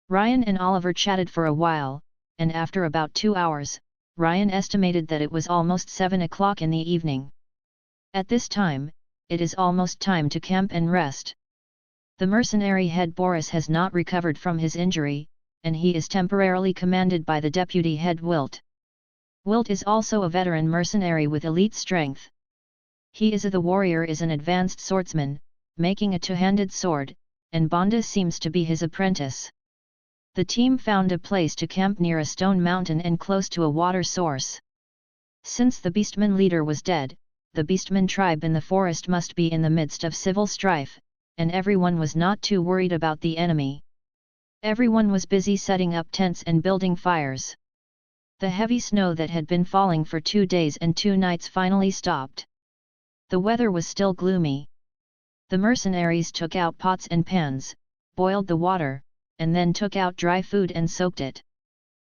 Ryan and Oliver chatted for a while, and after about 2 hours, Ryan estimated that it was almost 7 o'clock in the evening. At this time, it is almost time to camp and rest. The mercenary head Boris has not recovered from his injury, and he is temporarily commanded by the deputy head Wilt. Wilt is also a veteran mercenary with elite strength. He is the warrior is an advanced swordsman, making a two-handed sword, and Bonda seems to be his apprentice. The team found a place to camp near a stone mountain and close to a water source. Since the Beastman leader was dead, the Beastman tribe in the forest must be in the midst of civil strife, and everyone was not too worried about the enemy. Everyone was busy setting up tents and building fires. The heavy snow that had been falling for 2 days and 2 nights finally stopped. The weather was still gloomy. The mercenaries took out pots and pans, boiled the water, and then took out dry food and soaked it.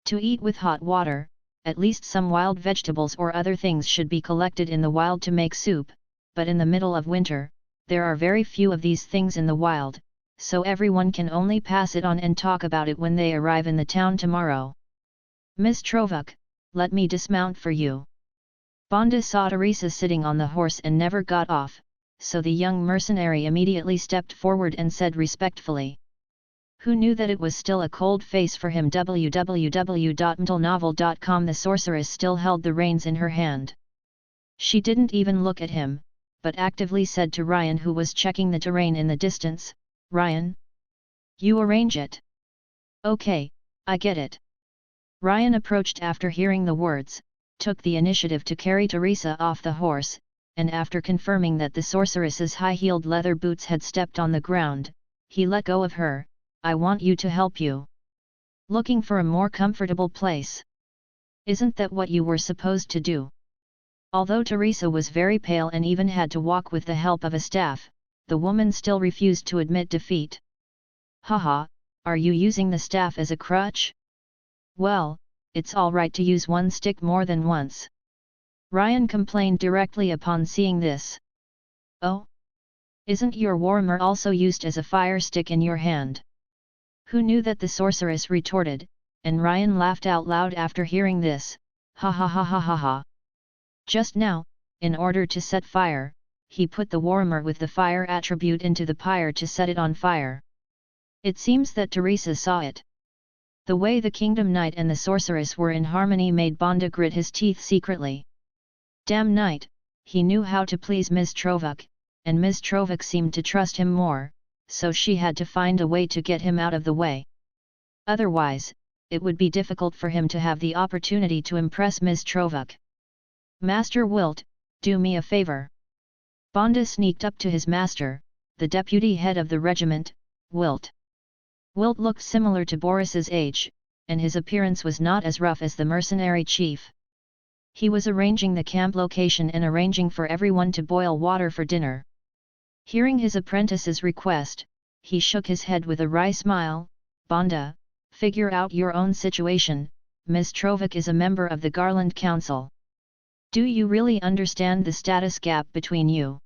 To eat with hot water, at least some wild vegetables or other things should be collected in the wild to make soup, but in the middle of winter, there are very few of these things in the wild, so everyone can only pass it on and talk about it when they arrive in the town tomorrow. Miss Trovuk, let me dismount for you. Bonda saw Teresa sitting on the horse and never got off, so the young mercenary immediately stepped forward and said respectfully. Who knew that it was still a cold face for him? www.mtlnovel.com. The sorceress still held the reins in her hand. She didn't even look at him, but actively said to Ryan, who was checking the terrain in the distance, Ryan? You arrange it. Okay, I get it. Ryan approached after hearing the words, took the initiative to carry Teresa off the horse, and after confirming that the sorceress's high-heeled leather boots had stepped on the ground, he let go of her. I want you to help you. Looking for a more comfortable place. Isn't that what you were supposed to do? Although Teresa was very pale and even had to walk with the help of a staff, the woman still refused to admit defeat. Haha, are you using the staff as a crutch? Well, it's all right to use one stick more than once. Ryan complained directly upon seeing this. Oh? Isn't your warmer also used as a fire stick in your hand? Who knew that? The sorceress retorted, and Ryan laughed out loud after hearing this, ha ha ha ha ha ha. Just now, in order to set fire, he put the warmer with the fire attribute into the pyre to set it on fire. It seems that Teresa saw it. The way the Kingdom Knight and the sorceress were in harmony made Bonda grit his teeth secretly. Damn Knight, he knew how to please Ms. Trovuk, and Ms. Trovuk seemed to trust him more, so she had to find a way to get him out of the way. Otherwise, it would be difficult for him to have the opportunity to impress Ms. Trovuk. Master Wilt, do me a favor. Bonda sneaked up to his master, the deputy head of the regiment, Wilt. Wilt looked similar to Boris's age, and his appearance was not as rough as the mercenary chief. He was arranging the camp location and arranging for everyone to boil water for dinner. Hearing his apprentice's request, he shook his head with a wry smile. Bonda, figure out your own situation. Ms. Trovuk is a member of the Garland Council. Do you really understand the status gap between you?